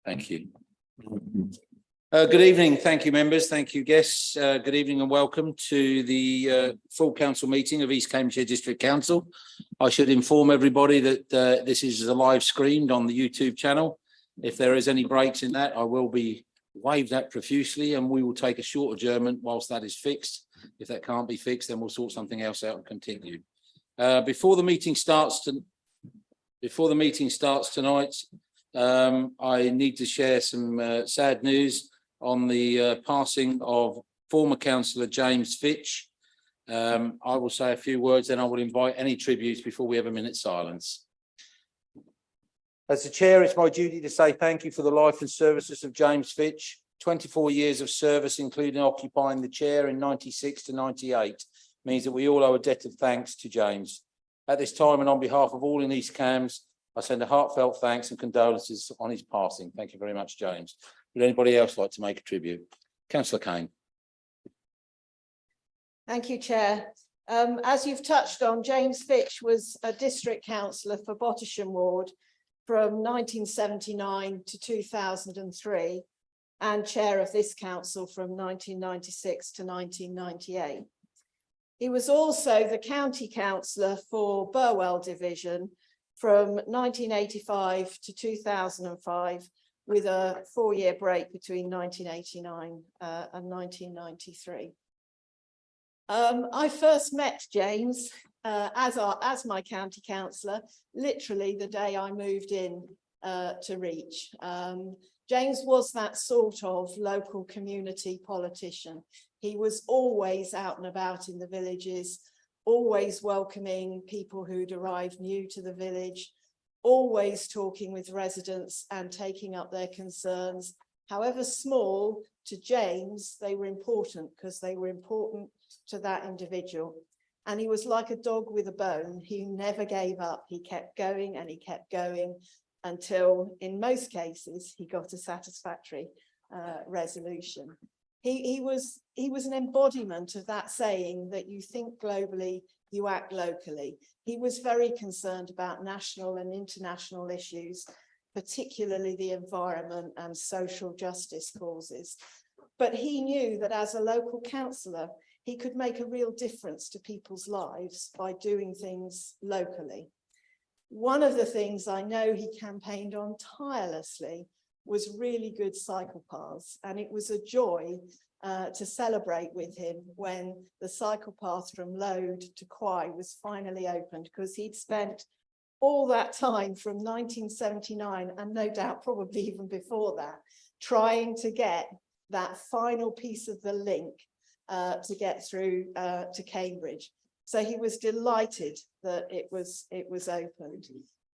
Thank you. Good evening. Thank you, members. Thank you, guests. Good evening and welcome to the full council meeting of East Cambridgeshire District Council. I should inform everybody that this is live streamed on the YouTube channel. If there is any breaks in that, I will be waved at profusely and we will take a short adjournment whilst that is fixed. If that can't be fixed, then we'll sort something else out and continue. Before the meeting starts tonight, I need to share some sad news on the passing of former councillor James Fitch. I will say a few words, then I will invite any tributes before we have a minute's silence. As the chair, it's my duty to say thank you for the life and services of James Fitch. 24 years of service, including occupying the chair in 96 to 98, means that we all owe a debt of thanks to James. At this time, and on behalf of all in East Cambs, I send a heartfelt thanks and condolences on his passing. Thank you very much, James. Would anybody else like to make a tribute? Councillor Kane. Thank you, Chair. As you've touched on, James Fitch was a district councillor for Bottisham Ward from 1979 to 2003 and chair of this council from 1996 to 1998. He was also the county councillor for Burwell Division from 1985 to 2005, with a 4-year break between 1989 and 1993. I first met James as my county councillor, literally the day I moved in to Reach. James was that sort of local community politician. He was always out and about in the villages, always welcoming people who'd arrived new to the village, always talking with residents and taking up their concerns. However small, to James, they were important because they were important to that individual. And he was like a dog with a bone. He never gave up. He kept going and he kept going until, in most cases, he got a satisfactory resolution. He was an embodiment of that saying that you think globally, you act locally. He was very concerned about national and international issues, particularly the environment and social justice causes. But he knew that as a local councillor, he could make a real difference to people's lives by doing things locally. One of the things I know he campaigned on tirelessly was really good cycle paths, and it was a joy to celebrate with him when the cycle path from Lode to Quay was finally opened, because he'd spent all that time from 1979, and no doubt probably even before that, trying to get that final piece of the link to get through to Cambridge. So he was delighted that it was opened.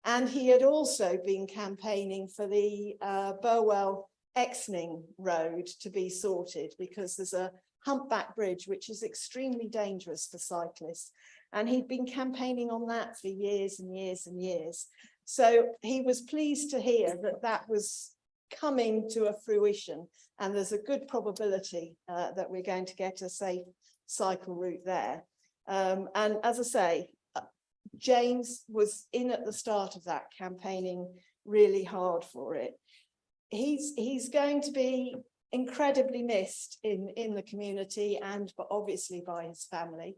And he had also been campaigning for the Burwell Exning Road to be sorted, because there's a humpback bridge which is extremely dangerous for cyclists, and he'd been campaigning on that for years and years and years. So he was pleased to hear that that was coming to a fruition, and there's a good probability that we're going to get a safe cycle route there. And as I say, James was in at the start of that, campaigning really hard for it. He's going to be incredibly missed in the community and but obviously by his family.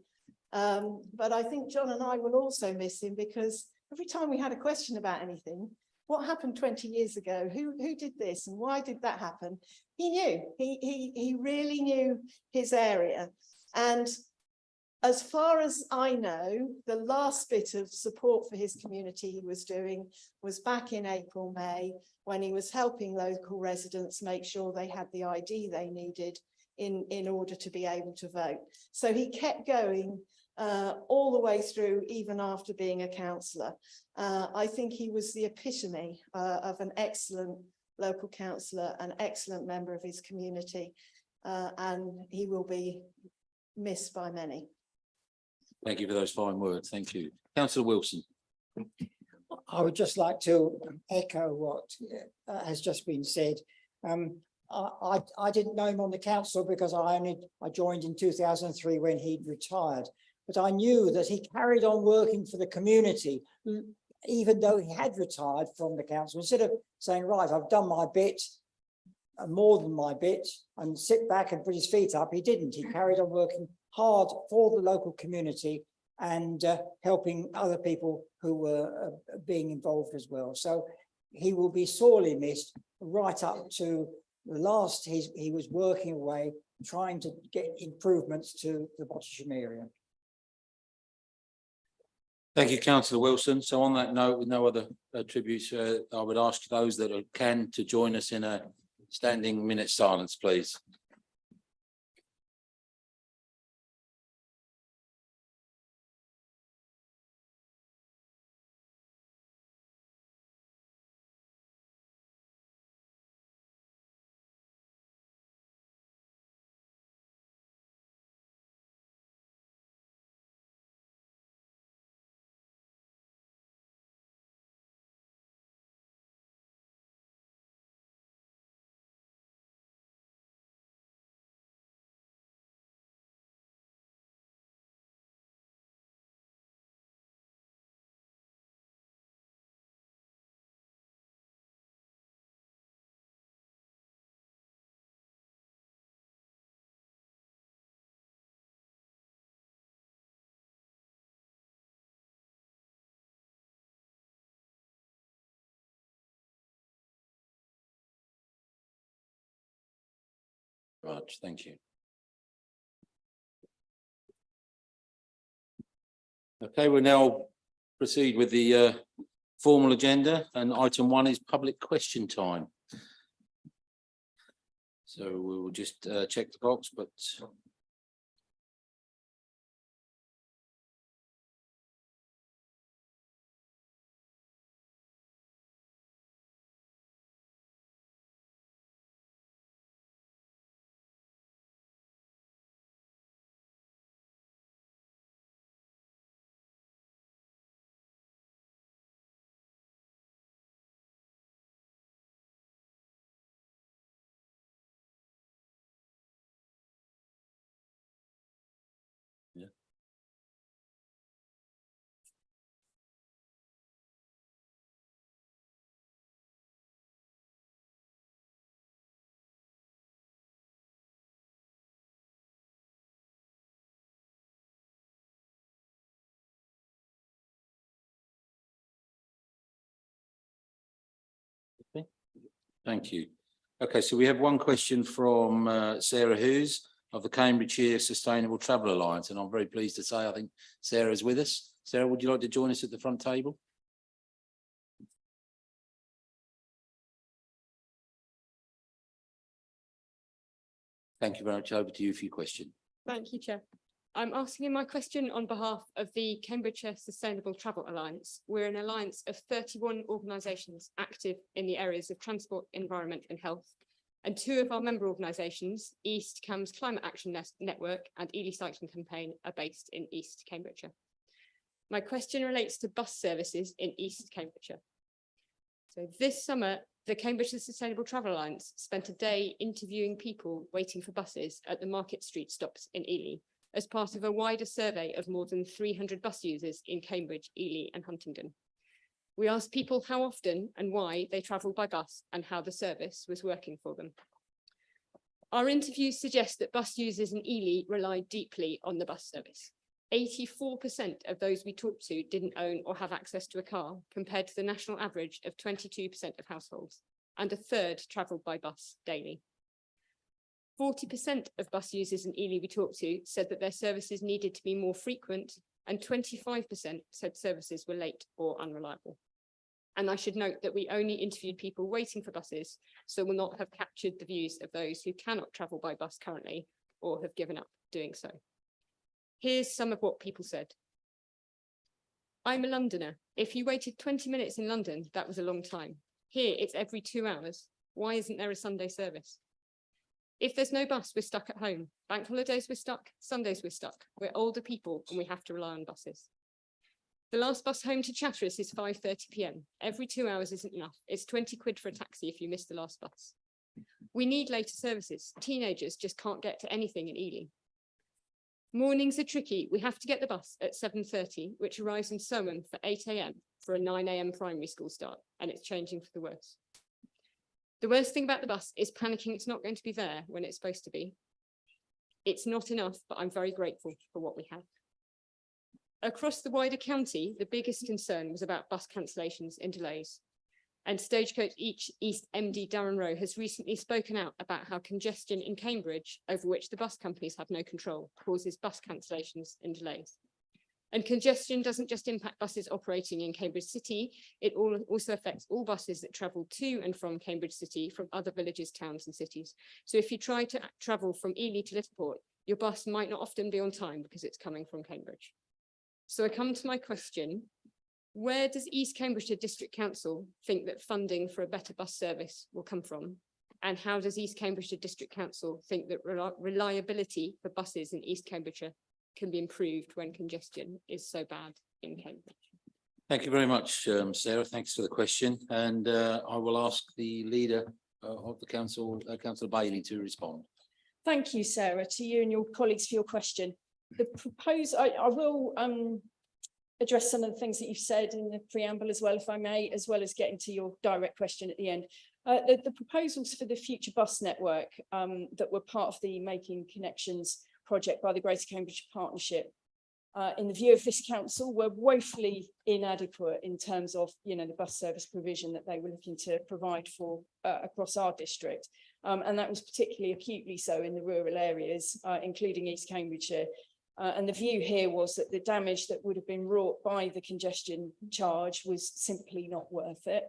But I think John and I will also miss him, because every time we had a question about anything, what happened 20 years ago, who did this and why did that happen? He knew, he really knew his area. And as far as I know, the last bit of support for his community he was doing was back in April, May, when he was helping local residents make sure they had the ID they needed in order to be able to vote. So he kept going all the way through, even after being a councillor. I think he was the epitome of an excellent local councillor, an excellent member of his community, and he will be missed by many. Thank you for those fine words. Thank you. Councillor Wilson. I would just like to echo what has just been said. I didn't know him on the council because I joined in 2003 when he'd retired, but I knew that he carried on working for the community even though he had retired from the council, instead of saying, right, I've done my bit, more than my bit, and sit back and put his feet up, he didn't. He carried on working hard for the local community and helping other people who were being involved as well. So he will be sorely missed right up to the last. He was working away, trying to get improvements to the Bottisham area. Thank you, Councillor Wilson. So on that note, with no other tributes, I would ask those that can to join us in a standing minute silence, please. Right, thank you. Okay, we'll now proceed with the formal agenda, and item 1 is public question time. So we will just check the box, but thank you. Okay, so we have one question from Sarah Hughes of the Cambridgeshire Sustainable Travel Alliance, and I'm very pleased to say I think Sarah is with us. Sarah, would you like to join us at the front table? Thank you very much. Over to you for your question. Thank you, Chair. I'm asking my question on behalf of the Cambridgeshire Sustainable Travel Alliance. We're an alliance of 31 organisations active in the areas of transport, environment and health. And 2 of our member organisations, East Cambs Climate Action Network and Ely Cycling Campaign, are based in East Cambridgeshire. My question relates to bus services in East Cambridgeshire. So this summer, the Cambridgeshire Sustainable Travel Alliance spent a day interviewing people waiting for buses at the Market Street stops in Ely, as part of a wider survey of more than 300 bus users in Cambridge, Ely and Huntingdon. We asked people how often and why they travel by bus and how the service was working for them. Our interviews suggest that bus users in Ely rely deeply on the bus service. 84% of those we talked to didn't own or have access to a car, compared to the national average of 22% of households, and a third travelled by bus daily. 40% of bus users in Ely we talked to said that their services needed to be more frequent, and 25% said services were late or unreliable. And I should note that we only interviewed people waiting for buses, so will not have captured the views of those who cannot travel by bus currently or have given up doing so. Here's some of what people said. I'm a Londoner. If you waited 20 minutes in London, that was a long time. Here, it's every 2 hours. Why isn't there a Sunday service? If there's no bus, we're stuck at home. Bank holidays, we're stuck. Sundays, we're stuck. We're older people and we have to rely on buses. The last bus home to Chatteris is 5:30 p.m. Every 2 hours isn't enough. It's 20 quid for a taxi if you miss the last bus. We need later services. Teenagers just can't get to anything in Ely. Mornings are tricky. We have to get the bus at 7:30, which arrives in Soham for 8 a.m. for a 9 a.m. primary school start, and it's changing for the worse. The worst thing about the bus is panicking it's not going to be there when it's supposed to be. It's not enough, but I'm very grateful for what we have. Across the wider county, the biggest concern was about bus cancellations and delays. And Stagecoach East MD Darren Rowe has recently spoken out about how congestion in Cambridge, over which the bus companies have no control, causes bus cancellations and delays. And congestion doesn't just impact buses operating in Cambridge City, it also affects all buses that travel to and from Cambridge City from other villages, towns and cities. So if you try to travel from Ely to Liverpool, your bus might not often be on time because it's coming from Cambridge. So I come to my question, where does East Cambridgeshire District Council think that funding for a better bus service will come from? And how does East Cambridgeshire District Council think that reliability for buses in East Cambridgeshire can be improved when congestion is so bad in Cambridge? Thank you very much, Sarah. Thanks for the question. And I will ask the leader of the council, Councillor Bailey, to respond. Thank you, Sarah, to you and your colleagues for your question. The proposal, I will address some of the things that you've said in the preamble as well, if I may, as well as getting to your direct question at the end. The proposals for the future bus network that were part of the Making Connections project by the Greater Cambridge Partnership, in the view of this council, were woefully inadequate in terms of, the bus service provision that they were looking to provide for across our district. And that was particularly acutely so in the rural areas, including East Cambridgeshire. And the view here was that the damage that would have been wrought by the congestion charge was simply not worth it.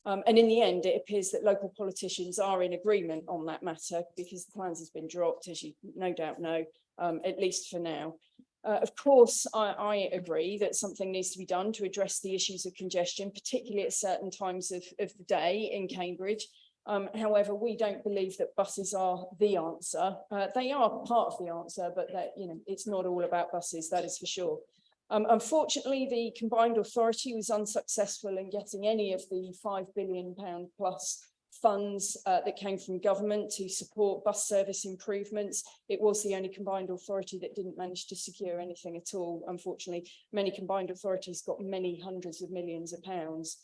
And in the end, it appears that local politicians are in agreement on that matter because the plans has been dropped, as you no doubt know, at least for now. Of course, I agree that something needs to be done to address the issues of congestion, particularly at certain times of the day in Cambridge. However, we don't believe that buses are the answer. They are part of the answer, but that, it's not all about buses, that is for sure. Unfortunately, the combined authority was unsuccessful in getting any of the £5 billion plus funds that came from government to support bus service improvements. It was the only combined authority that didn't manage to secure anything at all. Unfortunately, many combined authorities got many hundreds of millions of pounds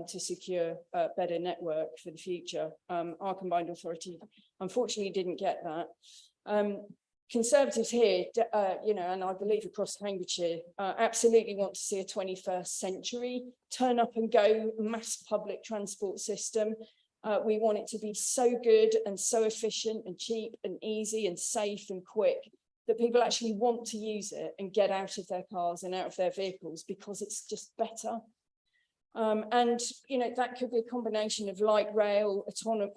to secure a better network for the future. Our combined authority unfortunately didn't get that. Conservatives here, and I believe across Cambridgeshire, absolutely want to see a 21st century turn up and go mass public transport system. We want it to be so good and so efficient and cheap and easy and safe and quick that people actually want to use it and get out of their cars and out of their vehicles because it's just better. And that could be a combination of light rail,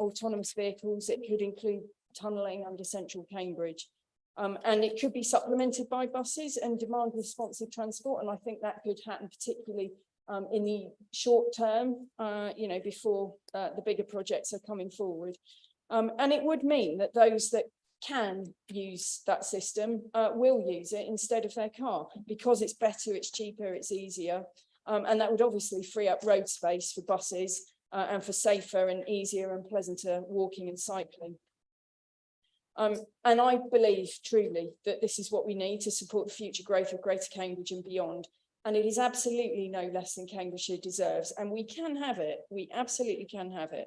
autonomous vehicles. It could include tunnelling under central Cambridge. And it could be supplemented by buses and demand responsive transport. And I think that could happen particularly in the short term, before the bigger projects are coming forward. And it would mean that those that can use that system will use it instead of their car because it's better, it's cheaper, it's easier. And that would obviously free up road space for buses and for safer and easier and pleasanter walking and cycling. And I believe truly that this is what we need to support the future growth of Greater Cambridge and beyond. And it is absolutely no less than Cambridgeshire deserves. And we can have it. We absolutely can have it.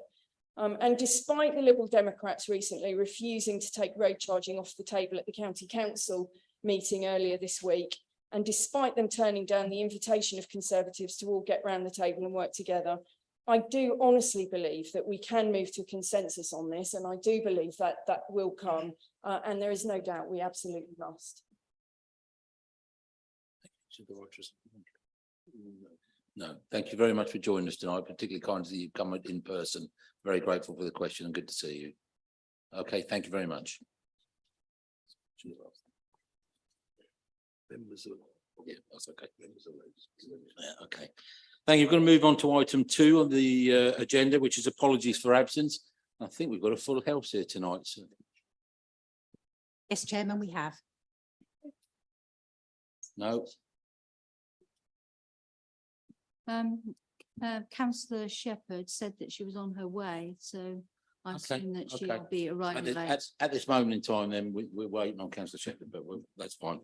And despite the Liberal Democrats recently refusing to take road charging off the table at the County Council meeting earlier this week, and despite them turning down the invitation of Conservatives to all get round the table and work together, I do honestly believe that we can move to a consensus on this, and I do believe that that will come, and there is no doubt we absolutely must. No, thank you very much for joining us tonight, particularly kind that you've come in person. Very grateful for the question and good to see you. Okay, thank you very much. Yeah, that's okay. Yeah, okay. Thank you. We're going to move on to item 2 on the agenda, which is apologies for absence. I think we've got a full house here tonight. So. Yes, Chairman, we have. No. Councillor Shepherd said that she was on her way, so I assume that she'll be arriving late. At this moment in time, then we're waiting on Councillor Shepherd, but that's fine.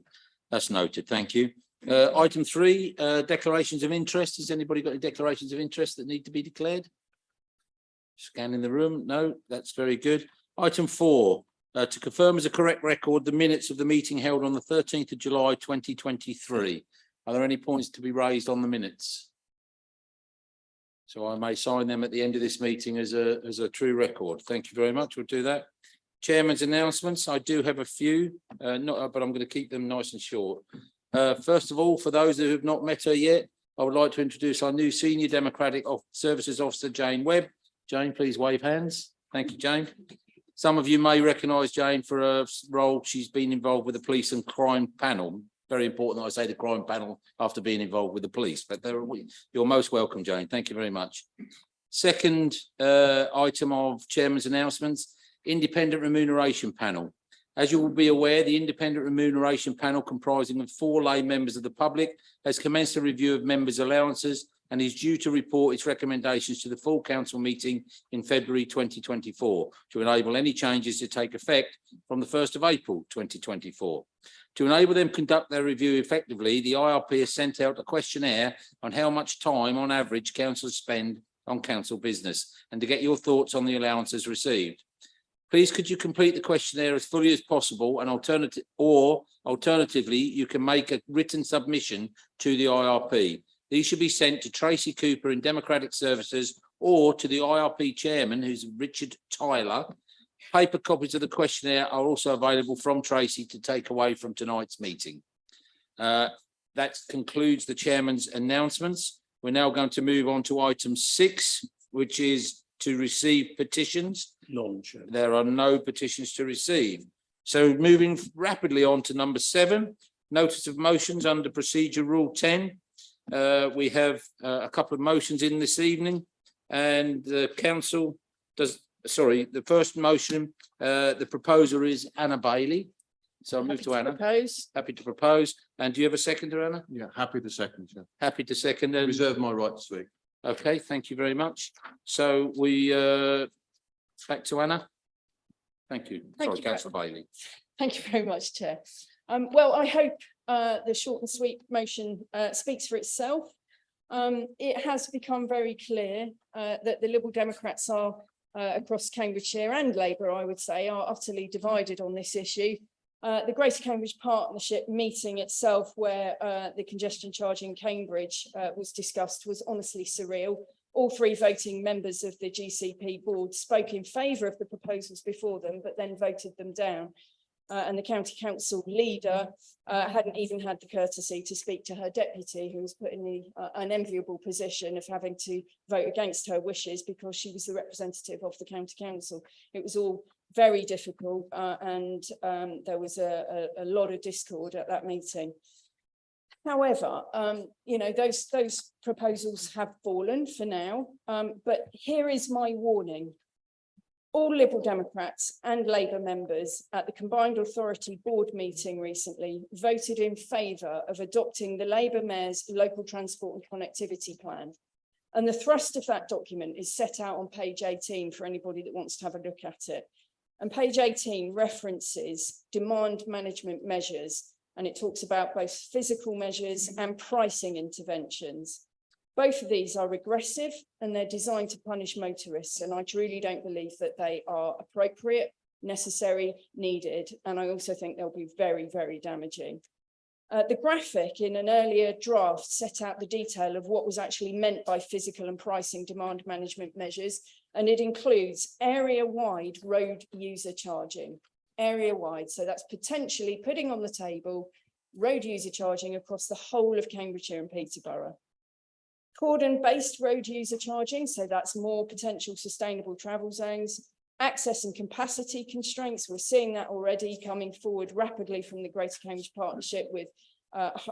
That's noted. Thank you. Item 3, declarations of interest. Has anybody got any declarations of interest that need to be declared? Scan in the room. No, that's very good. Item 4, to confirm as a correct record the minutes of the meeting held on the 13th of July 2023. Are there any points to be raised on the minutes? So I may sign them at the end of this meeting as a true record. Thank you very much. We'll do that. Chairman's announcements. I do have a few, but I'm going to keep them nice and short. First of all, for those who have not met her yet, I would like to introduce our new Senior Democratic Services Officer, Jane Webb. Jane, please wave hands. Thank you, Jane. Some of you may recognise Jane for a role she's been involved with the Police and Crime Panel. Very important that I say the crime panel after being involved with the police, but you're most welcome, Jane. Thank you very much. Second item of Chairman's announcements, Independent Remuneration Panel. As you will be aware, the Independent Remuneration Panel, comprising of 4 lay members of the public, has commenced a review of members' allowances and is due to report its recommendations to the full council meeting in February 2024 to enable any changes to take effect from the 1st of April 2024. To enable them to conduct their review effectively, the IRP has sent out a questionnaire on how much time on average councillors spend on council business and to get your thoughts on the allowances received. Please could you complete the questionnaire as fully as possible and alternatively, you can make a written submission to the IRP. These should be sent to Tracy Cooper in Democratic Services or to the IRP chairman, who's Richard Tyler. Paper copies of the questionnaire are also available from Tracy to take away from tonight's meeting. That concludes the chairman's announcements. We're now going to move on to item 6, which is to receive petitions. None, Chair. There are no petitions to receive. So moving rapidly on to number 7, notice of motions under procedure rule 10. We have a couple of motions in this evening and the council does, sorry, the first motion, the proposer is Anna Bailey. So I'll move to Anna. Happy to propose. And do you have a seconder, Anna? Yeah, happy to second, Chair. Happy to second. And Reserve my right to speak. okay, thank you very much. So we back to Anna. Thank you. Sorry, Councillor Bailey. Thank you very much, Chair. Well, I hope the short and sweet motion speaks for itself. It has become very clear that the Liberal Democrats are across Cambridgeshire and Labour, I would say, are utterly divided on this issue. The Greater Cambridge Partnership meeting itself, where the congestion charge in Cambridge was discussed, was honestly surreal. All 3 voting members of the GCP board spoke in favour of the proposals before them, but then voted them down. And the county council leader hadn't even had the courtesy to speak to her deputy, who was put in the unenviable position of having to vote against her wishes because she was the representative of the county council. It was all very difficult and there was a lot of discord at that meeting. However, you know, those proposals have fallen for now, but here is my warning. All Liberal Democrats and Labour members at the Combined Authority Board meeting recently voted in favour of adopting the Labour Mayor's Local Transport and Connectivity Plan. And the thrust of that document is set out on page 18 for anybody that wants to have a look at it. And page 18 references demand management measures, and it talks about both physical measures and pricing interventions. Both of these are regressive and they're designed to punish motorists. And I truly don't believe that they are appropriate, necessary, needed. And I also think they'll be very, very damaging. The graphic in an earlier draft set out the detail of what was actually meant by physical and pricing demand management measures. And it includes area-wide road user charging, area-wide. So that's potentially putting on the table road user charging across the whole of Cambridgeshire and Peterborough. Cordon-based road user charging, so that's more potential sustainable travel zones. Access and capacity constraints, we're seeing that already coming forward rapidly from the Greater Cambridge Partnership with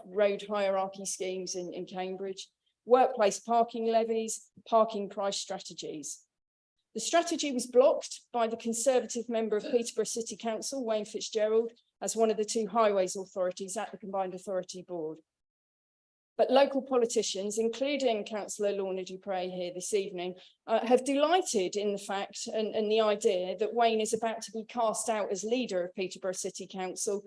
road hierarchy schemes in Cambridge. Workplace parking levies, parking price strategies. The strategy was blocked by the Conservative member of Peterborough City Council, Wayne Fitzgerald, as one of the 2 highways authorities at the Combined Authority Board. But local politicians, including Councillor Lorna Dupre here this evening, have delighted in the fact and the idea that Wayne is about to be cast out as leader of Peterborough City Council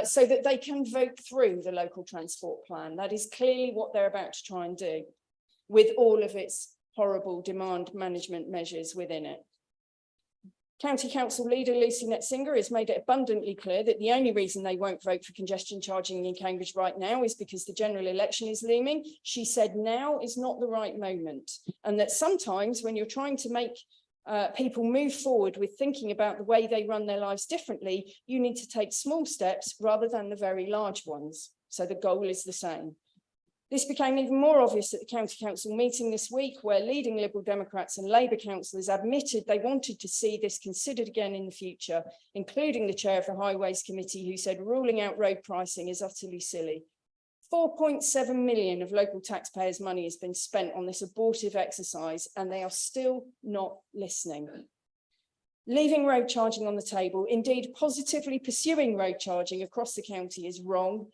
so that they can vote through the local transport plan. That is clearly what they're about to try and do, with all of its horrible demand management measures within it. County Council leader Lucy Netzinger has made it abundantly clear that the only reason they won't vote for congestion charging in Cambridge right now is because the general election is looming. She said now is not the right moment, and that sometimes when you're trying to make people move forward with thinking about the way they run their lives differently, you need to take small steps rather than the very large ones. So the goal is the same. This became even more obvious at the County Council meeting this week, where leading Liberal Democrats and Labour councillors admitted they wanted to see this considered again in the future, including the chair of the Highways Committee, who said ruling out road pricing is utterly silly. 4.7 million of local taxpayers' money has been spent on this abortive exercise, and they are still not listening. Leaving road charging on the table, indeed positively pursuing road charging across the county, is wrong.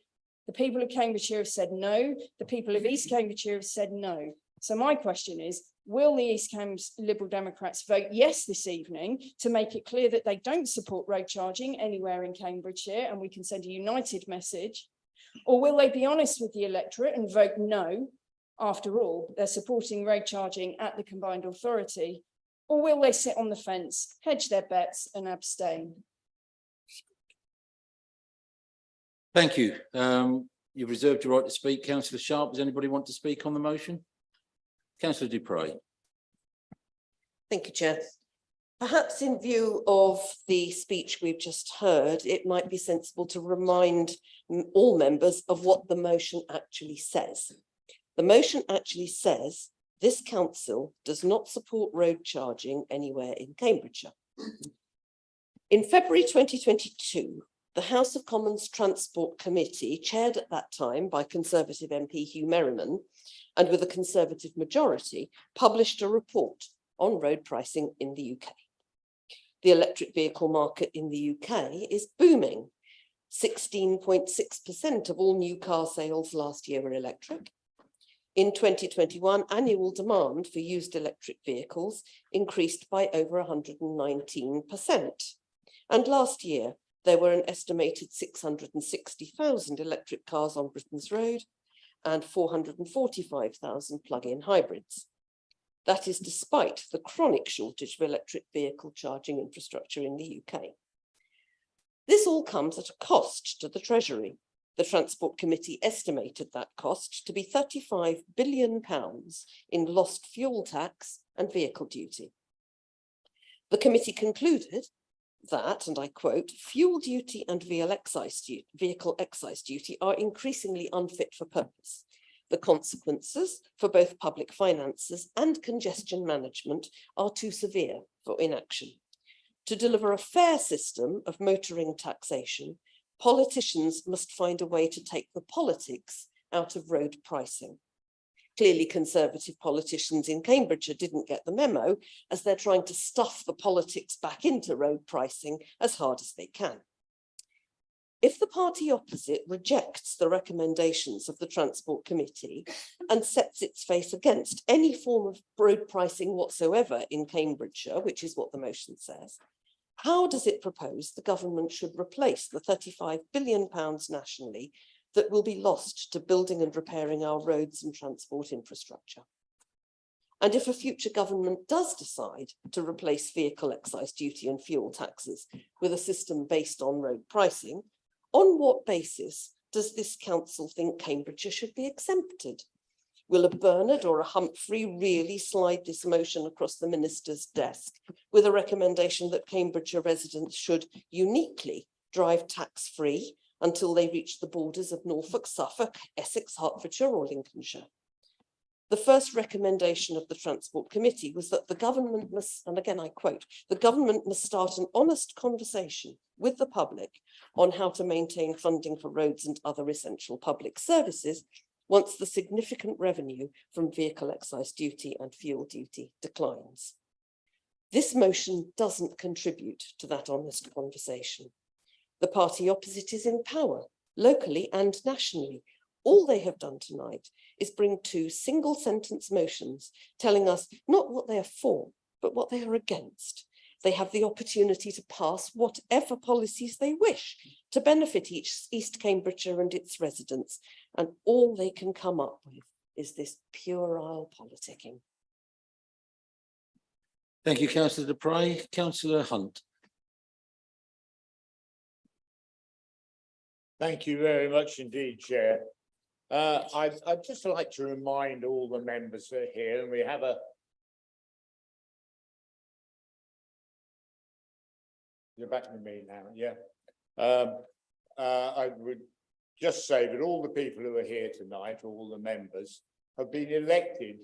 The people of Cambridgeshire have said no. The people of East Cambridgeshire have said no. So my question is, will the East Cambs Liberal Democrats vote yes this evening to make it clear that they don't support road charging anywhere in Cambridgeshire, and we can send a united message? Or will they be honest with the electorate and vote no? After all, they're supporting road charging at the combined authority. Or will they sit on the fence, hedge their bets and abstain? Thank you. You've reserved your right to speak. Councillor Sharp, does anybody want to speak on the motion? Councillor Dupre. Thank you, Chair. Perhaps in view of the speech we've just heard, it might be sensible to remind all members of what the motion actually says. The motion actually says this council does not support road charging anywhere in Cambridgeshire. In February 2022, the House of Commons Transport Committee, chaired at that time by Conservative MP Hugh Merriman, and with a Conservative majority, published a report on road pricing in the UK. The electric vehicle market in the UK is booming. 16.6% of all new car sales last year were electric. In 2021, annual demand for used electric vehicles increased by over 119%. And last year, there were an estimated 660,000 electric cars on Britain's road and 445,000 plug-in hybrids. That is despite the chronic shortage of electric vehicle charging infrastructure in the UK. This all comes at a cost to the Treasury. The Transport Committee estimated that cost to be £35 billion in lost fuel tax and vehicle duty. The committee concluded that, and I quote, fuel duty and vehicle excise duty are increasingly unfit for purpose. The consequences for both public finances and congestion management are too severe for inaction. To deliver a fair system of motoring taxation, politicians must find a way to take the politics out of road pricing. Clearly, Conservative politicians in Cambridgeshire didn't get the memo, as they're trying to stuff the politics back into road pricing as hard as they can. If the party opposite rejects the recommendations of the Transport Committee and sets its face against any form of road pricing whatsoever in Cambridgeshire, which is what the motion says, how does it propose the government should replace the £35 billion nationally that will be lost to building and repairing our roads and transport infrastructure? And if a future government does decide to replace vehicle excise duty and fuel taxes with a system based on road pricing, on what basis does this council think Cambridgeshire should be exempted? Will a Bernard or a Humphrey really slide this motion across the minister's desk with a recommendation that Cambridgeshire residents should uniquely drive tax-free until they reach the borders of Norfolk, Suffolk, Essex, Hertfordshire or Lincolnshire? The first recommendation of the Transport Committee was that the government must, and again I quote, the government must start an honest conversation with the public on how to maintain funding for roads and other essential public services once the significant revenue from vehicle excise duty and fuel duty declines. This motion doesn't contribute to that honest conversation. The party opposite is in power, locally and nationally. All they have done tonight is bring two single sentence motions telling us not what they are for, but what they are against. They have the opportunity to pass whatever policies they wish, to benefit East Cambridgeshire and its residents. And all they can come up with is this puerile politicking. Thank you, councillor De Prey. Councillor Hunt. Thank you very much indeed, Chair. I'd just like to remind all the members that are here, and we have a you're back to me now, yeah. I would just say that all the people who are here tonight, all the members, have been elected,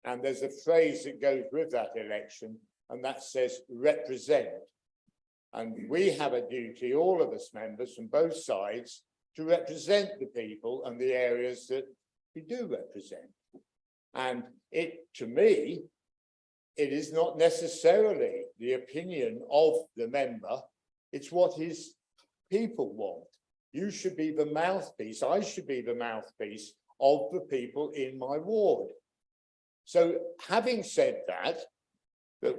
and there's a phrase that goes with that election, and that says represent. And we have a duty, all of us members from both sides, to represent the people and the areas that we do represent. And to me, it is not necessarily the opinion of the member, it's what his people want. You should be the mouthpiece, I should be the mouthpiece of the people in my ward. So having said that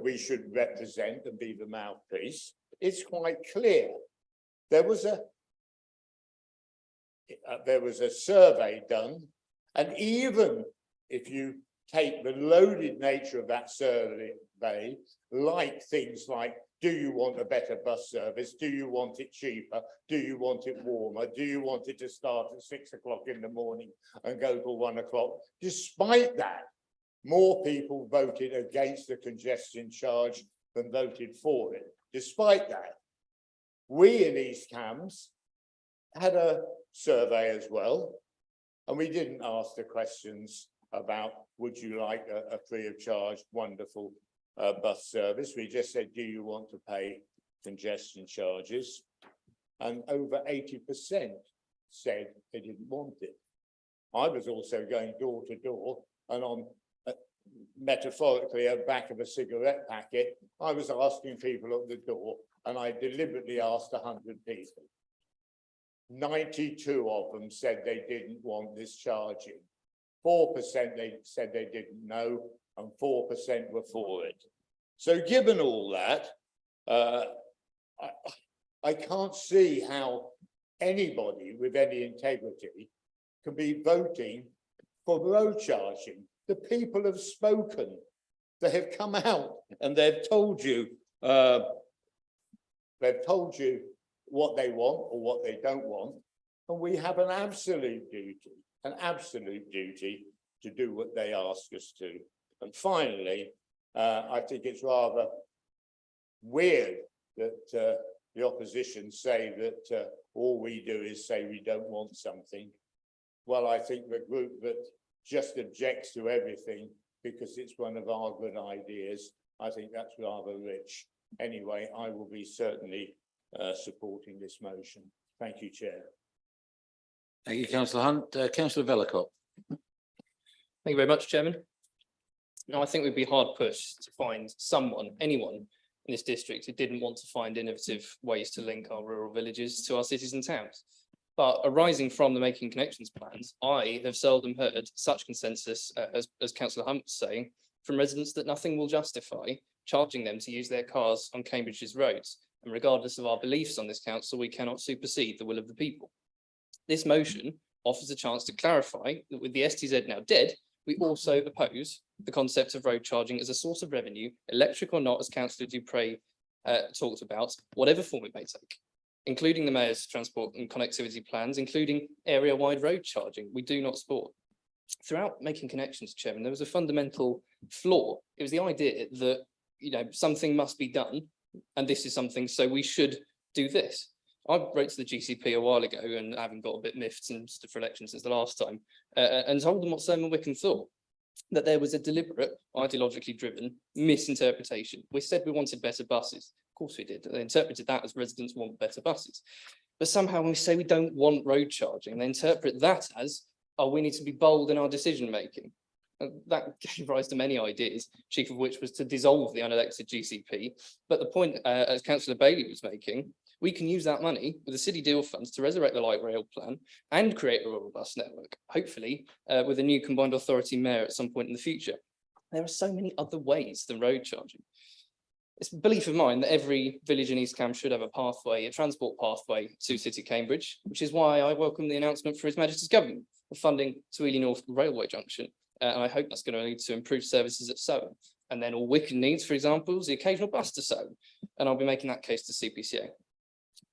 we should represent and be the mouthpiece, it's quite clear. There was a survey done, and even if you take the loaded nature of that survey, like things like, do you want a better bus service? Do you want it cheaper? Do you want it warmer? Do you want it to start at 6 o'clock in the morning and go till 1 o'clock? Despite that, more people voted against the congestion charge than voted for it. Despite that, we in East Cambs had a survey as well, and we didn't ask the questions about would you like a free of charge wonderful bus service. We just said, do you want to pay congestion charges? And over 80% said they didn't want it. I was also going door to door, and on metaphorically at the back of a cigarette packet, I was asking people at the door, and I deliberately asked 100 people. 92 of them said they didn't want this charging. 4% they said they didn't know, and 4% were for it. So given all that, I can't see how anybody with any integrity can be voting for road charging. The people have spoken. They have come out and they've told you what they want or what they don't want. And we have an absolute duty to do what they ask us to. And finally, I think it's rather weird that the opposition say that all we do is say we don't want something. Well, I think the group that just objects to everything because it's one of our good ideas, I think that's rather rich. Anyway, I will be certainly supporting this motion. Thank you, Chair. Thank you, councillor Hunt. Councillor Vellacott. Thank you very much, Chairman. Now, I think we'd be hard pushed to find anyone in this district who didn't want to find innovative ways to link our rural villages to our cities and towns. But arising from the Making Connections plans, I have seldom heard such consensus, as Councillor Hunt was saying, from residents that nothing will justify charging them to use their cars on Cambridge's roads. And regardless of our beliefs on this council, we cannot supersede the will of the people. This motion offers a chance to clarify that with the STZ now dead, we also oppose the concept of road charging as a source of revenue, electric or not, as Councillor Du Preez talked about, whatever form it may take, including the Mayor's transport and connectivity plans, including area-wide road charging. We do not support. Throughout Making Connections, Chairman, there was a fundamental flaw. It was the idea that, something must be done, and this is something, so we should do this. I wrote to the GCP a while ago, and having got a bit miffed since the election since the last time, and told them what Simon Wickham thought, that there was a deliberate, ideologically driven misinterpretation. We said we wanted better buses. Of course we did. They interpreted that as residents want better buses. But somehow when we say we don't want road charging, they interpret that as, we need to be bold in our decision making. And that gave rise to many ideas, chief of which was to dissolve the unelected GCP. But the point, as Councillor Bailey was making, we can use that money with the city deal funds to resurrect the light rail plan and create a rural bus network, hopefully with a new combined authority mayor at some point in the future. There are so many other ways than road charging. It's a belief of mine that every village in East Cam should have a pathway, a transport pathway to City Cambridge, which is why I welcome the announcement for His Majesty's Government of funding to Ely North Railway Junction. And I hope that's going to lead to improved services at Soham. And then all Wicken needs, for example, is the occasional bus to Soham. And I'll be making that case to CPCA.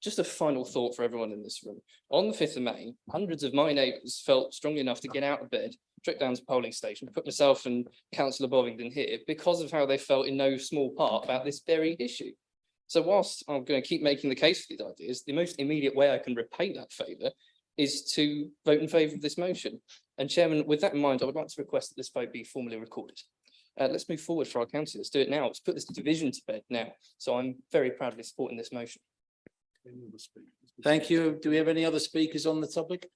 Just a final thought for everyone in this room. On the 5th of May, hundreds of my neighbours felt strongly enough to get out of bed, trek down to the polling station, put myself and Councillor Bovingdon here because of how they felt in no small part about this very issue. So whilst I'm going to keep making the case for these ideas, the most immediate way I can repay that favour is to vote in favour of this motion. And Chairman, with that in mind, I would like to request that this vote be formally recorded. Let's move forward for our county. Let's do it now. Let's put this division to bed now. So I'm very proudly supporting this motion. Thank you. Do we have any other speakers on the topic?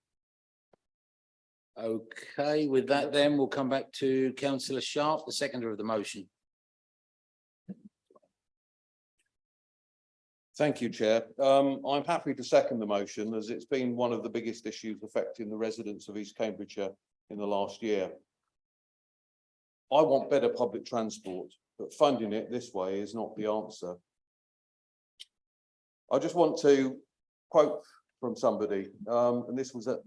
Okay, with that then we'll come back to Councillor Sharp, the seconder of the motion. Thank you, Chair. I'm happy to second the motion as it's been one of the biggest issues affecting the residents of East Cambridgeshire in the last year. I want better public transport, but funding it this way is not the answer. I just want to quote from somebody, and this was after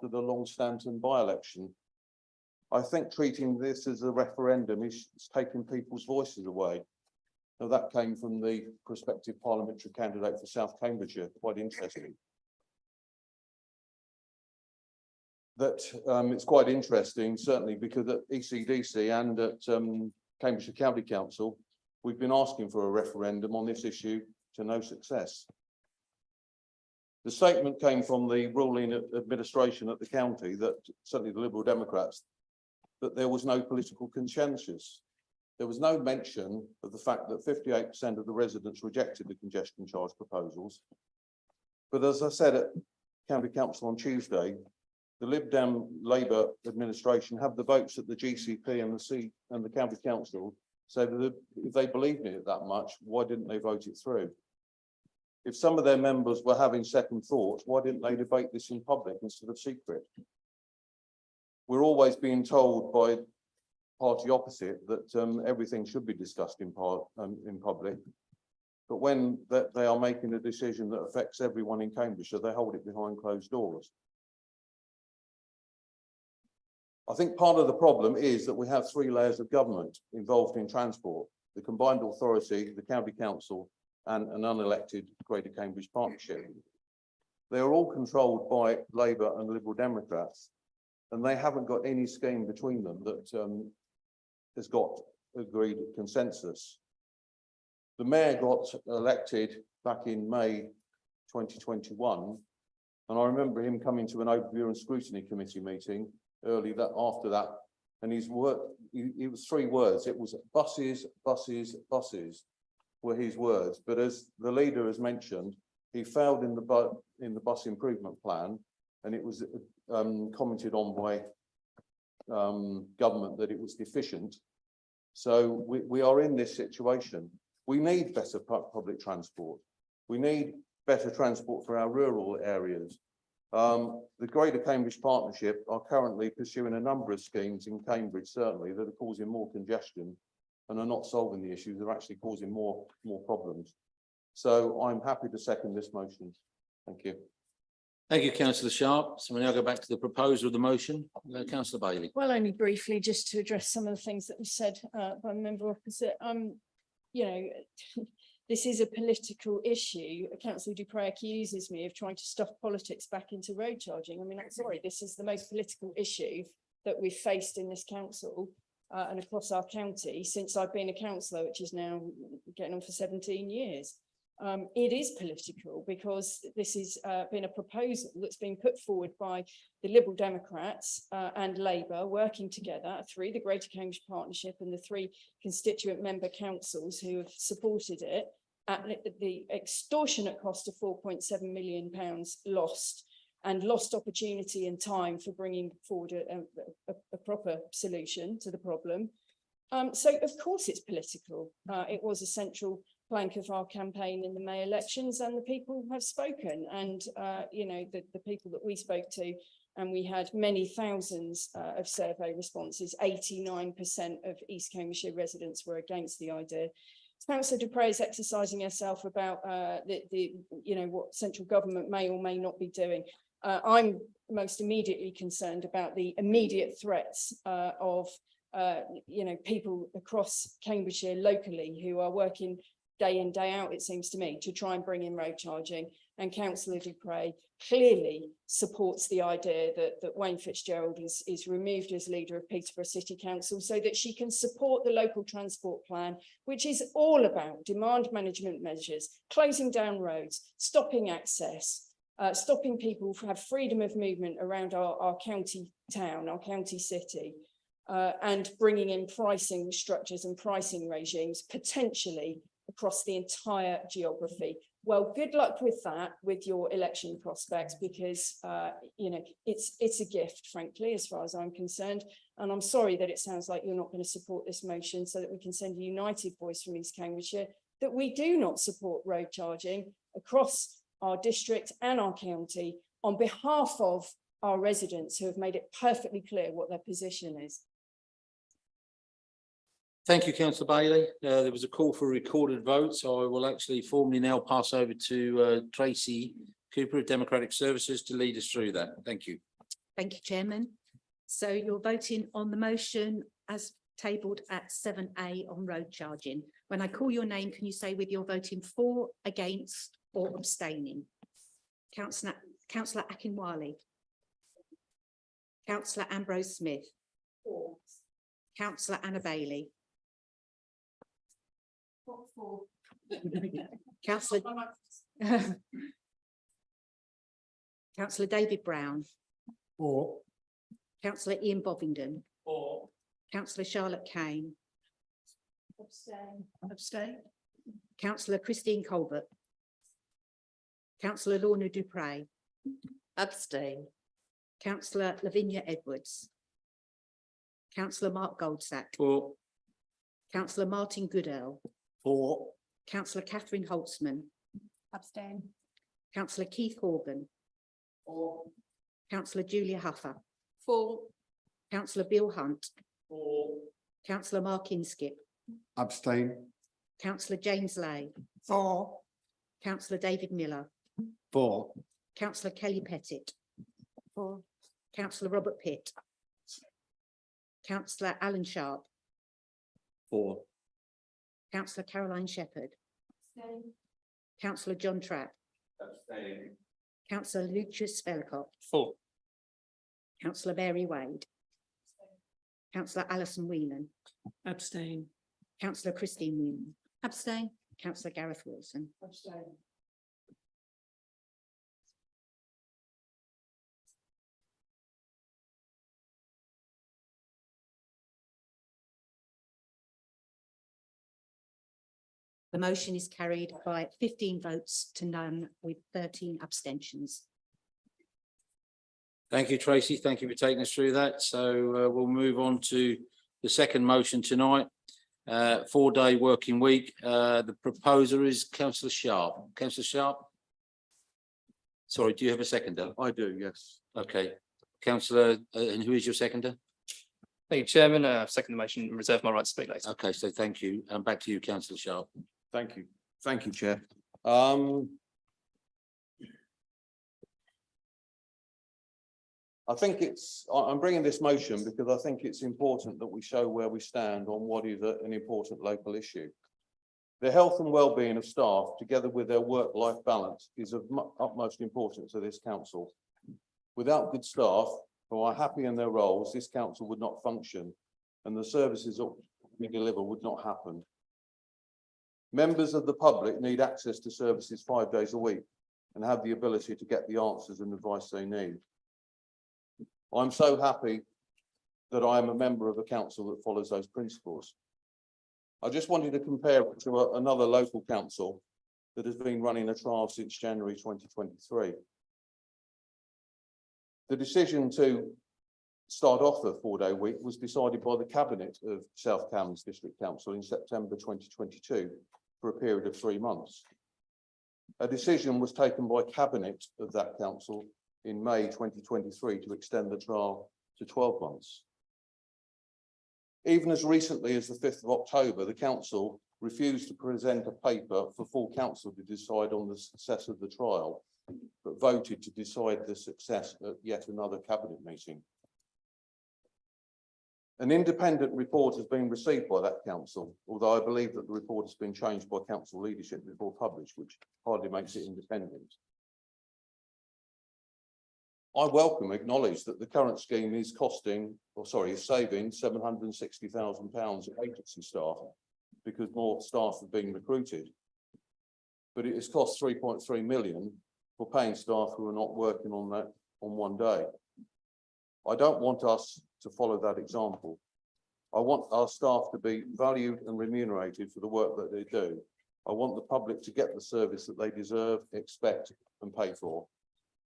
the Longstanton by-election. I think treating this as a referendum is taking people's voices away. Now that came from the prospective parliamentary candidate for South Cambridgeshire, quite interesting. That it's quite interesting, certainly because at ECDC and at Cambridgeshire County Council, we've been asking for a referendum on this issue to no success. The statement came from the ruling administration at the county that certainly the Liberal Democrats, that there was no political consensus. There was no mention of the fact that 58% of the residents rejected the congestion charge proposals. But as I said at County Council on Tuesday, the Lib Dem Labour administration have the votes at the GCP and the County Council. So that if they believed in it that much, why didn't they vote it through? If some of their members were having second thoughts, why didn't they debate this in public instead of secret? We're always being told by party opposite that everything should be discussed in public. But when they are making a decision that affects everyone in Cambridgeshire, they hold it behind closed doors. I think part of the problem is that we have 3 layers of government involved in transport: the combined authority, the county council, and an unelected Greater Cambridge Partnership. They are all controlled by Labour and Liberal Democrats, and they haven't got any scheme between them that has got agreed consensus. The mayor got elected back in May 2021, and I remember him coming to an overview and scrutiny committee meeting after that, and it was 3 words. It was buses, buses, buses were his words. But as the leader has mentioned, he failed in the bus improvement plan, and it was commented on by government that it was deficient. So we are in this situation. We need better public transport. We need better transport for our rural areas. The Greater Cambridge Partnership are currently pursuing a number of schemes in Cambridge, certainly, that are causing more congestion and are not solving the issues. They're actually causing more problems. So I'm happy to second this motion. Thank you. Thank you, Councillor Sharp. So we now go back to the proposer of the motion, Councillor Bailey. Well, only briefly, just to address some of the things that were said by the member opposite. You know, this is a political issue. Councillor Dupre accuses me of trying to stuff politics back into road charging. I mean, I'm sorry, this is the most political issue that we've faced in this council and across our county since I've been a councillor, which is now getting on for 17 years. It is political because this has been a proposal that's been put forward by the Liberal Democrats and Labour working together through the Greater Cambridge Partnership and the 3 constituent member councils who have supported it at the extortionate cost of £4.7 million lost opportunity and time for bringing forward a proper solution to the problem. So of course it's political. It was a central plank of our campaign in the May elections, and the people have spoken, and you know, the people that we spoke to, and we had many thousands of survey responses. 89% of East Cambridgeshire residents were against the idea. Councillor Dupre is exercising herself about what central government may or may not be doing. I'm most immediately concerned about the immediate threats of people across Cambridgeshire locally who are working day in, day out, it seems to me, to try and bring in road charging. And Councillor Dupre clearly supports the idea that Wayne Fitzgerald is removed as leader of Peterborough City Council so that she can support the local transport plan, which is all about demand management measures, closing down roads, stopping access, stopping people from have freedom of movement around our county town, our county city, and bringing in pricing structures and pricing regimes potentially across the entire geography. Well, good luck with that, with your election prospects, because it's a gift, frankly, as far as I'm concerned. And I'm sorry that it sounds like you're not going to support this motion, so that we can send a united voice from East Cambridgeshire that we do not support road charging across our district and our county on behalf of our residents who have made it perfectly clear what their position is. Thank you, councillor Bailey. There was a call for a recorded vote, so I will actually formally now pass over to Tracy Cooper of Democratic Services to lead us through that. Thank you. Thank you, Chairman. So you're voting on the motion as tabled at 7A on road charging. When I call your name, can you say whether you're voting for, against or abstaining? Councillor Akinwale. Councillor Ambrose Smith. Councillor Anna Bailey. Councillor Councillor David Brown. Councillor Ian Bovingdon. Councillor Charlotte Kane. Abstain. Councillor Christine Colbert. Councillor Lorna Dupre. Abstain. Councillor Lavinia Edwards. Councillor Mark Goldsack. For. Councillor Martin Goodell. For. Councillor Catherine Holtzman. Abstain. Councillor Keith Horgan. For. Councillor Julia Huffer. For. Councillor Bill Hunt. For. Councillor Mark Inskip. Abstain. Councillor James Lay. For. Councillor David Miller. For. Councillor Kelly Pettit. For. Councillor Robert Pitt. Councillor Alan Sharp. For. Councillor Caroline Shepherd. Councillor John Trapp. Councillor Lucius Spellicott. For. Councillor Mary Wade. Councillor Alison Whelan. Abstain. Councillor Christine Whelan. Abstain. Councillor Gareth Wilson. Abstain. The motion is carried by 15 votes to none with 13 abstentions. Thank you, Tracy. Thank you for taking us through that. So we'll move on to the second motion tonight. 4-day working week. The proposer is councillor Sharp. Councillor Sharp. Sorry, do you have a seconder? I do, yes. Okay. Councillor, and who is your seconder? Thank you, Chairman. Second the motion, reserve my right to speak later. Okay, so thank you. And back to you, councillor Sharp. Thank you. Thank you, Chair. I think I'm bringing this motion because I think it's important that we show where we stand on what is an important local issue. The health and well-being of staff, together with their work-life balance, is of utmost importance to this council. Without good staff who are happy in their roles, this council would not function and the services that we deliver would not happen. Members of the public need access to services 5 days a week and have the ability to get the answers and advice they need. I'm so happy that I am a member of a council that follows those principles. I just wanted to compare it to another local council that has been running a trial since January 2023. The decision to start off a 4-day week was decided by the Cabinet of South Cambs District Council in September 2022 for a period of 3 months. A decision was taken by Cabinet of that council in May 2023 to extend the trial to 12 months. Even as recently as the 5th of October, the council refused to present a paper for full council to decide on the success of the trial, but voted to decide the success at yet another cabinet meeting. An independent report has been received by that council, although I believe that the report has been changed by council leadership before published, which hardly makes it independent. I acknowledge that the current scheme is saving £760,000 of agency staff because more staff have been recruited. But it has cost 3.3 million for paying staff who are not working on that on one day. I don't want us to follow that example. I want our staff to be valued and remunerated for the work that they do. I want the public to get the service that they deserve, expect and pay for.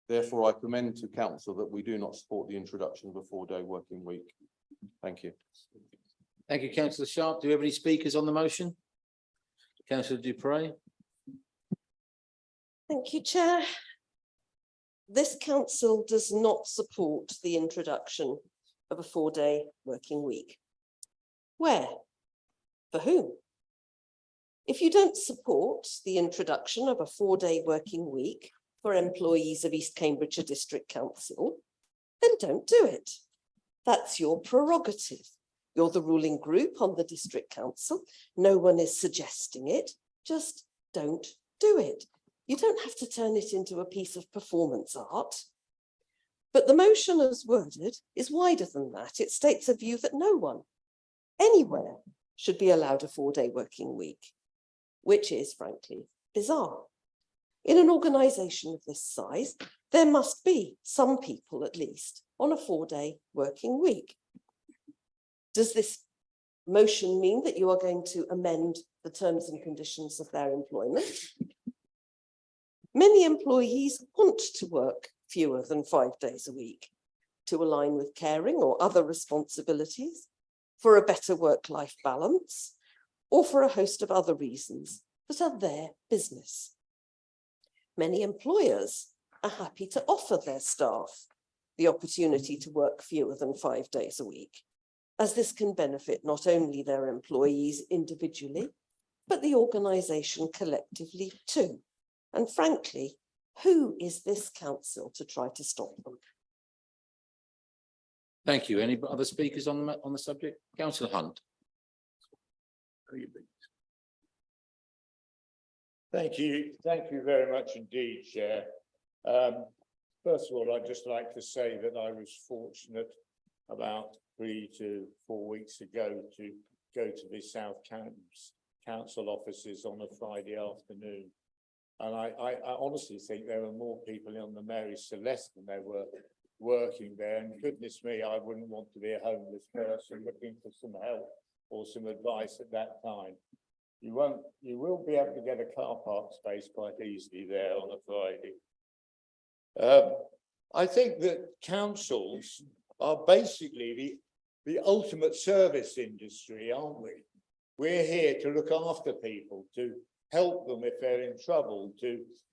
Therefore, I commend to council that we do not support the introduction of a 4-day working week. Thank you. Thank you, councillor Sharp. Do we have any speakers on the motion? Councillor Dupre. Thank you, Chair. This council does not support the introduction of a 4-day working week. Where? For whom? If you don't support the introduction of a 4-day working week for employees of East Cambridgeshire District Council, then don't do it. That's your prerogative. You're the ruling group on the District Council. No one is suggesting it. Just don't do it. You don't have to turn it into a piece of performance art. But the motion as worded is wider than that. It states a view that no one, anywhere, should be allowed a 4-day working week, which is frankly bizarre. In an organisation of this size, there must be some people at least on a 4-day working week. Does this motion mean that you are going to amend the terms and conditions of their employment? Many employees want to work fewer than 5 days a week to align with caring or other responsibilities, for a better work-life balance, or for a host of other reasons that are their business. Many employers are happy to offer their staff the opportunity to work fewer than 5 days a week, as this can benefit not only their employees individually, but the organisation collectively too. And frankly, who is this council to try to stop them? Thank you. Any other speakers on the subject? Councillor Hunt. Thank you very much indeed, Chair. First of all, I'd just like to say that I was fortunate about 3 to 4 weeks ago to go to the South Cambs Council offices on a Friday afternoon. And I honestly think there were more people on the Mary Celeste than there were working there. And goodness me, I wouldn't want to be a homeless person looking for some help or some advice at that time. You will be able to get a car park space quite easily there on a Friday. I think that councils are basically the ultimate service industry, aren't we? We're here to look after people, to help them if they're in trouble,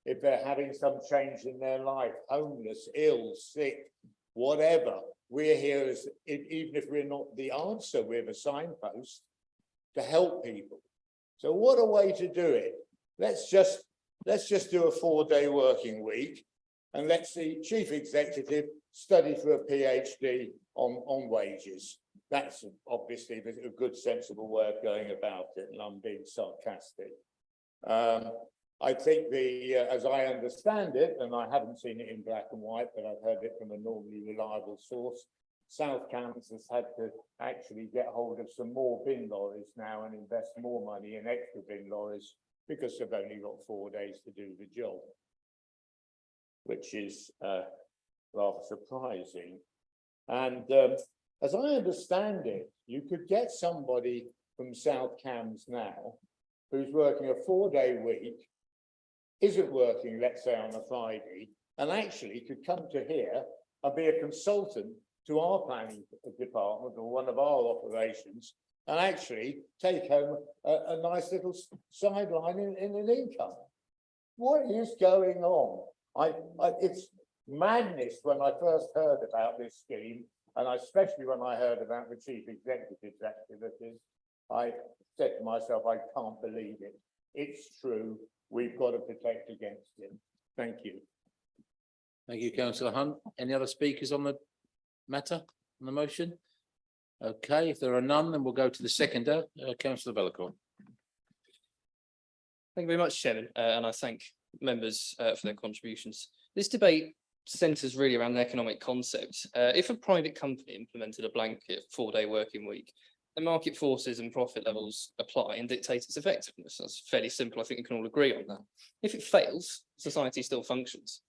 if they're having some change in their life, homeless, ill, sick, whatever. We're here as, even if we're not the answer, we're the signpost to help people. So what a way to do it. Let's just do a 4-day working week and let's the chief executive study for a PhD on wages. That's obviously a good, sensible way of going about it, and I'm being sarcastic. I think as I understand it, and I haven't seen it in black and white, but I've heard it from a normally reliable source, South Cambs has had to actually get hold of some more bin lorries now and invest more money in extra bin lorries because they've only got 4 days to do the job, which is rather surprising. And as I understand it, you could get somebody from South Cambs now who's working a 4-day week, isn't working, let's say, on a Friday, and actually could come to here and be a consultant to our planning department or one of our operations and actually take home a nice little sideline in an income. What is going on? It's madness when I first heard about this scheme, and especially when I heard about the chief executive's activities. I said to myself, I can't believe it. It's true. We've got to protect against it. Thank you. Thank you, councillor Hunt. Any other speakers on the matter, on the motion? Okay, if there are none, then we'll go to the seconder, councillor Vellacourt. Thank you very much, Chairman, and I thank members for their contributions. This debate centres really around an economic concept. If a private company implemented a blanket 4-day working week, the market forces and profit levels apply and dictate its effectiveness. That's fairly simple. I think we can all agree on that. If it fails, society still functions.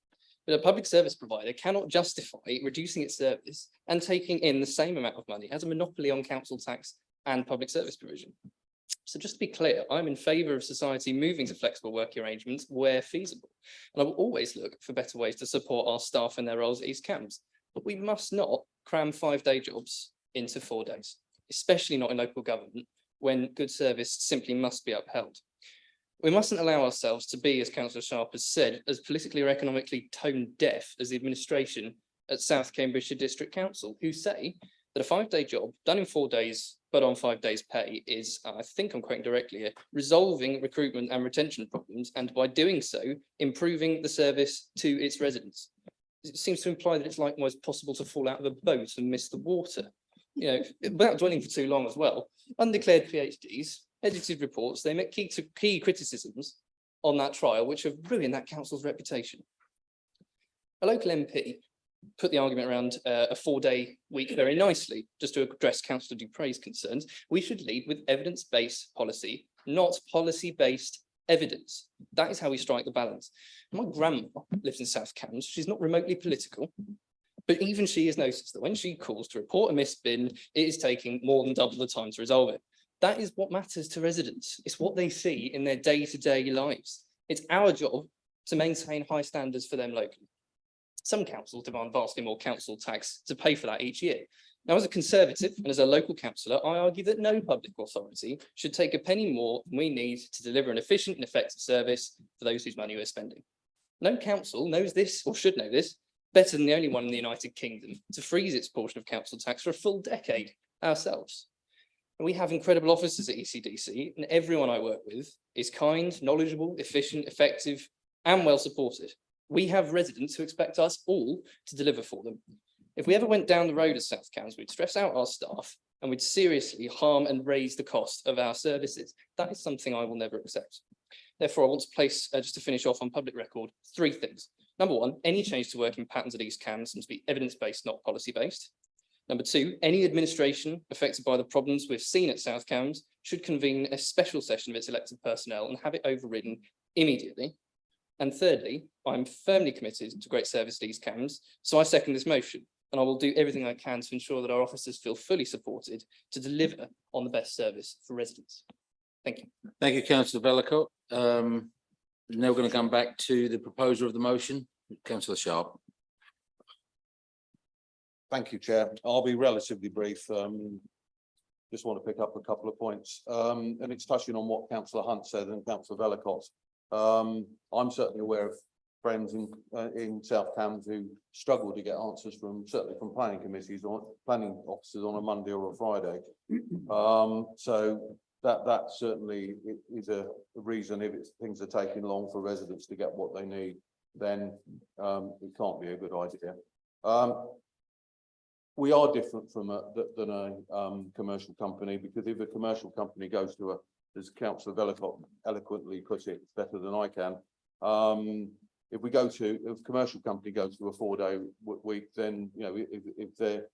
But a public service provider cannot justify reducing its service and taking in the same amount of money as a monopoly on council tax and public service provision. So just to be clear, I'm in favour of society moving to flexible working arrangements where feasible. And I will always look for better ways to support our staff in their roles at East Cambs. But we must not cram 5-day jobs into 4 days, especially not in local government, when good service simply must be upheld. We mustn't allow ourselves to be, as Councillor Sharp has said, as politically or economically tone deaf as the administration at South Cambridgeshire District Council, who say that a 5-day job done in 4 days, but on 5 days pay is, I think I'm quoting directly here, resolving recruitment and retention problems, and by doing so, improving the service to its residents. It seems to imply that it's likewise possible to fall out of a boat and miss the water. You know, without dwelling for too long as well, undeclared PhDs, edited reports, they make key criticisms on that trial, which have ruined that council's reputation. A local MP put the argument around a 4-day week very nicely, just to address Councillor Dupre's concerns. We should lead with evidence-based policy, not policy-based evidence. That is how we strike the balance. My grandma lives in South Cambs. She's not remotely political, but even she has noticed that when she calls to report a missed bin, it is taking more than double the time to resolve it. That is what matters to residents. It's what they see in their day-to-day lives. It's our job to maintain high standards for them locally. Some councils demand vastly more council tax to pay for that each year. Now, as a Conservative and as a local councillor, I argue that no public authority should take a penny more than we need to deliver an efficient and effective service for those whose money we're spending. No council knows this, or should know this, better than the only one in the United Kingdom to freeze its portion of council tax for a full decade ourselves. And we have incredible officers at ECDC, and everyone I work with is kind, knowledgeable, efficient, effective, and well supported. We have residents who expect us all to deliver for them. If we ever went down the road as South Cambs, we'd stress out our staff and we'd seriously harm and raise the cost of our services. That is something I will never accept. Therefore, I want to place, just to finish off on public record, 3 things. Number 1, any change to working patterns at East Cambs must be evidence-based, not policy-based. Number 2, any administration affected by the problems we've seen at South Cambs should convene a special session of its elected personnel and have it overridden immediately. And thirdly, I'm firmly committed to great service at East Cambs, so I second this motion, and I will do everything I can to ensure that our officers feel fully supported to deliver on the best service for residents. Thank you. Thank you, councillor Vellacourt. Now we're going to come back to the proposer of the motion, councillor Sharp. Thank you, Chair. I'll be relatively brief. Just want to pick up a couple of points. And it's touching on what councillor Hunt said and councillor Vellacourt. I'm certainly aware of friends in South Cambs who struggle to get answers certainly from planning committees or planning officers on a Monday or a Friday. So that certainly is a reason. If things are taking long for residents to get what they need, then it can't be a good idea. We are different than a commercial company, because if a commercial company goes to as Councillor Vellacourt eloquently put it better than I can, if a commercial company goes to a 4-day week, then if their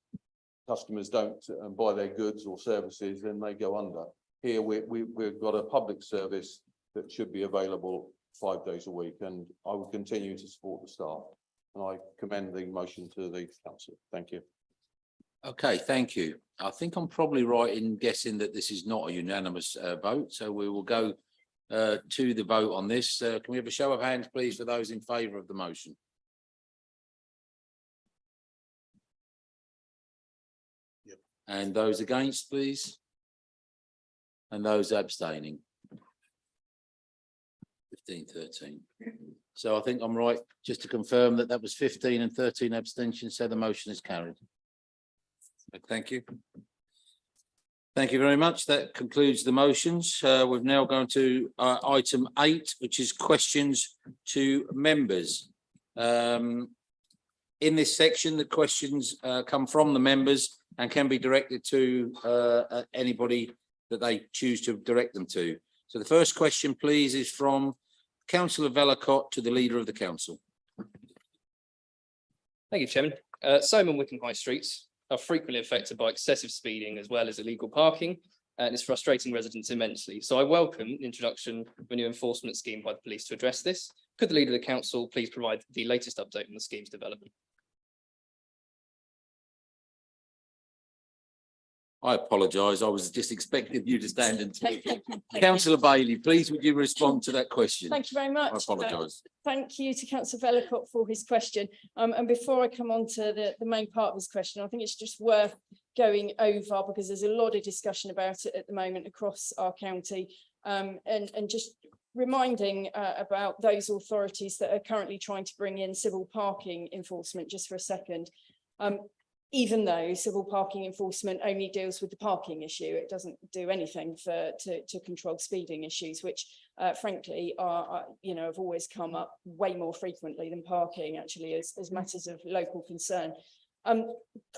customers don't buy their goods or services, then they go under. Here we've got a public service that should be available 5 days a week, and I will continue to support the staff. And I commend the motion to the council. Thank you. Okay, thank you. I think I'm probably right in guessing that this is not a unanimous vote, so we will go to the vote on this. Can we have a show of hands, please, for those in favour of the motion? Yep. And those against, please? And those abstaining? 15-13. So I think I'm right, just to confirm that was 15 and 13 abstentions, so the motion is carried. Thank you. Thank you very much. That concludes the motions. We're now going to item 8, which is questions to members. In this section, the questions come from the members and can be directed to anybody that they choose to direct them to. So the first question, please, is from Councillor Vellacott to the Leader of the Council. Thank you, Chairman. Soham and Wickham High Streets are frequently affected by excessive speeding as well as illegal parking, and it's frustrating residents immensely. So I welcome the introduction of a new enforcement scheme by the police to address this. Could the Leader of the Council please provide the latest update on the scheme's development? I apologise. I was just expecting you to stand and talk. Councillor Bailey, please would you respond to that question? Thank you very much. I apologise. Thank you to Councillor Vellacott for his question. And before I come on to the main part of his question, I think it's just worth going over because there's a lot of discussion about it at the moment across our county. And just reminding about those authorities that are currently trying to bring in civil parking enforcement just for a second. Even though civil parking enforcement only deals with the parking issue, it doesn't do anything to control speeding issues, which frankly are have always come up way more frequently than parking actually as matters of local concern.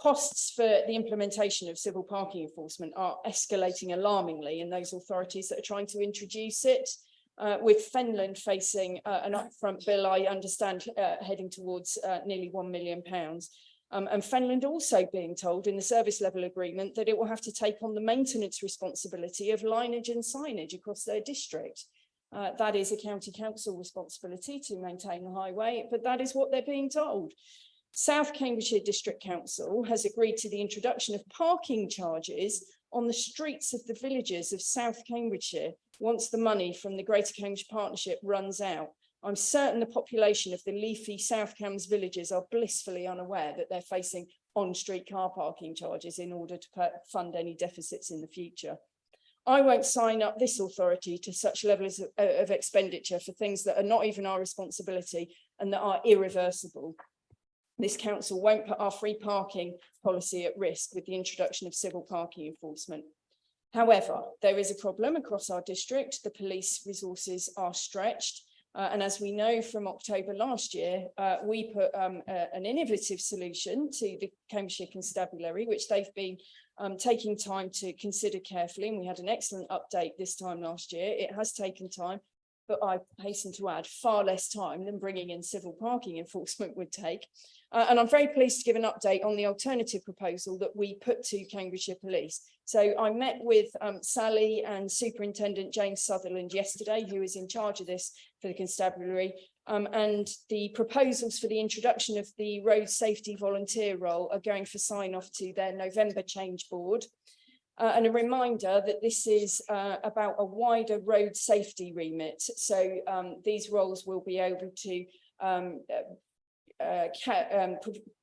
Costs for the implementation of civil parking enforcement are escalating alarmingly in those authorities that are trying to introduce it. With Fenland facing an upfront bill, I understand, heading towards nearly £1 million. And Fenland also being told in the service level agreement that it will have to take on the maintenance responsibility of lineage and signage across their district. That is a county council responsibility to maintain the highway, but that is what they're being told. South Cambridgeshire District Council has agreed to the introduction of parking charges on the streets of the villages of South Cambridgeshire once the money from the Greater Cambridge Partnership runs out. I'm certain the population of the leafy South Cambs villages are blissfully unaware that they're facing on-street car parking charges in order to fund any deficits in the future. I won't sign up this authority to such levels of expenditure for things that are not even our responsibility and that are irreversible. This council won't put our free parking policy at risk with the introduction of civil parking enforcement. However, there is a problem across our district. The police resources are stretched. And as we know from October last year, we put an innovative solution to the Cambridgeshire Constabulary, which they've been taking time to consider carefully. And we had an excellent update this time last year. It has taken time, but I hasten to add far less time than bringing in civil parking enforcement would take. And I'm very pleased to give an update on the alternative proposal that we put to Cambridgeshire Police. So I met with Sally and Superintendent James Sutherland yesterday, who is in charge of this for the Constabulary. And the proposals for the introduction of the road safety volunteer role are going for sign-off to their November change board. And a reminder that this is about a wider road safety remit. So these roles will be able to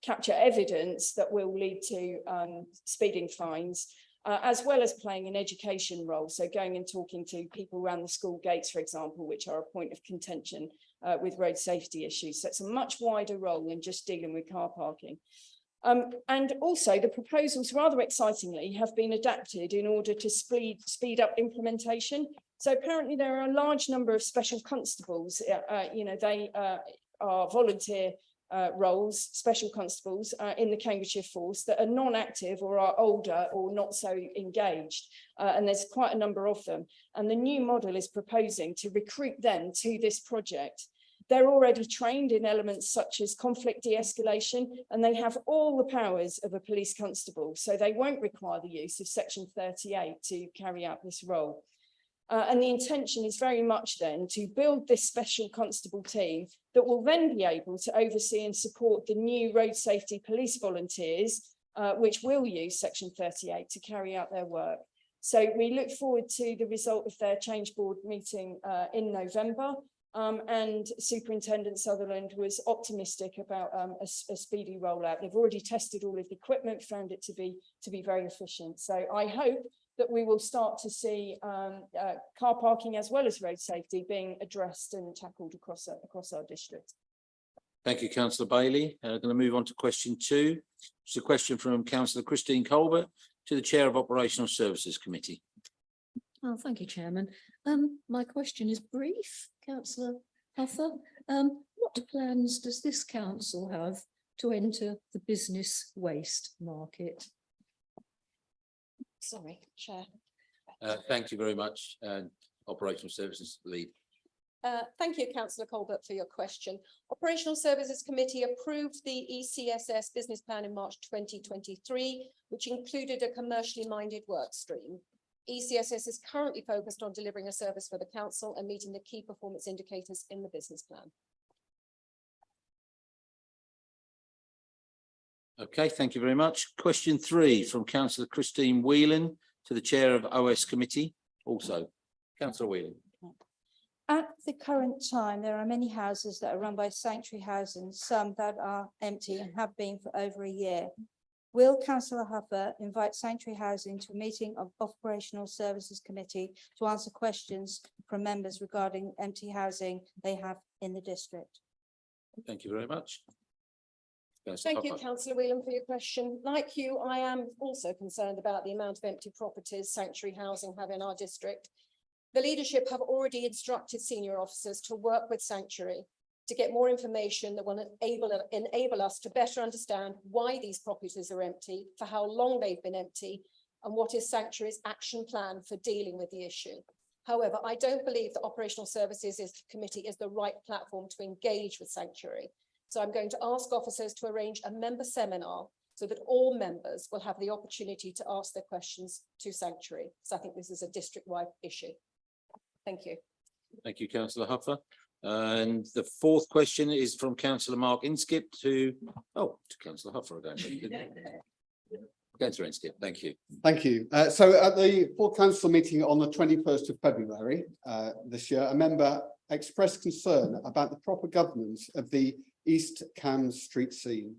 capture evidence that will lead to speeding fines, as well as playing an education role. So going and talking to people around the school gates, for example, which are a point of contention with road safety issues. So it's a much wider role than just dealing with car parking. And also the proposals, rather excitingly, have been adapted in order to speed up implementation. So apparently there are a large number of special constables, they are volunteer roles, special constables in the Cambridgeshire force that are non-active or are older or not so engaged. And there's quite a number of them. And the new model is proposing to recruit them to this project. They're already trained in elements such as conflict de-escalation, and they have all the powers of a police constable. So they won't require the use of Section 38 to carry out this role. And the intention is very much then to build this special constable team that will then be able to oversee and support the new road safety police volunteers, which will use Section 38 to carry out their work. So we look forward to the result of their change board meeting in November. And Superintendent Sutherland was optimistic about a speedy rollout. They've already tested all of the equipment, found it to be very efficient. So I hope that we will start to see car parking as well as road safety being addressed and tackled across our district. Thank you, Councillor Bailey. Going to move on to question 2. It's a question from Councillor Christine Colbert to the Chair of Operational Services Committee. Oh, thank you, Chairman. My question is brief, councillor Huffer. What plans does this council have to enter the business waste market? Sorry, Chair. Thank you very much, Operational Services Lead. Thank you, councillor Colbert, for your question. Operational Services Committee approved the ECSS business plan in March 2023, which included a commercially minded work stream. ECSS is currently focused on delivering a service for the council and meeting the key performance indicators in the business plan. Okay, thank you very much. Question 3 from Councillor Christine Whelan to the Chair of OS Committee. Also, Councillor Whelan. At the current time, there are many houses that are run by Sanctuary Housing, some that are empty and have been for over a year. Will Councillor Huffer invite Sanctuary Housing to a meeting of Operational Services Committee to answer questions from members regarding empty housing they have in the district? Thank you very much. Thank you, councillor Whelan, for your question. Like you, I am also concerned about the amount of empty properties Sanctuary Housing have in our district. The leadership have already instructed senior officers to work with Sanctuary to get more information that will enable us to better understand why these properties are empty, for how long they've been empty, and what is Sanctuary's action plan for dealing with the issue. However, I don't believe that Operational Services Committee is the right platform to engage with Sanctuary. So I'm going to ask officers to arrange a member seminar so that all members will have the opportunity to ask their questions to Sanctuary. So I think this is a district-wide issue. Thank you. Thank you, Councillor Huffer. And the 4th question is from Councillor Mark Inskip to Councillor Huffer again. Councillor Inskip, thank you. Thank you. So at the full council meeting on the 21st of February this year, a member expressed concern about the proper governance of the East Cam Street scene.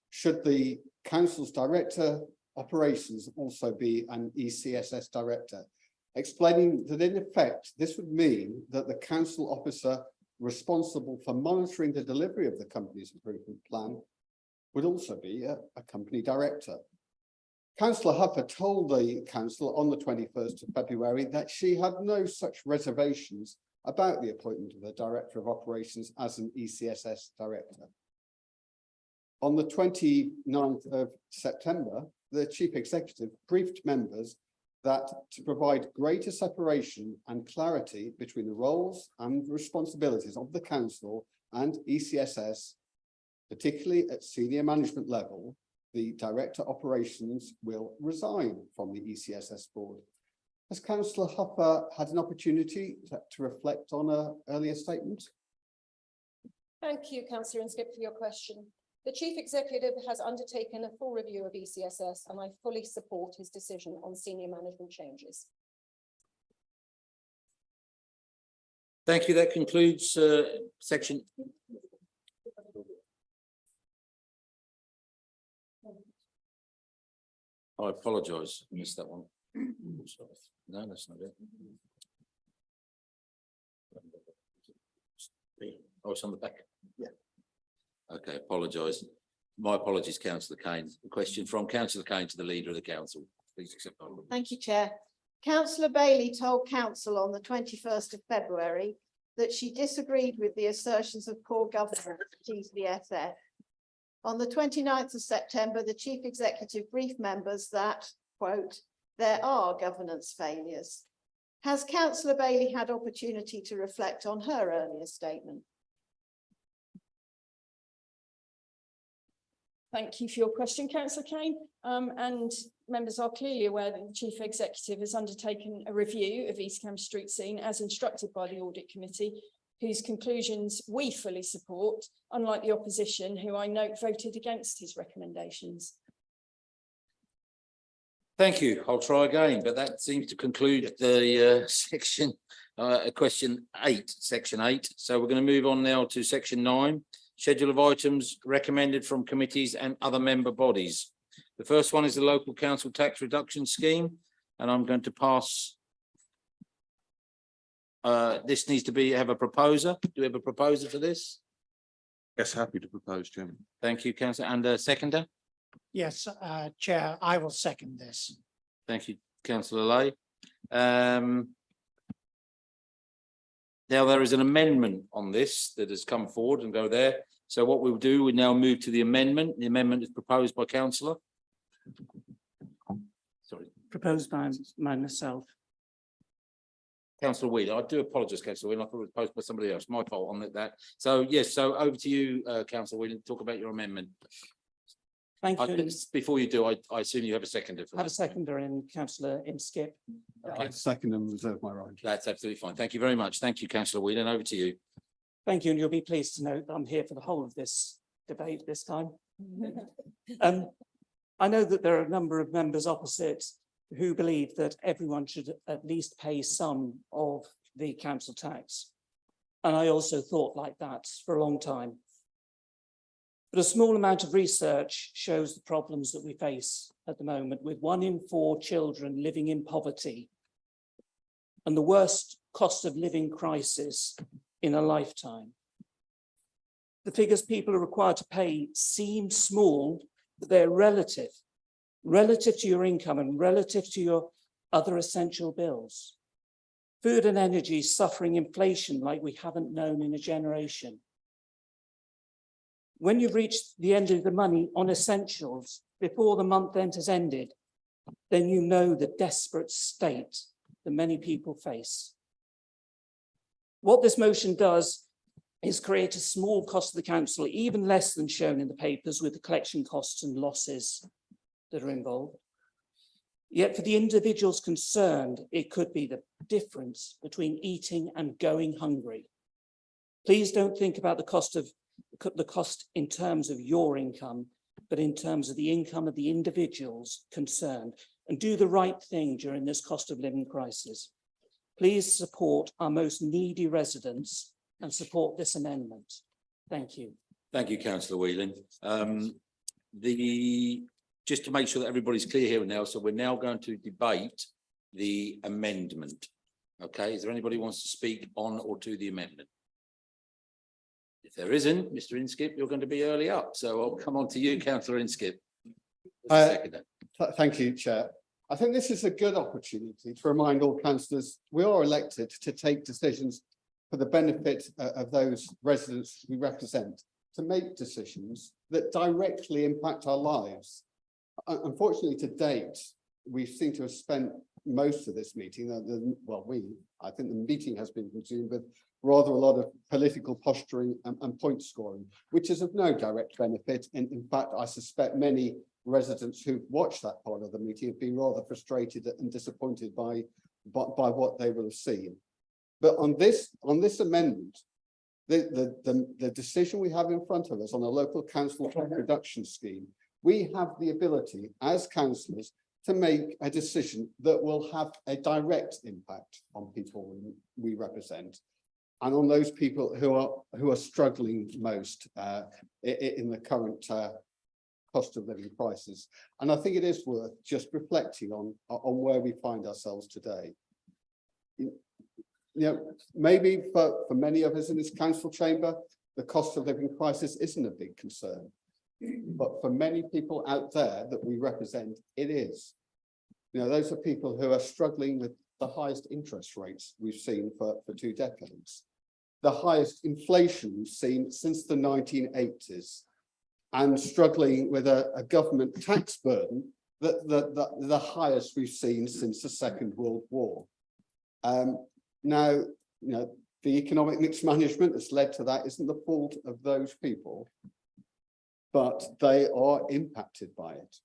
Should the council's director operations also be an ECSS director? Explaining that in effect, this would mean that the council officer responsible for monitoring the delivery of the company's improvement plan would also be a company director. Councillor Huffer told the council on the 21st of February that she had no such reservations about the appointment of the director of operations as an ECSS director. On the 29th of September, the chief executive briefed members that to provide greater separation and clarity between the roles and responsibilities of the council and ECSS, particularly at senior management level, the director operations will resign from the ECSS board. Has Councillor Huffer had an opportunity to reflect on her earlier statement? Thank you, Councillor Inskip, for your question. The Chief Executive has undertaken a full review of ECSS and I fully support his decision on senior management changes. Thank you. That concludes section. I apologise, I missed that one. No, that's not it. Oh, it's on the back. Yeah. Okay, apologise. My apologies, Councillor Kane. A question from Councillor Kane to the Leader of the Council. Please accept. Thank you, Chair. Councillor Bailey told Council on the 21st of February that she disagreed with the assertions of poor governance at ECSS. On the 29th of September, the Chief Executive briefed members that, quote, there are governance failures. Has Councillor Bailey had opportunity to reflect on her earlier statement? Thank you for your question, Councillor Kane. And members are clearly aware that the Chief Executive has undertaken a review of East Cam Street scene as instructed by the Audit Committee, whose conclusions we fully support, unlike the opposition, who I note voted against his recommendations. Thank you. I'll try again, but that seems to conclude the section, question 8, section 8. So we're going to move on now to section 9. Schedule of items recommended from committees and other member bodies. The first one is the local council tax reduction scheme, and I'm going to pass. This needs to have a proposer. Do we have a proposer for this? Yes, happy to propose, Chairman. Thank you, Councillor. And a seconder? Yes, Chair, I will second this. Thank you, councillor Lay. Now, there is an amendment on this that has come forward and go there. So what we'll do, we now move to the amendment. The amendment is proposed by councillor. Sorry, Proposed by myself. councillor Wheeler. I do apologise, councillor Wheeler. I thought it was proposed by somebody else. My fault on that. So yes, so over to you, councillor Wheeler, to talk about your amendment. Thank you. Before you do, I assume you have a seconder. Have a seconder in councillor Inskip. I second and reserve my right. That's absolutely fine. Thank you very much. Thank you, councillor Wheeler. And over to you. Thank you, and you'll be pleased to know that I'm here for the whole of this debate this time. I know that there are a number of members opposite who believe that everyone should at least pay some of the council tax. And I also thought like that for a long time. But a small amount of research shows the problems that we face at the moment, with 1 in 4 children living in poverty and the worst cost of living crisis in a lifetime. The figures people are required to pay seem small, but they're relative to your income and relative to your other essential bills. Food and energy suffering inflation like we haven't known in a generation. When you've reached the end of the money on essentials before the month end has ended, then you know the desperate state that many people face. What this motion does is create a small cost to the council, even less than shown in the papers, with the collection costs and losses that are involved. Yet for the individuals concerned, it could be the difference between eating and going hungry. Please don't think about the cost in terms of your income, but in terms of the income of the individuals concerned, and do the right thing during this cost of living crisis. Please support our most needy residents and support this amendment. Thank you. Thank you, councillor Whelan. Just to make sure that everybody's clear here and now, so we're now going to debate the amendment. Okay, is there anybody who wants to speak on or to the amendment? If there isn't, Mr. Inskip, you're going to be early up, so I'll come on to you, councillor Inskip. Thank you, Chair. I think this is a good opportunity to remind all councillors we are elected to take decisions for the benefit of those residents we represent, to make decisions that directly impact our lives. Unfortunately, to date, we seem to have spent most of this meeting, I think the meeting has been consumed with rather a lot of political posturing and point scoring, which is of no direct benefit. And in fact, I suspect many residents who've watched that part of the meeting have been rather frustrated and disappointed by what they will have seen. But on this amendment, the decision we have in front of us on a local council tax reduction scheme, we have the ability as councillors to make a decision that will have a direct impact on people we represent, and on those people who are struggling most in the current cost of living crisis. And I think it is worth just reflecting on where we find ourselves today. You know, maybe for many of us in this council chamber, the cost of living crisis isn't a big concern. But for many people out there that we represent, it is. You know, those are people who are struggling with the highest interest rates we've seen for 2 decades, the highest inflation we've seen since the 1980s, and struggling with a government tax burden the highest we've seen since the Second World War. Now, you know, the economic mixed management that's led to that isn't the fault of those people, but they are impacted by it.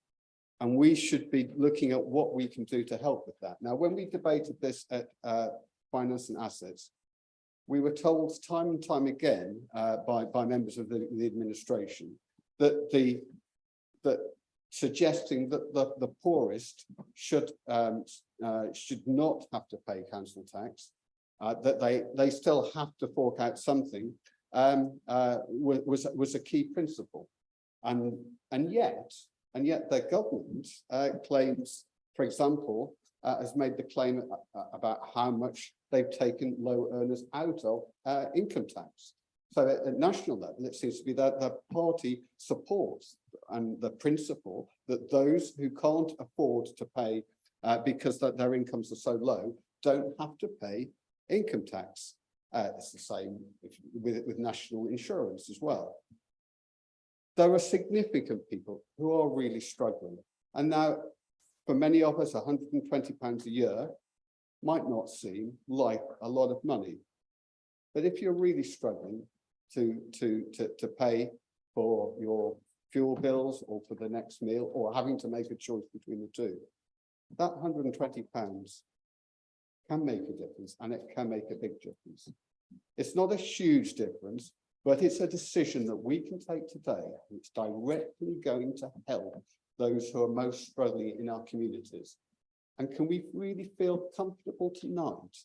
And we should be looking at what we can do to help with that. Now, when we debated this at Finance and Assets, we were told time and time again by members of the administration that suggesting that the poorest should not have to pay council tax, that they still have to fork out something, was a key principle. And yet their government claims, for example, has made the claim about how much they've taken low earners out of income tax. So at national level, it seems to be that the party supports and the principle that those who can't afford to pay because their incomes are so low don't have to pay income tax. It's the same with national insurance as well. There are significant people who are really struggling. And now, for many of us, £120 a year might not seem like a lot of money. But if you're really struggling to pay for your fuel bills or for the next meal, or having to make a choice between the two, that £120 can make a difference, and it can make a big difference. It's not a huge difference, but it's a decision that we can take today. It's directly going to help those who are most struggling in our communities. And can we really feel comfortable tonight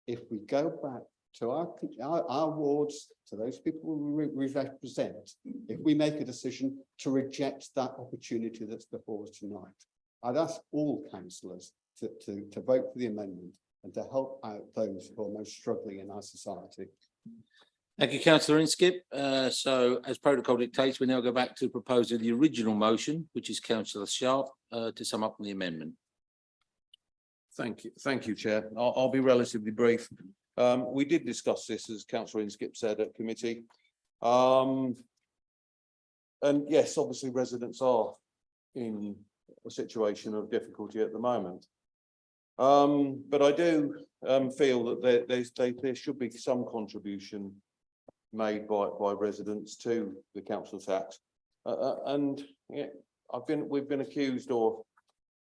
if we go back to our wards, to those people we represent, if we make a decision to reject that opportunity that's before us tonight? I'd ask all councillors to vote for the amendment and to help out those who are most struggling in our society. Thank you, councillor Inskip. So as protocol dictates, we now go back to proposing the original motion, which is councillor Sharp, to sum up on the amendment. Thank you, Chair. I'll be relatively brief. We did discuss this, as councillor Inskip said, at committee. And yes, obviously residents are in a situation of difficulty at the moment. But I do feel that there should be some contribution made by residents to the council tax. And yeah, we've been accused, or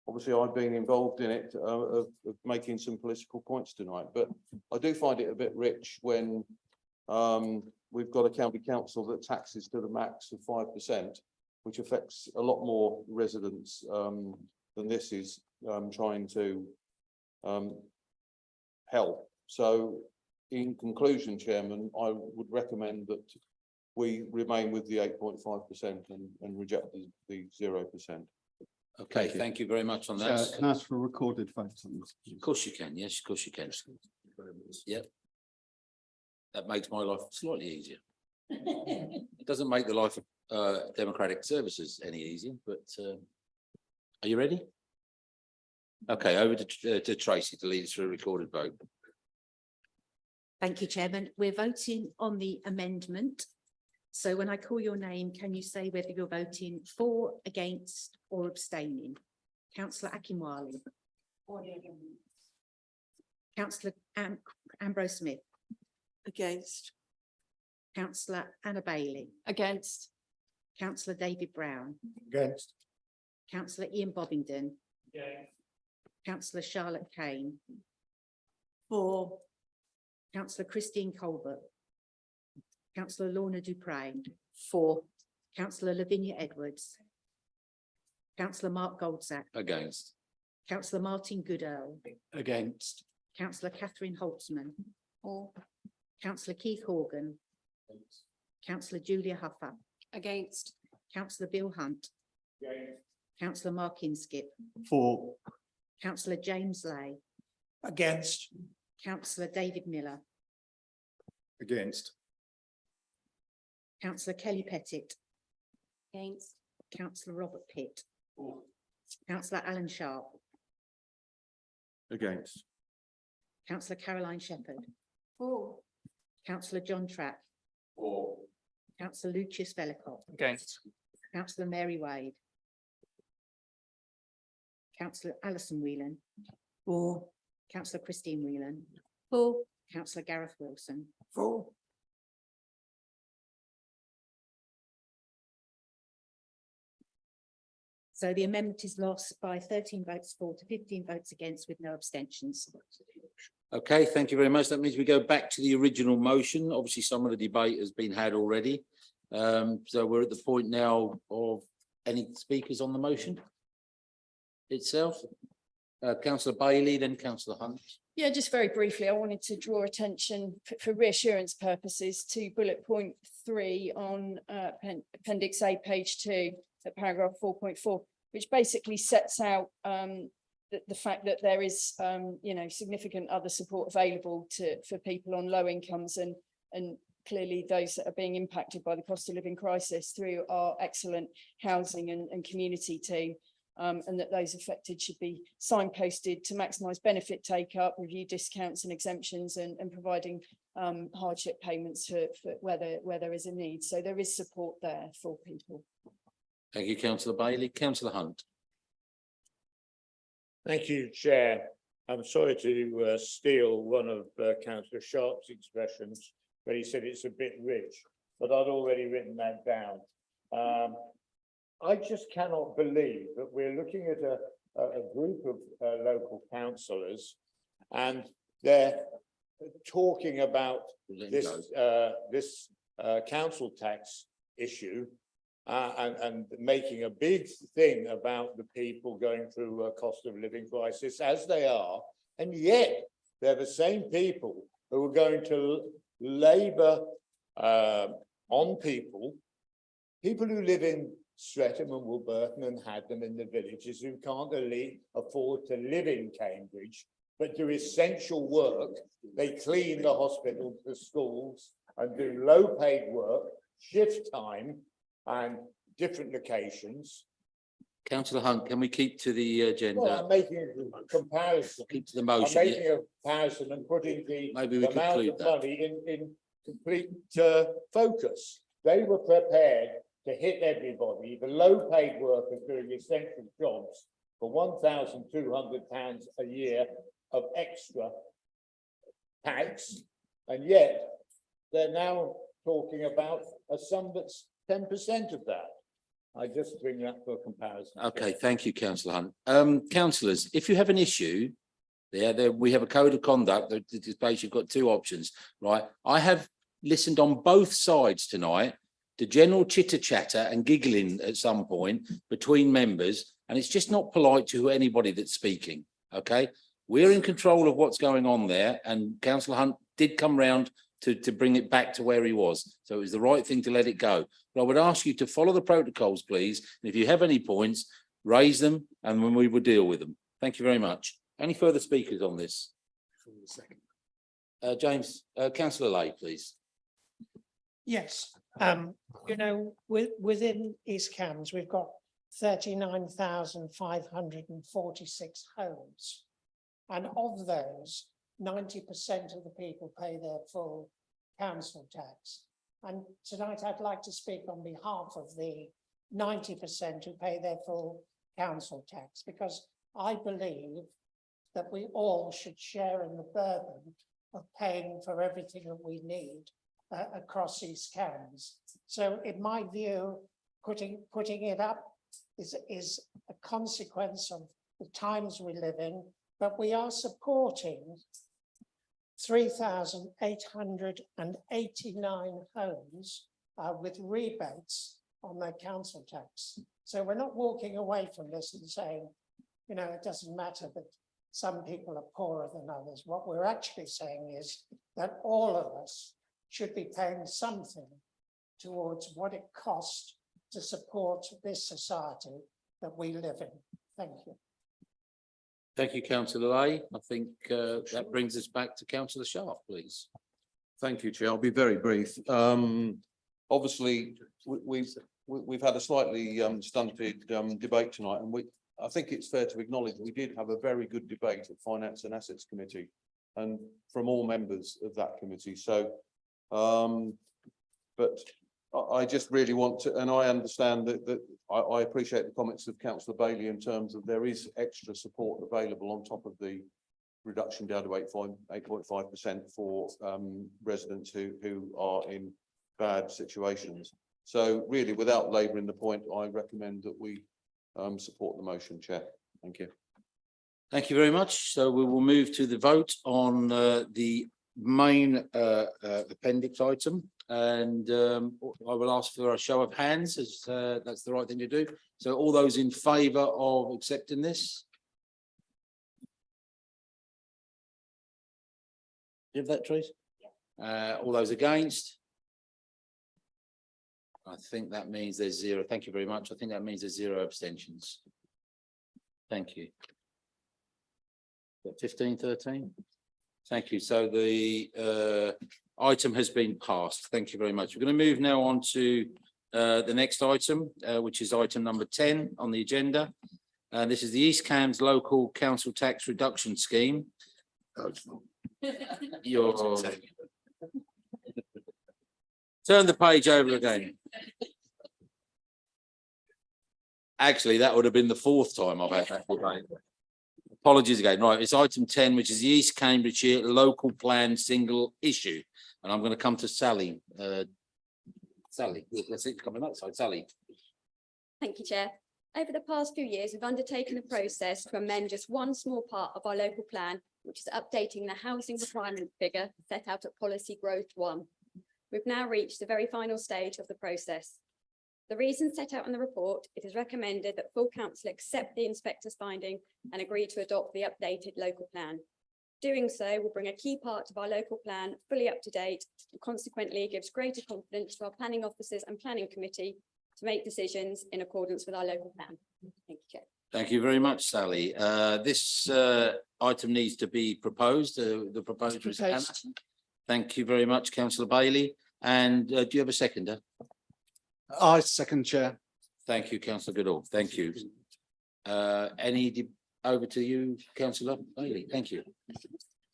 obviously I've been involved in it, of making some political points tonight. But I do find it a bit rich when we've got a county council that taxes to the max of 5%, which affects a lot more residents than this is trying to help. So in conclusion, Chairman, I would recommend that we remain with the 8.5% and reject the 0%. Okay, thank you very much on that. Can I ask for a recorded vote on this? Of course you can, yes, of course you can. Yep. That makes my life slightly easier. It doesn't make the life of Democratic Services any easier, but are you ready? Okay, over to Tracy to lead us through a recorded vote. Thank you, Chairman. We're voting on the amendment. So when I call your name, can you say whether you're voting for, against, or abstaining? Councillor Akinwale. Councillor Ambrose Smith. Against. Councillor Anna Bailey. Against. Councillor David Brown. Against. Councillor Ian Bobbington. Councillor Charlotte Kane. For. Councillor Christine Colbert. Councillor Lorna Dupre. For. Councillor Lavinia Edwards. Councillor Mark Goldsack. Against. Councillor Martin Goodall. Against. Councillor Catherine Holtzman. For. Councillor Keith Horgan. Councillor Julia Huffer. Against. Councillor Bill Hunt. Councillor Mark Inskip. For. Councillor James Lay. Against. Councillor David Miller. Against. Councillor Kelly Pettit. Against. Councillor Robert Pitt. Councillor Alan Sharp. Against. Councillor Caroline Shepherd. For. Councillor John Trapp. For. Councillor Lucius Velicott. Against. Councillor Mary Wade. Councillor Alison Whelan. For. Councillor Christine Whelan. For. Councillor Gareth Wilson. For. So the amendment is lost by 13 votes for to 15 votes against with no abstentions. Okay, thank you very much. That means we go back to the original motion. Obviously, some of the debate has been had already. So we're at the point now of any speakers on the motion itself. Councillor Bailey, then Councillor Hunt. Yeah, just very briefly, I wanted to draw attention for reassurance purposes to bullet point 3 on appendix A, page 2, at paragraph 4.4, which basically sets out the fact that there is, significant other support available for people on low incomes and clearly those that are being impacted by the cost of living crisis through our excellent housing and community team. And that those affected should be signposted to maximise benefit take-up, review discounts and exemptions, and providing hardship payments for where there is a need. So there is support there for people. Thank you, councillor Bailey. Councillor Hunt. Thank you, Chair. I'm sorry to steal one of Councillor Sharp's expressions, but he said it's a bit rich, but I'd already written that down. I just cannot believe that we're looking at a group of local councillors and they're talking about this council tax issue and making a big thing about the people going through a cost of living crisis as they are. And yet they're the same people who are going to labour on people who live in Streatham and Woolburton and Hadham in the villages who can't afford to live in Cambridge, but do essential work. They clean the hospitals, the schools, and do low-paid work, shift time, and different locations. Councillor Hunt, can we keep to the agenda? Well, I'm making a comparison. Keep to the motion. I'm making a comparison and putting the Maybe we amount conclude of that. money in complete focus. They were prepared to hit everybody, the low-paid workers doing essential jobs for £1,200 a year of extra tax, and yet they're now talking about a sum that's 10% of that. I just bring that for comparison. Okay, thank you, councillor Hunt. Councillors, if you have an issue, we have a code of conduct that is basically got two options, right? I have listened on both sides tonight to general chitter chatter and giggling at some point between members, and it's just not polite to anybody that's speaking. Okay, we're in control of what's going on there, and councillor Hunt did come round to bring it back to where he was, so it was the right thing to let it go. But I would ask you to follow the protocols, please, and if you have any points, raise them, and when we will deal with them. Thank you very much. Any further speakers on this? James, councillor Lay, please. Yes, you know, within East Cambs, we've got 39,546 homes. And of those, 90% of the people pay their full council tax. And tonight I'd like to speak on behalf of the 90% who pay their full council tax, because I believe that we all should share in the burden of paying for everything that we need across East Cambs. So in my view, putting it up is a consequence of the times we live in, but we are supporting 3,889 homes with rebates on their council tax. So we're not walking away from this and saying, you know, it doesn't matter that some people are poorer than others. What we're actually saying is that all of us should be paying something towards what it costs to support this society that we live in. Thank you. Thank you, councillor Lay. I think that brings us back to councillor Sharp, please. Thank you, Chair. I'll be very brief. Obviously, we've had a slightly stunted debate tonight, and I think it's fair to acknowledge we did have a very good debate at Finance and Assets Committee, and from all members of that committee. So, but I just really want to, and I understand that I appreciate the comments of councillor Bailey in terms of there is extra support available on top of the reduction down to 8.5% for residents who are in bad situations. So really, without labouring the point, I recommend that we support the motion, Chair. Thank you. Thank you very much. So we will move to the vote on the main appendix item, and I will ask for a show of hands, as that's the right thing to do. So all those in favour of accepting this? You have that, Trace? All those against? I think that means there's zero. Thank you very much. I think that means there's 0 abstentions. Thank you. 15, 13? Thank you. So the item has been passed. Thank you very much. We're going to move now on to the next item, which is item number 10 on the agenda. This is the East Cambs Local Council Tax Reduction Scheme. Your turn the page over again. Actually, that would have been the fourth time I've had that debate. Apologies again. Right, it's item 10, which is the East Cambridgeshire Local Plan Single Issue. And I'm going to come to Sally. Sally, let's see, coming that side. Sally. Thank you, Chair. Over the past few years, we've undertaken a process to amend just one small part of our local plan, which is updating the housing requirement figure set out at Policy Growth 1. We've now reached the very final stage of the process. The reasons set out in the report, it is recommended that full council accept the inspector's finding and agree to adopt the updated local plan. Doing so will bring a key part of our local plan fully up to date and consequently gives greater confidence to our planning officers and planning committee to make decisions in accordance with our local plan. Thank you, Chair. Thank you very much, Sally. This item needs to be proposed. The proposer is Hannah. Thank you very much, Councillor Bailey. And do you have a seconder? I second, Chair. Thank you, Councillor Goodall. Thank you. Over to you, Councillor Bailey. Thank you.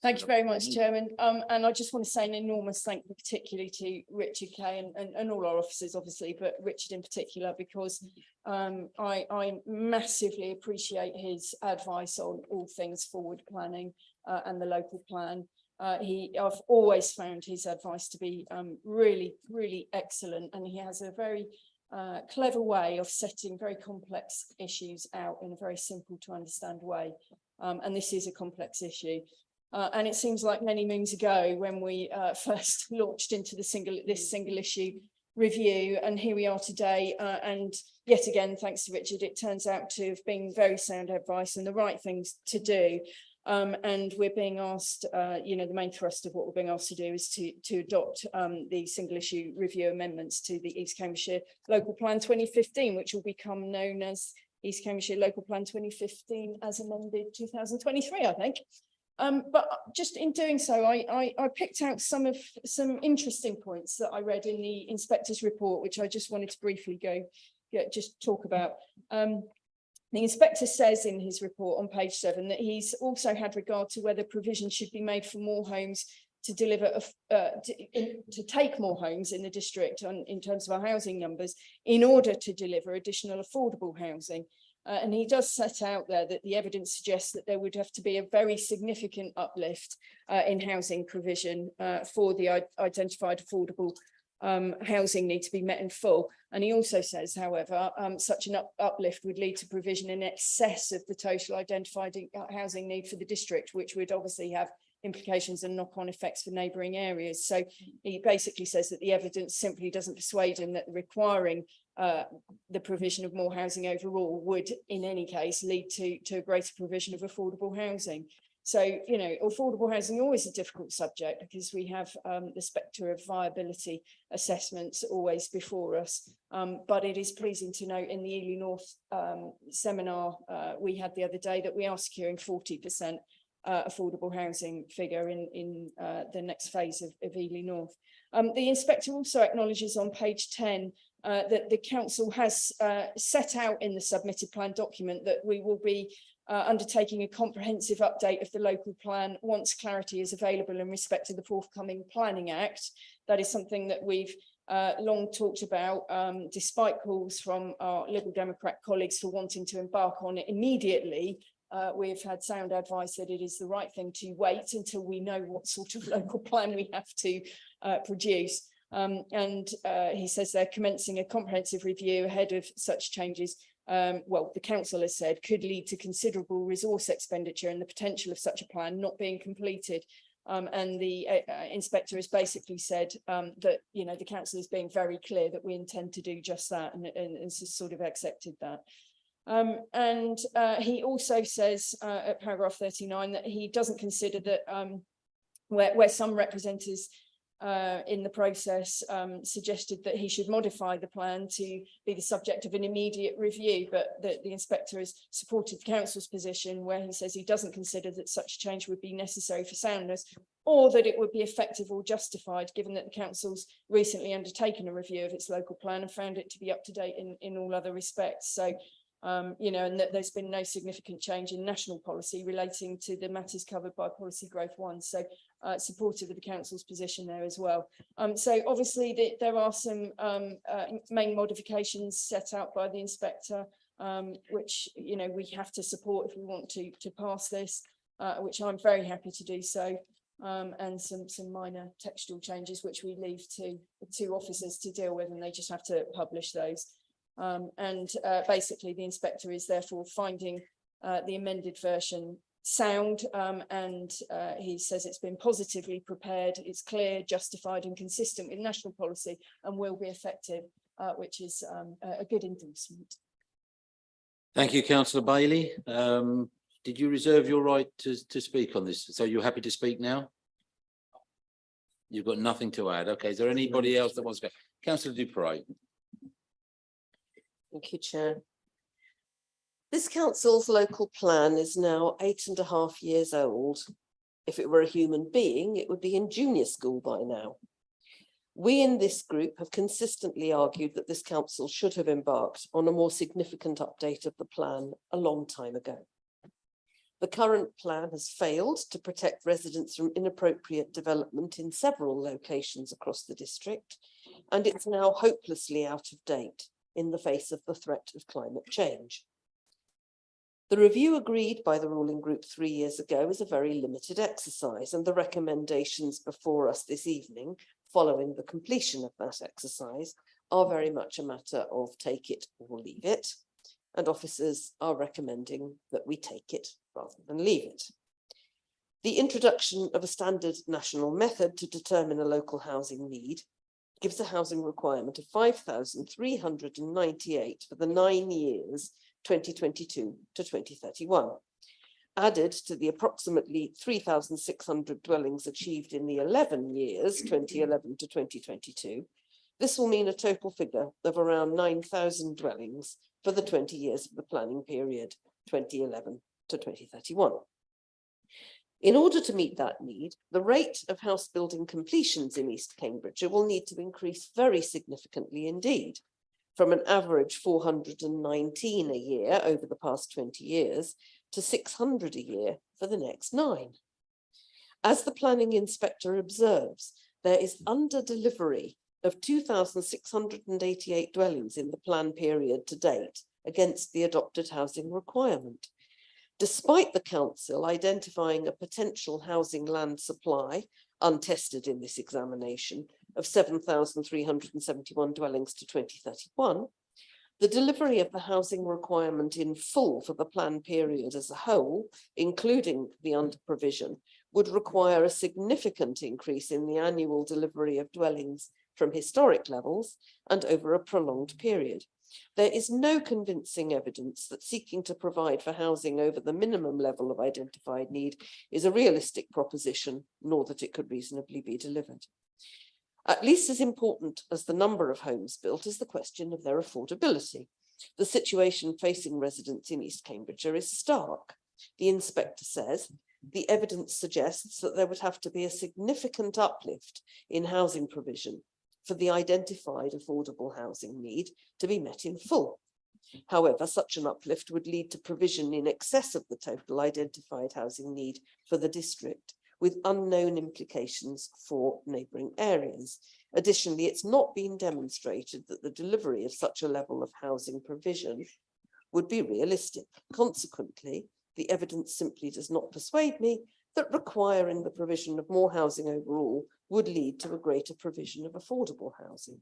Thank you very much, Chairman. And I just want to say an enormous thank you, particularly to Richard Kay and all our officers, obviously, but Richard in particular, because I massively appreciate his advice on all things forward planning and the local plan. I've always found his advice to be really, really excellent, and he has a very clever way of setting very complex issues out in a very simple to understand way. And this is a complex issue. And it seems like many moons ago when we first launched into this single issue review, and here we are today. And yet again, thanks to Richard, it turns out to have been very sound advice and the right things to do. And we're being asked, the main thrust of what we're being asked to do is to adopt the single issue review amendments to the East Cambridgeshire Local Plan 2015, which will become known as East Cambridgeshire Local Plan 2015 as amended 2023, I think. But just in doing so, I picked out some interesting points that I read in the inspector's report, which I just wanted to briefly just talk about. The inspector says in his report on page 7 that he's also had regard to whether provision should be made for more homes to deliver, to take more homes in the district in terms of our housing numbers in order to deliver additional affordable housing. And he does set out there that the evidence suggests that there would have to be a very significant uplift in housing provision for the identified affordable housing need to be met in full. And he also says, however, such an uplift would lead to provision in excess of the total identified housing need for the district, which would obviously have implications and knock-on effects for neighbouring areas. So he basically says that the evidence simply doesn't persuade him that requiring the provision of more housing overall would in any case lead to a greater provision of affordable housing. So, affordable housing is always a difficult subject because we have the spectre of viability assessments always before us. But it is pleasing to note in the Ely North seminar we had the other day that we are securing 40% affordable housing figure in the next phase of Ely North. The inspector also acknowledges on page 10 that the council has set out in the submitted plan document that we will be undertaking a comprehensive update of the local plan once clarity is available in respect to the forthcoming Planning Act. That is something that we've long talked about, despite calls from our Liberal Democrat colleagues for wanting to embark on it immediately. We've had sound advice that it is the right thing to wait until we know what sort of local plan we have to produce. He says they're commencing a comprehensive review ahead of such changes. The council has said could lead to considerable resource expenditure and the potential of such a plan not being completed. And the inspector has basically said that, the council is being very clear that we intend to do just that and sort of accepted that. He also says at paragraph 39 that he doesn't consider that where some representatives in the process suggested that he should modify the plan to be the subject of an immediate review, but the inspector has supported the council's position where he says he doesn't consider that such change would be necessary for soundness, or that it would be effective or justified, given that the council's recently undertaken a review of its local plan and found it to be up to date in all other respects. So you know, and that there's been no significant change in national policy relating to the matters covered by Policy Growth 1. So supportive of the council's position there as well. So obviously there are some main modifications set out by the inspector, which, you know, we have to support if we want to pass this, which I'm very happy to do so. And some minor textual changes, which we leave to the two officers to deal with, and they just have to publish those. Basically the inspector is therefore finding the amended version sound, and he says it's been positively prepared, it's clear, justified and consistent with national policy and will be effective, which is a good endorsement. Thank you, councillor Bailey. Did you reserve your right to speak on this? So you're happy to speak now? You've got nothing to add. Okay, is there anybody else that wants to go? Councillor Dupre. Thank you, Chair. This council's local plan is now 8.5 years old. If it were a human being, it would be in junior school by now. We in this group have consistently argued that this council should have embarked on a more significant update of the plan a long time ago. The current plan has failed to protect residents from inappropriate development in several locations across the district, and it's now hopelessly out of date in the face of the threat of climate change. The review agreed by the ruling group 3 years ago is a very limited exercise, and the recommendations before us this evening, following the completion of that exercise, are very much a matter of take it or leave it, and officers are recommending that we take it rather than leave it. The introduction of a standard national method to determine a local housing need gives a housing requirement of 5,398 for the 9 years 2022 to 2031. Added to the approximately 3,600 dwellings achieved in the 11 years 2011 to 2022, this will mean a total figure of around 9,000 dwellings for the 20 years of the planning period 2011 to 2031. In order to meet that need, the rate of house building completions in East Cambridgeshire will need to increase very significantly indeed, from an average 419 a year over the past 20 years to 600 a year for the next 9. As the planning inspector observes, there is under delivery of 2,688 dwellings in the plan period to date against the adopted housing requirement. Despite the council identifying a potential housing land supply, untested in this examination, of 7,371 dwellings to 2031, the delivery of the housing requirement in full for the plan period as a whole, including the under provision, would require a significant increase in the annual delivery of dwellings from historic levels and over a prolonged period. There is no convincing evidence that seeking to provide for housing over the minimum level of identified need is a realistic proposition, nor that it could reasonably be delivered. At least as important as the number of homes built is the question of their affordability. The situation facing residents in East Cambridgeshire is stark. The inspector says the evidence suggests that there would have to be a significant uplift in housing provision for the identified affordable housing need to be met in full. However, such an uplift would lead to provision in excess of the total identified housing need for the district, with unknown implications for neighbouring areas. Additionally, it's not been demonstrated that the delivery of such a level of housing provision would be realistic. Consequently, the evidence simply does not persuade me that requiring the provision of more housing overall would lead to a greater provision of affordable housing.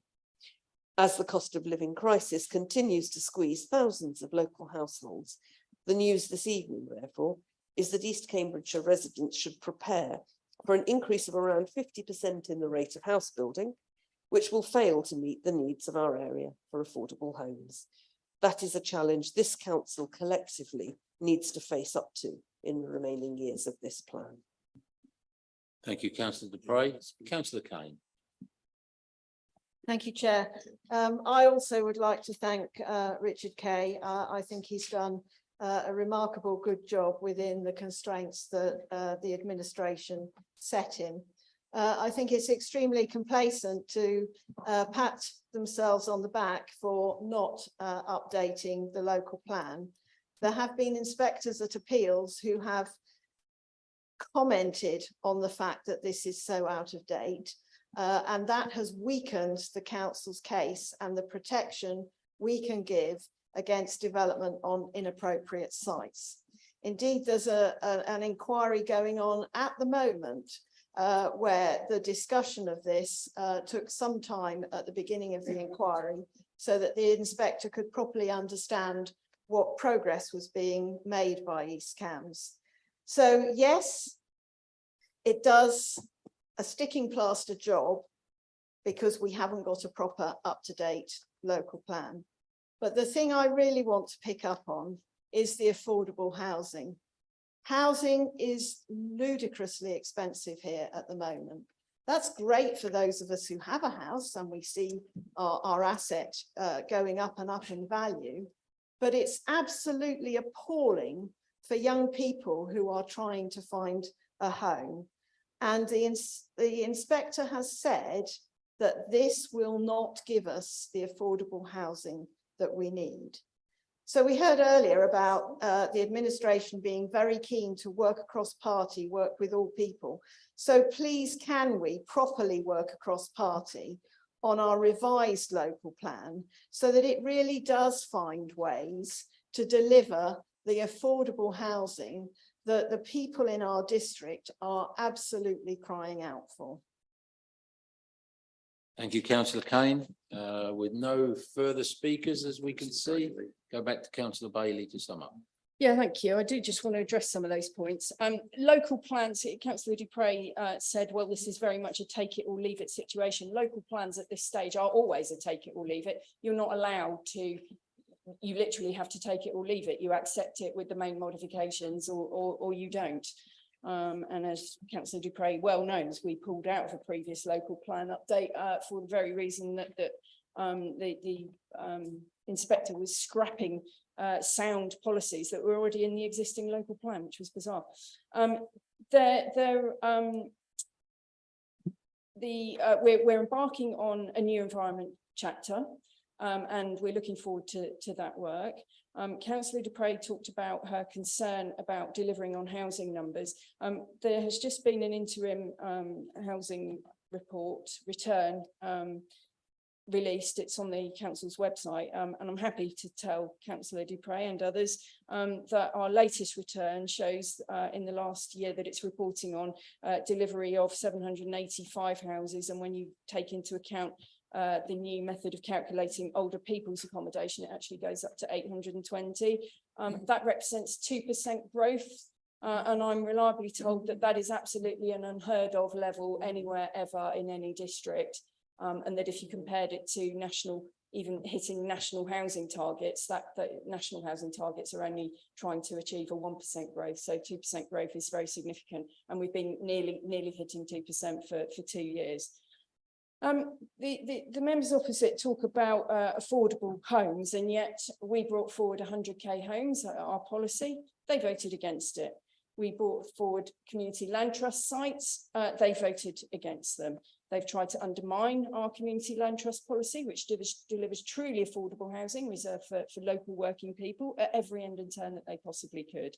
As the cost of living crisis continues to squeeze thousands of local households, the news this evening, therefore, is that East Cambridgeshire residents should prepare for an increase of around 50% in the rate of house building, which will fail to meet the needs of our area for affordable homes. That is a challenge this council collectively needs to face up to in the remaining years of this plan. Thank you, councillor Dupre. Councillor Kane. Thank you, Chair. I also would like to thank Richard Kay. I think he's done a remarkable good job within the constraints that the administration set him. I think it's extremely complacent to pat themselves on the back for not updating the local plan. There have been inspectors at appeals who have commented on the fact that this is so out of date. And that has weakened the council's case and the protection we can give against development on inappropriate sites. Indeed, there's an inquiry going on at the moment where the discussion of this took some time at the beginning of the inquiry so that the inspector could properly understand what progress was being made by East Cambs. So yes, it does a sticking plaster job because we haven't got a proper up-to-date local plan. But the thing I really want to pick up on is the affordable housing. Housing is ludicrously expensive here at the moment. That's great for those of us who have a house and we see our asset going up and up in value, but it's absolutely appalling for young people who are trying to find a home. And the inspector has said that this will not give us the affordable housing that we need. So we heard earlier about the administration being very keen to work across party, work with all people. So please, can we properly work across party on our revised local plan so that it really does find ways to deliver the affordable housing that the people in our district are absolutely crying out for. Thank you, Councillor Kane. With no further speakers, as we can see, go back to Councillor Bailey to sum up. Yeah, thank you. I do just want to address some of those points. Local plans, Councillor Dupre said, well, this is very much a take it or leave it situation. Local plans at this stage are always a take it or leave it. You're not allowed to, you literally have to take it or leave it. You accept it with the main modifications or you don't. And as Councillor Dupre well knows, we pulled out of a previous local plan update for the very reason that the inspector was scrapping sound policies that were already in the existing local plan, which was bizarre. We're embarking on a new environment chapter, and we're looking forward to that work. Councillor Dupre talked about her concern about delivering on housing numbers. There has just been an interim housing report return released. It's on the council's website, and I'm happy to tell Councillor Dupre and others that our latest return shows in the last year that it's reporting on delivery of 785 houses, and when you take into account the new method of calculating older people's accommodation, it actually goes up to 820. That represents 2% growth, and I'm reliably told that that is absolutely an unheard of level anywhere ever in any district, and that if you compared it to national, even hitting national housing targets, that national housing targets are only trying to achieve a 1% growth, so 2% growth is very significant, and we've been nearly hitting 2% for 2 years. The members opposite talk about affordable homes, and yet we brought forward 100k homes, our policy. They voted against it. We brought forward community land trust sites. They voted against them. They've tried to undermine our community land trust policy, which delivers truly affordable housing reserved for local working people at every end and turn that they possibly could.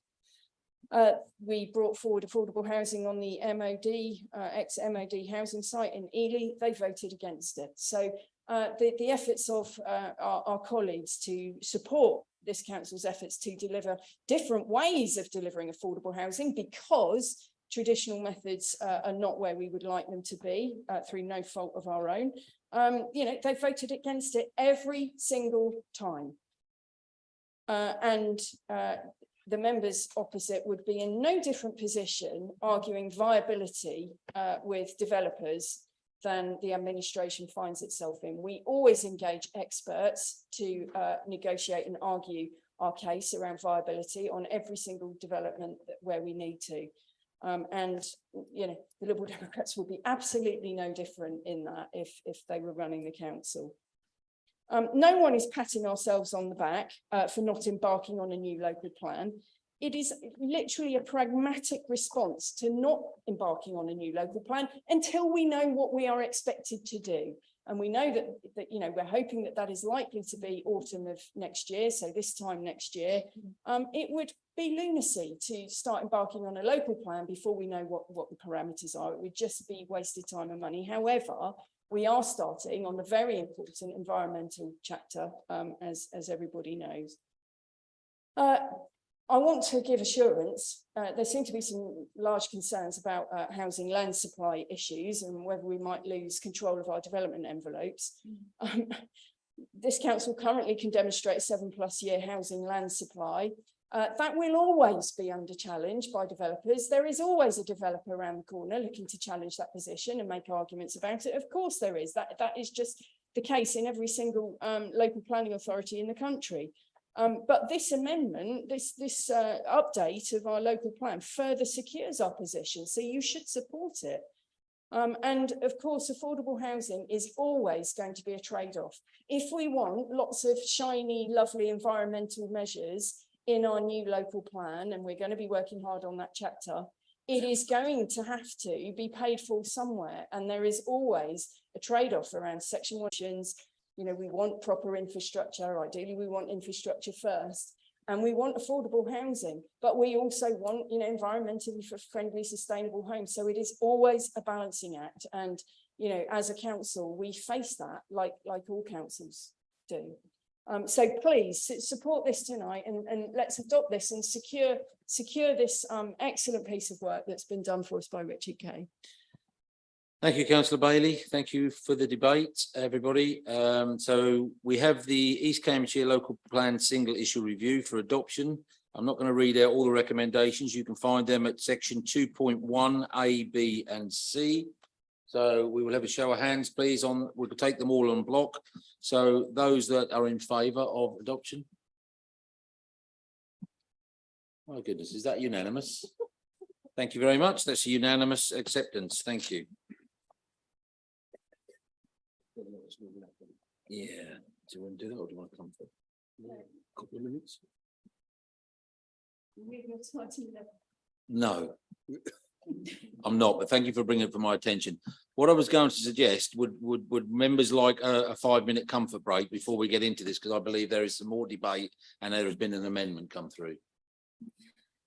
We brought forward affordable housing on the MOD, ex-MOD housing site in Ely. They voted against it. So the efforts of our colleagues to support this council's efforts to deliver different ways of delivering affordable housing, because traditional methods are not where we would like them to be through no fault of our own. They voted against it every single time. The members opposite would be in no different position arguing viability with developers than the administration finds itself in. We always engage experts to negotiate and argue our case around viability on every single development where we need to. And, you know, the Liberal Democrats will be absolutely no different in that if they were running the council. No one is patting ourselves on the back for not embarking on a new local plan. It is literally a pragmatic response to not embarking on a new local plan until we know what we are expected to do. And we know that you know, we're hoping that that is likely to be autumn of next year. So this time next year, it would be lunacy to start embarking on a local plan before we know what the parameters are. It would just be wasted time and money. However, we are starting on the very important environmental chapter, as everybody knows. I want to give assurance. There seem to be some large concerns about housing land supply issues and whether we might lose control of our development envelopes. This council currently can demonstrate a 7+ year housing land supply. That will always be under challenge by developers. There is always a developer around the corner looking to challenge that position and make arguments about it. Of course there is. That is just the case in every single local planning authority in the country. But this amendment, this update of our local plan further secures our position, so you should support it. And of course, affordable housing is always going to be a trade-off. If we want lots of shiny, lovely environmental measures in our new local plan, and we're going to be working hard on that chapter, it is going to have to be paid for somewhere. And there is always a trade-off around Section 1. You know, we want proper infrastructure. Ideally, we want infrastructure first, and we want affordable housing, but we also want, you know, environmentally friendly, sustainable homes. So it is always a balancing act. And, you know, as a council, we face that like all councils do. So please support this tonight and let's adopt this and secure this excellent piece of work that's been done for us by Richard Kay. Thank you, Councillor Bailey. Thank you for the debate, everybody. So we have the East Cambridgeshire Local Plan Single Issue Review for adoption. I'm not going to read out all the recommendations. You can find them at section 2.1 A, B and C. So we will have a show of hands, please. We'll take them all en bloc. So those that are in favour of adoption. My goodness, is that unanimous? Thank you very much. That's a unanimous acceptance. Thank you. Yeah, do you want to do that or do you want to come for a couple of minutes? No, I'm not, but thank you for bringing it to my attention. What I was going to suggest, would members like a 5-minute comfort break before we get into this, because I believe there is some more debate and there has been an amendment come through.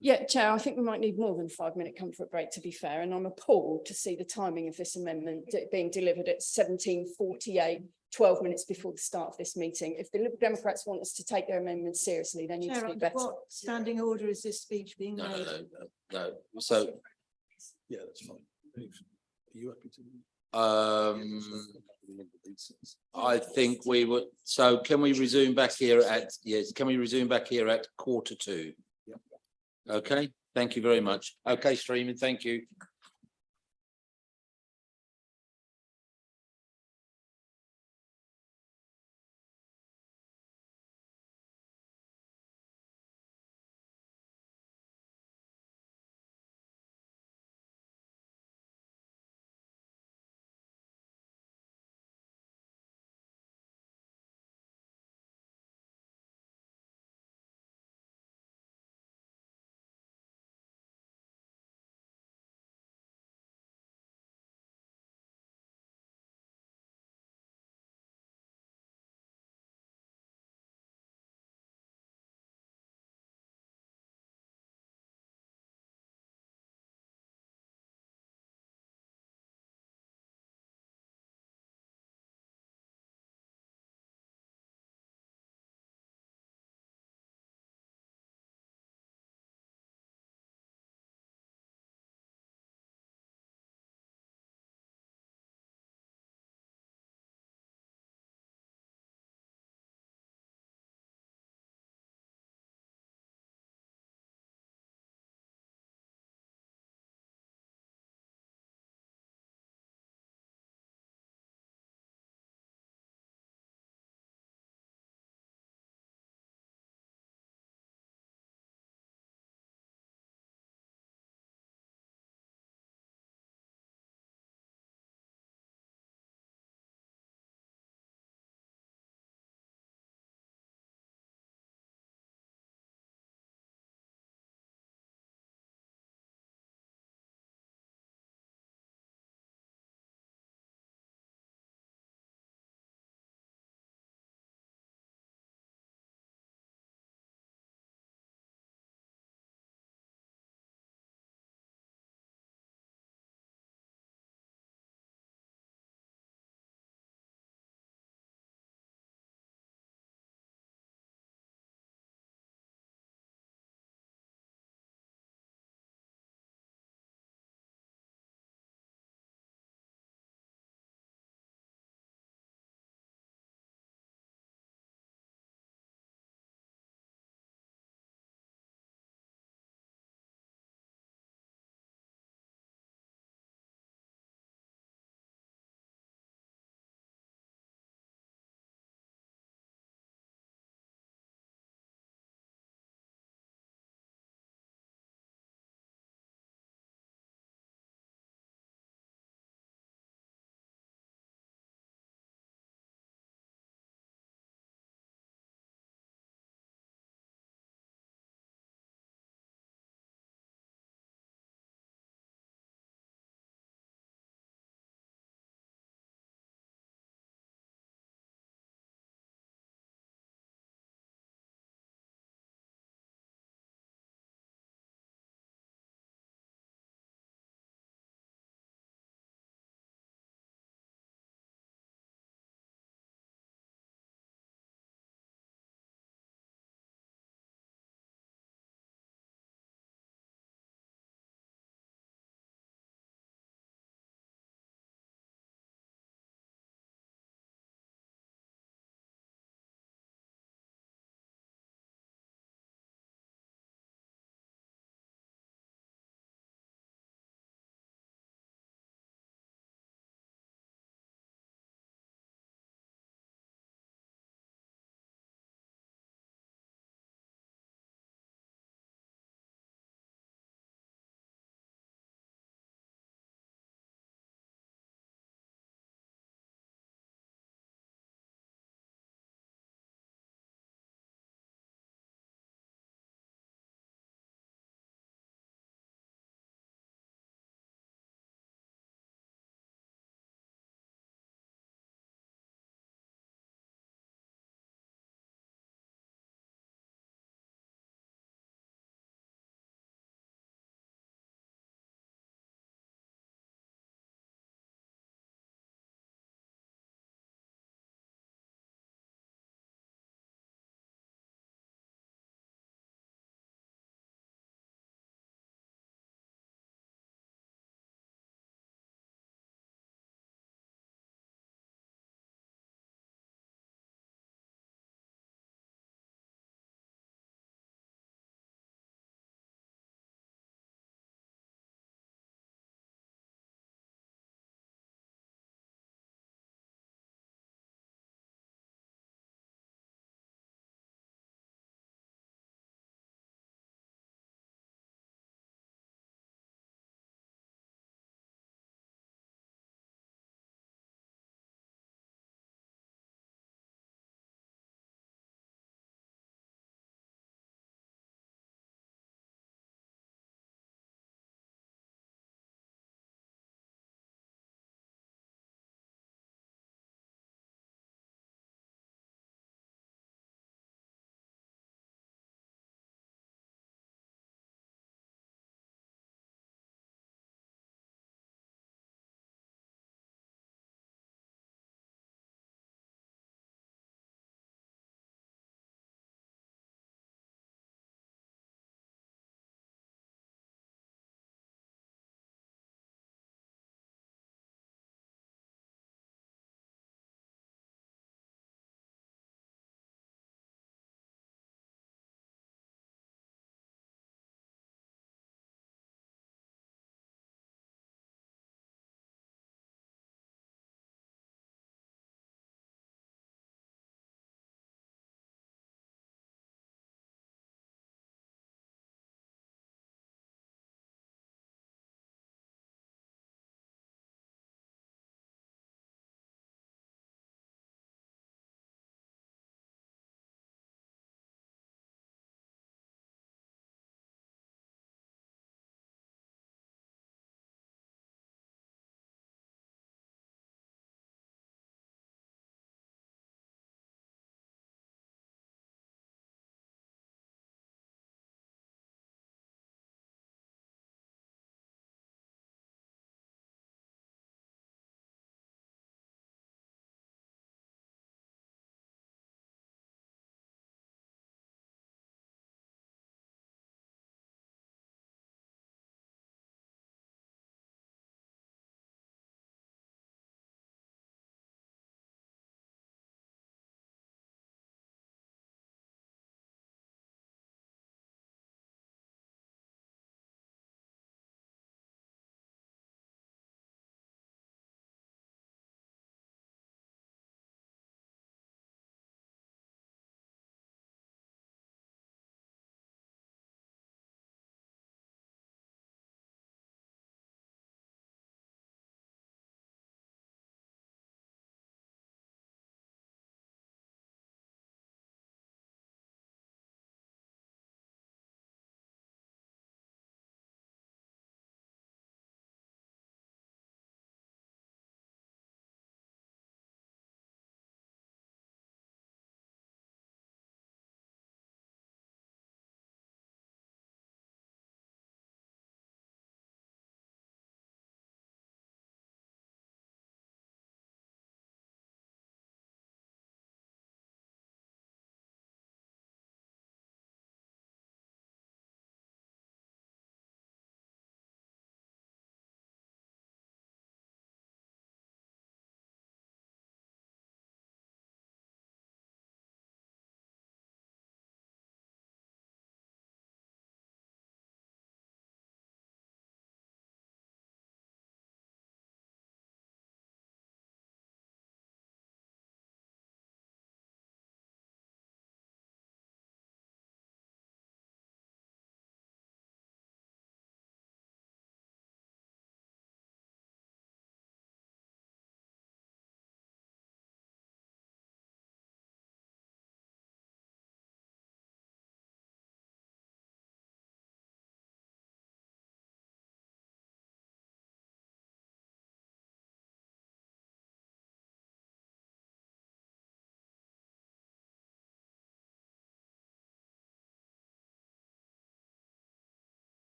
Yeah, Chair, I think we might need more than a 5-minute comfort break, to be fair, and I'm appalled to see the timing of this amendment being delivered at 17:48, 12 minutes before the start of this meeting. If the Liberal Democrats want us to take their amendments seriously, they need to be better. What standing order is this speech being made? No. So, Yeah, that's fine. Are you happy to? I think we would, so can we resume back here at, yes, can we resume back here at 1:45? Okay, thank you very much. Okay, streaming, thank you.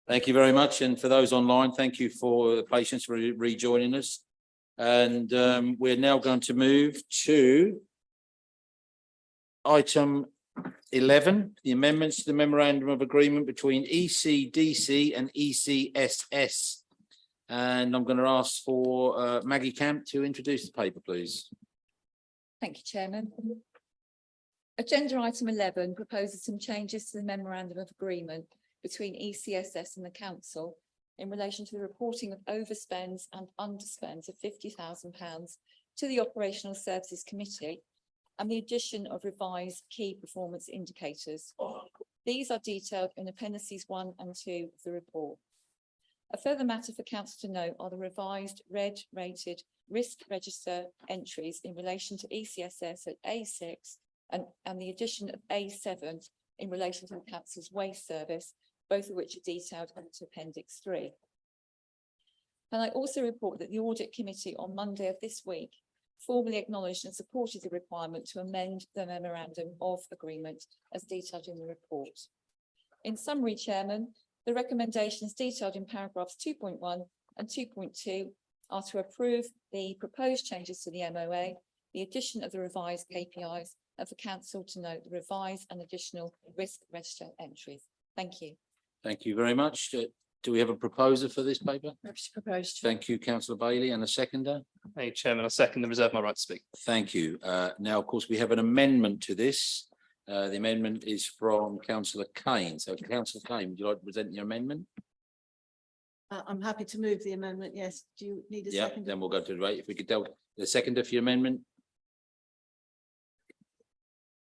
Thank you very much. And for those online, thank you for the patience for rejoining us. And we're now going to move to item 11, the amendments to the memorandum of agreement between ECDC and ECSS. And I'm going to ask for Maggie Camp to introduce the paper, please. Thank you, Chairman. Agenda item 11 proposes some changes to the memorandum of agreement between ECSS and the council in relation to the reporting of overspends and underspends of £50,000 to the Operational Services Committee and the addition of revised key performance indicators. These are detailed in appendices 1 and 2 of the report. A further matter for council to note are the revised red rated risk register entries in relation to ECSS at A6 and the addition of A7 in relation to the council's waste service, both of which are detailed into appendix 3. And I also report that the audit committee on Monday of this week formally acknowledged and supported the requirement to amend the memorandum of agreement as detailed in the report. In summary, Chairman, the recommendations detailed in paragraphs 2.1 and 2.2 are to approve the proposed changes to the MOA, the addition of the revised KPIs, and for council to note the revised and additional risk register entries. Thank you. Thank you very much. Do we have a proposer for this paper? Proposed. Thank you, councillor Bailey, and a seconder. Hey, Chairman, I second and reserve my right to speak. Thank you. Now, of course, we have an amendment to this. The amendment is from councillor Kane. So councillor Kane, would you like to present your amendment? I'm happy to move the amendment. Yes. Do you need a Yeah, second? then we'll go to the right. If we could tell the seconder for your amendment.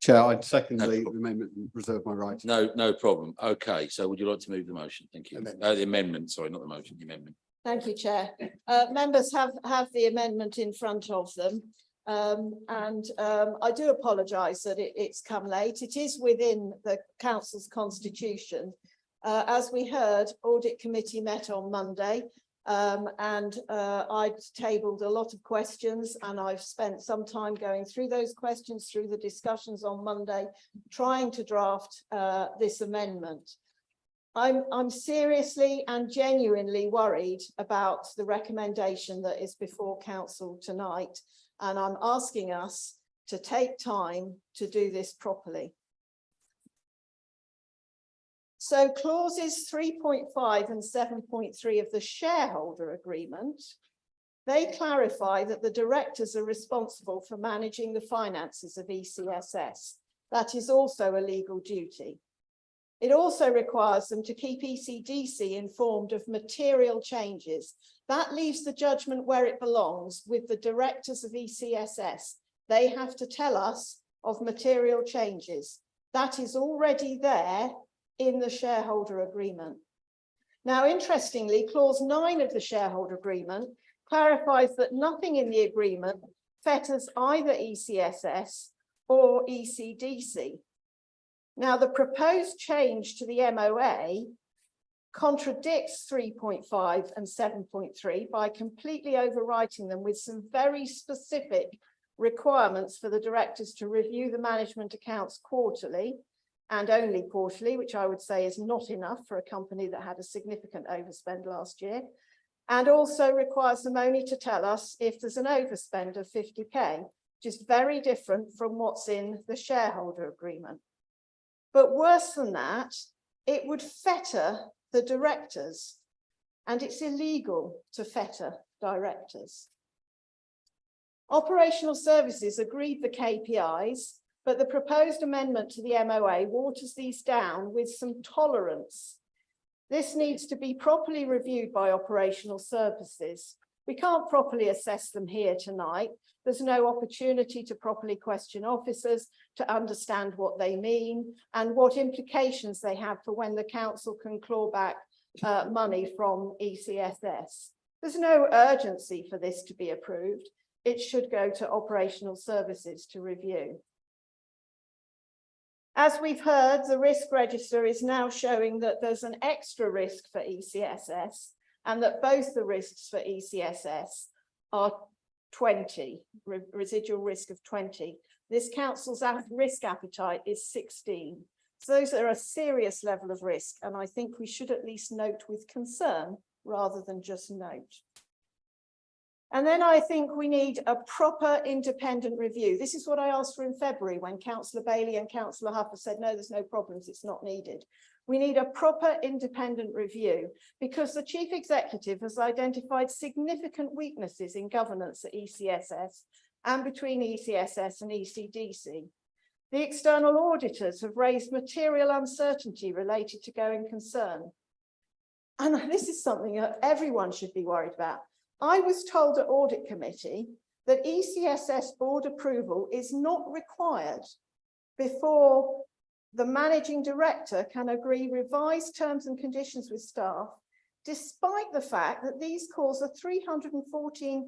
Chair, I'd second No the problem. amendment and reserve my right. No problem. Okay, so would you like to move the motion? Thank you. The amendment, sorry, not the motion, the amendment. Thank you, Chair. Members have the amendment in front of them. I do apologise that it's come late. It is within the council's constitution. As we heard, Audit Committee met on Monday I tabled a lot of questions and I've spent some time going through those questions, through the discussions on Monday, trying to draft this amendment. I'm seriously and genuinely worried about the recommendation that is before council tonight, and I'm asking us to take time to do this properly. So clauses 3.5 and 7.3 of the shareholder agreement, they clarify that the directors are responsible for managing the finances of ECSS. That is also a legal duty. It also requires them to keep ECDC informed of material changes. That leaves the judgment where it belongs with the directors of ECSS. They have to tell us of material changes. That is already there in the shareholder agreement. Now, interestingly, clause 9 of the shareholder agreement clarifies that nothing in the agreement fetters either ECSS or ECDC. Now, the proposed change to the MOA contradicts 3.5 and 7.3 by completely overwriting them with some very specific requirements for the directors to review the management accounts quarterly and only quarterly, which I would say is not enough for a company that had a significant overspend last year, and also requires them only to tell us if there's an overspend of 50k, which is very different from what's in the shareholder agreement. But worse than that, it would fetter the directors, and it's illegal to fetter directors. Operational Services agreed the KPIs, but the proposed amendment to the MOA waters these down with some tolerance. This needs to be properly reviewed by Operational Services. We can't properly assess them here tonight. There's no opportunity to properly question officers, to understand what they mean and what implications they have for when the council can claw back money from ECSS. There's no urgency for this to be approved. It should go to Operational Services to review. As we've heard, the risk register is now showing that there's an extra risk for ECSS and that both the risks for ECSS are 20, residual risk of 20. This council's risk appetite is 16. So those are a serious level of risk, and I think we should at least note with concern rather than just note. And then I think we need a proper independent review. This is what I asked for in February when Councillor Bailey and Councillor Huffer said, no, there's no problems, it's not needed. We need a proper independent review because the Chief Executive has identified significant weaknesses in governance at ECSS and between ECSS and ECDC. The external auditors have raised material uncertainty related to going concern. And this is something that everyone should be worried about. I was told at Audit Committee that ECSS board approval is not required before the managing director can agree revised terms and conditions with staff, despite the fact that these cause a £314,000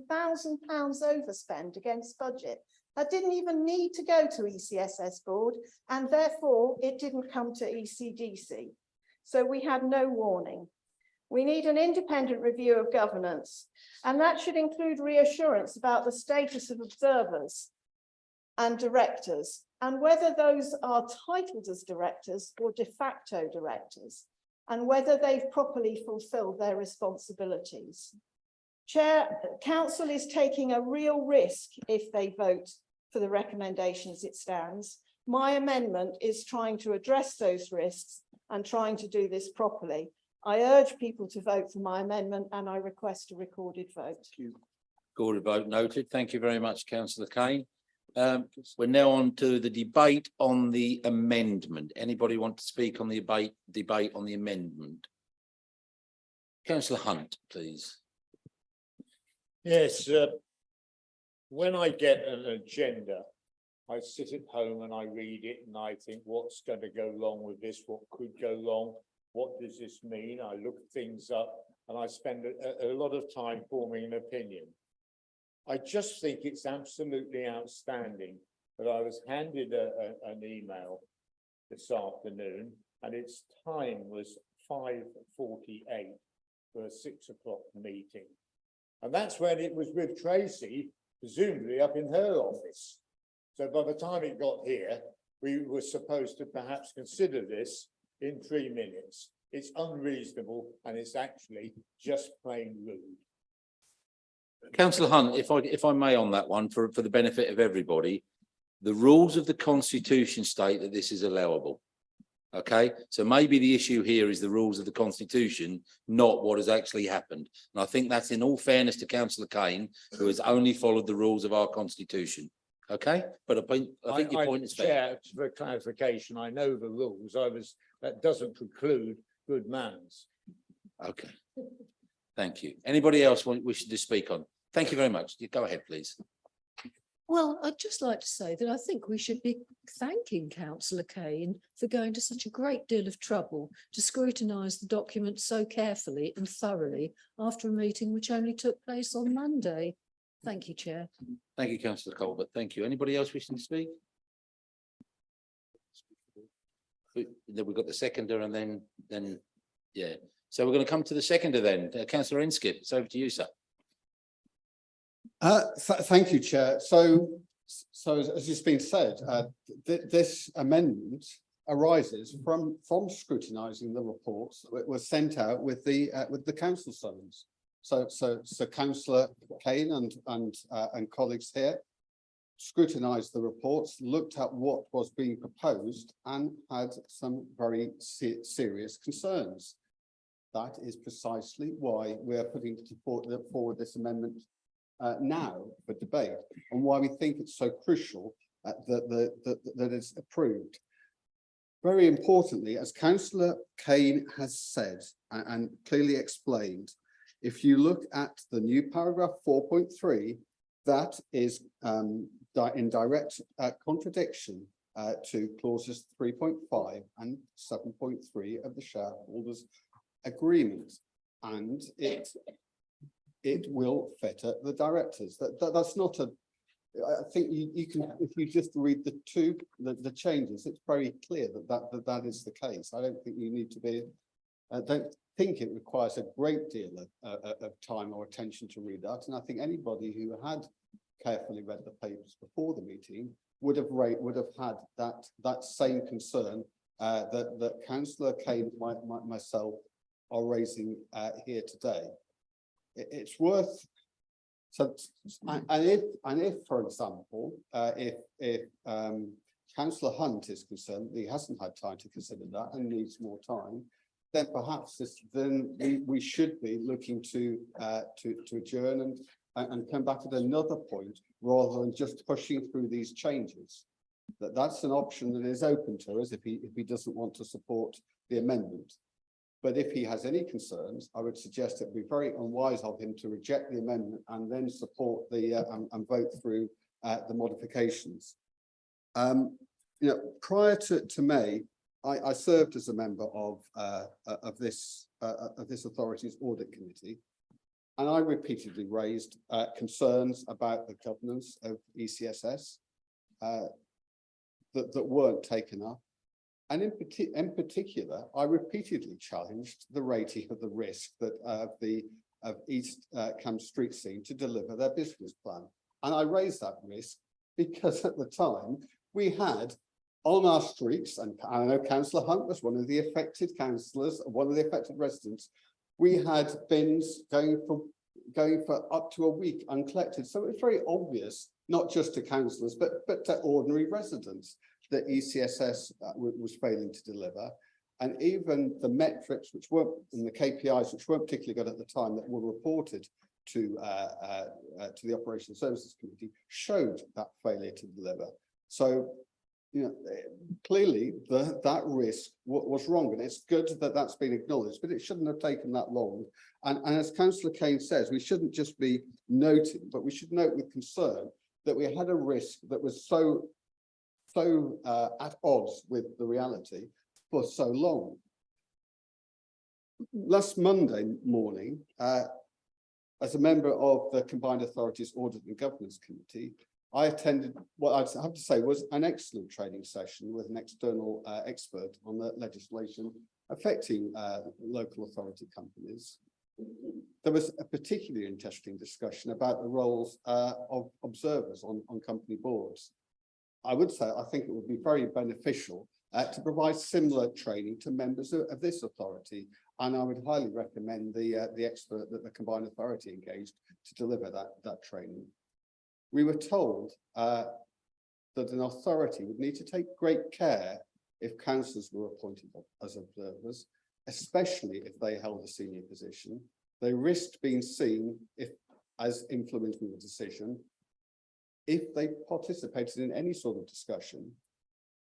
overspend against budget. That didn't even need to go to ECSS board, and therefore it didn't come to ECDC. So we had no warning. We need an independent review of governance, and that should include reassurance about the status of observers and directors, and whether those are titled as directors or de facto directors, and whether they've properly fulfilled their responsibilities. Chair, Council is taking a real risk if they vote for the recommendation as it stands. My amendment is trying to address those risks and trying to do this properly. I urge people to vote for my amendment and I request a recorded vote. Recorded vote noted. Thank you very much, Councillor Kane. We're now on to the debate on the amendment. Anybody want to speak on the debate on the amendment? Councillor Hunt, please. Yes, when I get an agenda, I sit at home and I read it and I think what's going to go wrong with this, what could go wrong, what does this mean? I look things up and I spend a lot of time forming an opinion. I just think it's absolutely outstanding that I was handed an email this afternoon and its time was 5:48 for a 6 o'clock meeting. And that's when it was with Tracy, presumably up in her office. So by the time it got here, we were supposed to perhaps consider this in 3 minutes. It's unreasonable and it's actually just plain rude. Councillor Hunt, if I may on that one, for the benefit of everybody, the rules of the Constitution state that this is allowable. Okay, so maybe the issue here is the rules of the Constitution, not what has actually happened. And I think that's in all fairness to Councillor Kane, who has only followed the rules of our Constitution. Okay, but I think your point is fair. Chair, for clarification, I know the rules. That doesn't preclude good manners. Okay, thank you. Anybody else wishing to speak on? Thank you very much. You go ahead, please. Well, I'd just like to say that I think we should be thanking Councillor Kane for going to such a great deal of trouble to scrutinise the document so carefully and thoroughly after a meeting which only took place on Monday. Thank you, Chair. Thank you, Councillor Colbert. Thank you. Anybody else wishing to speak? Then we've got the seconder and then, yeah. So we're going to come to the seconder then. Councillor Inskip, it's over to you, sir. Thank you, Chair. So as has been said, this amendment arises from scrutinising the reports that were sent out with the council summons. So Councillor Kane and colleagues here scrutinised the reports, looked at what was being proposed, and had some very serious concerns. That is precisely why we are putting forward this amendment now for debate, and why we think it's so crucial that it's approved. Very importantly, as Councillor Kane has said and clearly explained, if you look at the new paragraph 4.3, that is in direct contradiction to clauses 3.5 and 7.3 of the shareholders agreement, and it will fetter the directors. That's not a. I think you can, if you just read the changes, it's very clear that is the case. I don't think you need to be. I don't think it requires a great deal of time or attention to read that. And I think anybody who had carefully read the papers before the meeting would have had that same concern that councillor Kane, myself are raising here today. It's worth, so, and if, for example, if councillor Hunt is concerned, he hasn't had time to consider that and needs more time, then perhaps we should be looking to adjourn and come back at another point rather than just pushing through these changes. That's an option that is open to us if he doesn't want to support the amendment. But if he has any concerns, I would suggest it would be very unwise of him to reject the amendment and then support the and vote through the modifications. Prior to May, I served as a member of this authority's audit committee, and I repeatedly raised concerns about the governance of ECSS that weren't taken up. And in particular, I repeatedly challenged the rating of the risk that of East Cam Street Scene to deliver their business plan. And I raised that risk because at the time we had on our streets, and I know Councillor Hunt was one of the affected councillors, one of the affected residents, we had bins going for up to a week uncollected. So it was very obvious, not just to councillors, but to ordinary residents, that ECSS was failing to deliver. And even the metrics which weren't, and the KPIs which weren't particularly good at the time that were reported to the Operational Services Committee showed that failure to deliver. So, clearly that risk was wrong, and it's good that that's been acknowledged, but it shouldn't have taken that long. And as Councillor Kane says, we shouldn't just be noting, but we should note with concern that we had a risk that was so at odds with the reality for so long. Last Monday morning, as a member of the Combined Authorities Audit and Governance Committee, I attended what I have to say was an excellent training session with an external expert on the legislation affecting local authority companies. There was a particularly interesting discussion about the roles of observers on company boards. I would say I think it would be very beneficial to provide similar training to members of this authority, and I would highly recommend the expert that the Combined Authority engaged to deliver that training. We were told that an authority would need to take great care if councillors were appointed as observers, especially if they held a senior position. They risked being seen as influencing the decision if they participated in any sort of discussion,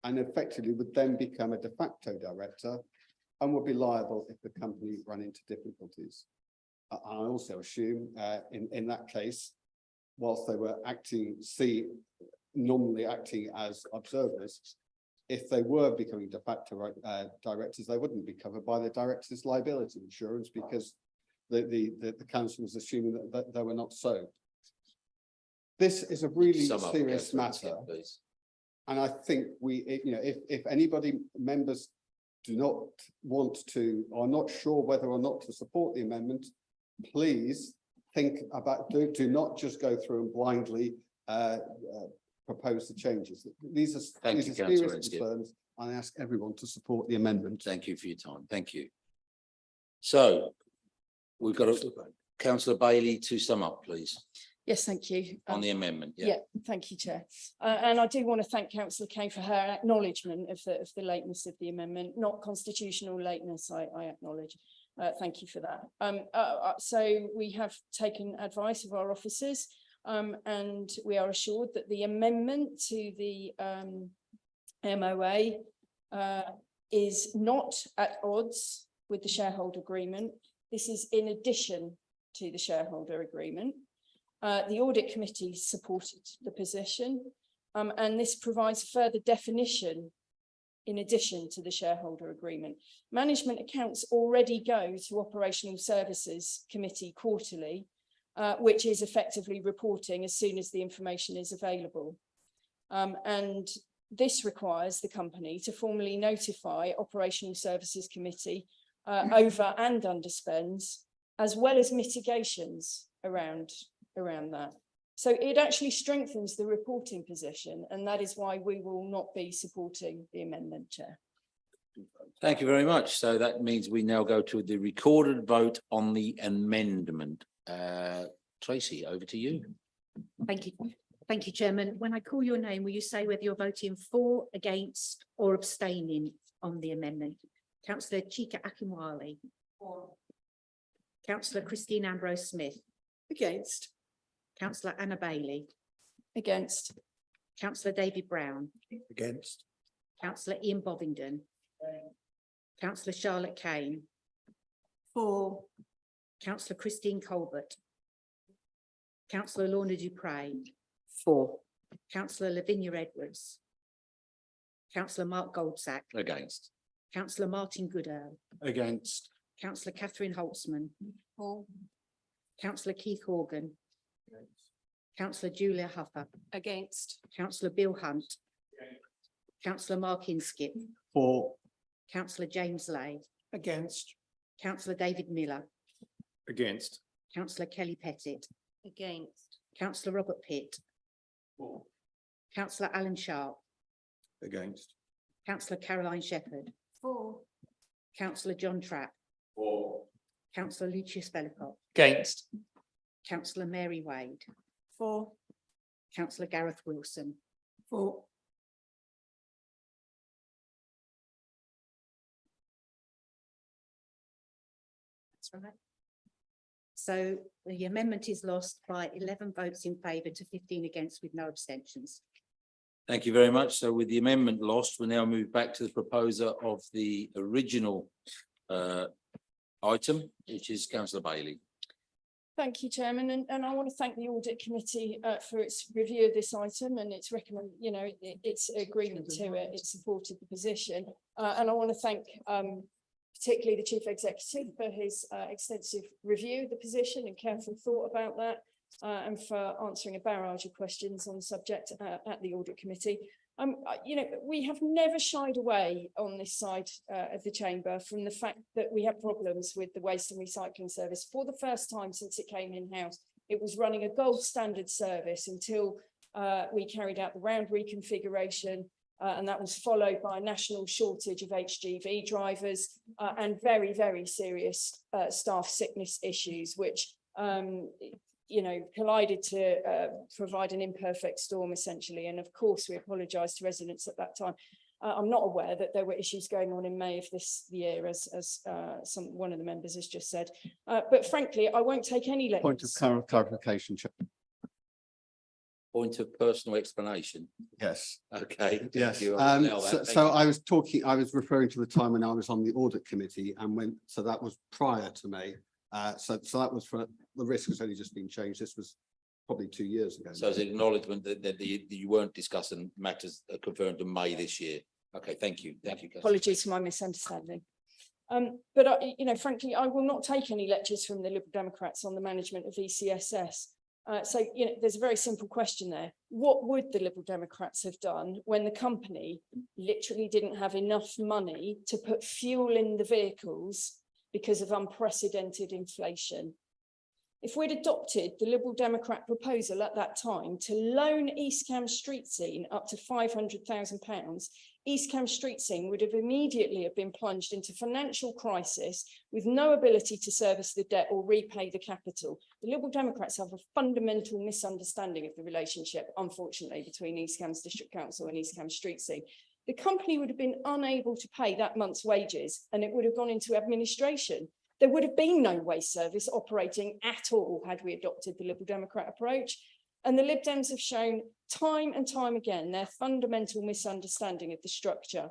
and effectively would then become a de facto director and would be liable if the company ran into difficulties. I also assume in that case, whilst they were normally acting as observers, if they were becoming de facto directors, they wouldn't be covered by the director's liability insurance because the council was assuming that they were not so. This is a really serious matter, and I think if anybody members do not want to, or not sure whether or not to support the amendment, please think about, do not just go through and blindly propose the changes. These are serious concerns. I ask everyone to support the amendment. Thank you for your time. Thank you. So we've got Councillor Bailey to sum up, please. Yes, thank you. On the amendment, Yeah, thank you, Chair. And I do want to thank Councillor Kane for her acknowledgement of the lateness of the amendment, not constitutional lateness, I acknowledge. Thank you for that. So we have taken advice of our officers, and we are assured that the amendment to the MOA is not at odds with the shareholder agreement. This is in addition to the shareholder agreement. The audit committee supported the position, and this provides further definition in addition to the shareholder agreement. Management accounts already go to Operational Services Committee quarterly, which is effectively reporting as soon as the information is available. And this requires the company to formally notify Operational Services Committee over and underspends, as well as mitigations around that. So it actually strengthens the reporting position, and that is why we will not be supporting the amendment, Chair. Thank you very much. So that means we now go to the recorded vote on the amendment. Tracy, over to you. Thank you. Thank you, Chairman. When I call your name, will you say whether you're voting for, against or abstaining on the amendment? Councillor Chika Akinwale. Councillor Christine Ambrose Smith. Against. Councillor Anna Bailey. Against. Councillor David Brown. Against. Councillor Ian Bovingdon. Councillor Charlotte Kane. For. Councillor Christine Colbert. Councillor Lorna Dupre. For. Councillor Lavinia Edwards. Councillor Mark Goldsack. Against. Councillor Martin Goodall. Against. Councillor Catherine Holtzman. For. Councillor Keith Horgan. Councillor Julia Huffer. Against. Councillor Bill Hunt. Councillor Mark Inskip. For. Councillor James Lay. Against. Councillor David Miller. Against. Councillor Kelly Pettit. Against. Councillor Robert Pitt. Councillor Alan Sharp. Against. Councillor Caroline Shepherd. For. Councillor John Trapp. For. Councillor Lucius Bellicott. Against. Councillor Mary Wade. For. Councillor Gareth Wilson. For. That's right. So the amendment is lost by 11 votes in favour to 15 against with no abstentions. Thank you very much. So with the amendment lost, we now move back to the proposer of the original item, which is Councillor Bailey. Thank you, Chairman, and I want to thank the Audit Committee for its review of this item and its its agreement to it. It supported the position, and I want to thank particularly the Chief Executive for his extensive review of the position and careful thought about that, and for answering a barrage of questions on the subject at the Audit Committee. We have never shied away on this side of the chamber from the fact that we have problems with the waste and recycling service. For the first time since it came in-house, it was running a gold standard service until we carried out the round reconfiguration, and that was followed by a national shortage of HGV drivers and very, very serious staff sickness issues, which collided to provide an imperfect storm essentially. And of course, we apologise to residents at that time. I'm not aware that there were issues going on in May of this year, as one of the members has just said. But frankly, I won't take any lectures. Point of clarification, Chair. Point of personal explanation. Yes. Okay. thank Yes. you. I'll allow that. Thank So you. I was referring to the time when I was on the Audit Committee and so that was prior to May. So that was for, the risk has only just been changed. This was probably 2 years ago. So it's an acknowledgement that you weren't discussing matters confirmed in May this year. Okay, thank you. Thank you. Councillor. Apologies for my misunderstanding. Frankly, I will not take any lectures from the Liberal Democrats on the management of ECSS. There's a very simple question there. What would the Liberal Democrats have done when the company literally didn't have enough money to put fuel in the vehicles because of unprecedented inflation? If we'd adopted the Liberal Democrat proposal at that time to loan East Cam Street Scene up to £500,000, East Cam Street Scene would have immediately been plunged into financial crisis with no ability to service the debt or repay the capital. The Liberal Democrats have a fundamental misunderstanding of the relationship, unfortunately, between East Cam's District Council and East Cam Street Scene. The company would have been unable to pay that month's wages and it would have gone into administration. There would have been no waste service operating at all had we adopted the Liberal Democrat approach. And the Lib Dems have shown time and time again their fundamental misunderstanding of the structure.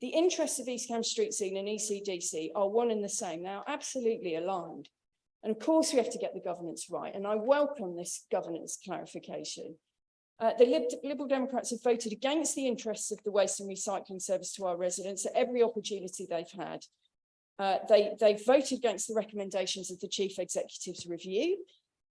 The interests of East Cam Street Scene and ECDC are one and the same. They are absolutely aligned. And of course, we have to get the governance right. And I welcome this governance clarification. The Liberal Democrats have voted against the interests of the waste and recycling service to our residents at every opportunity they've had. They voted against the recommendations of the Chief Executive's review.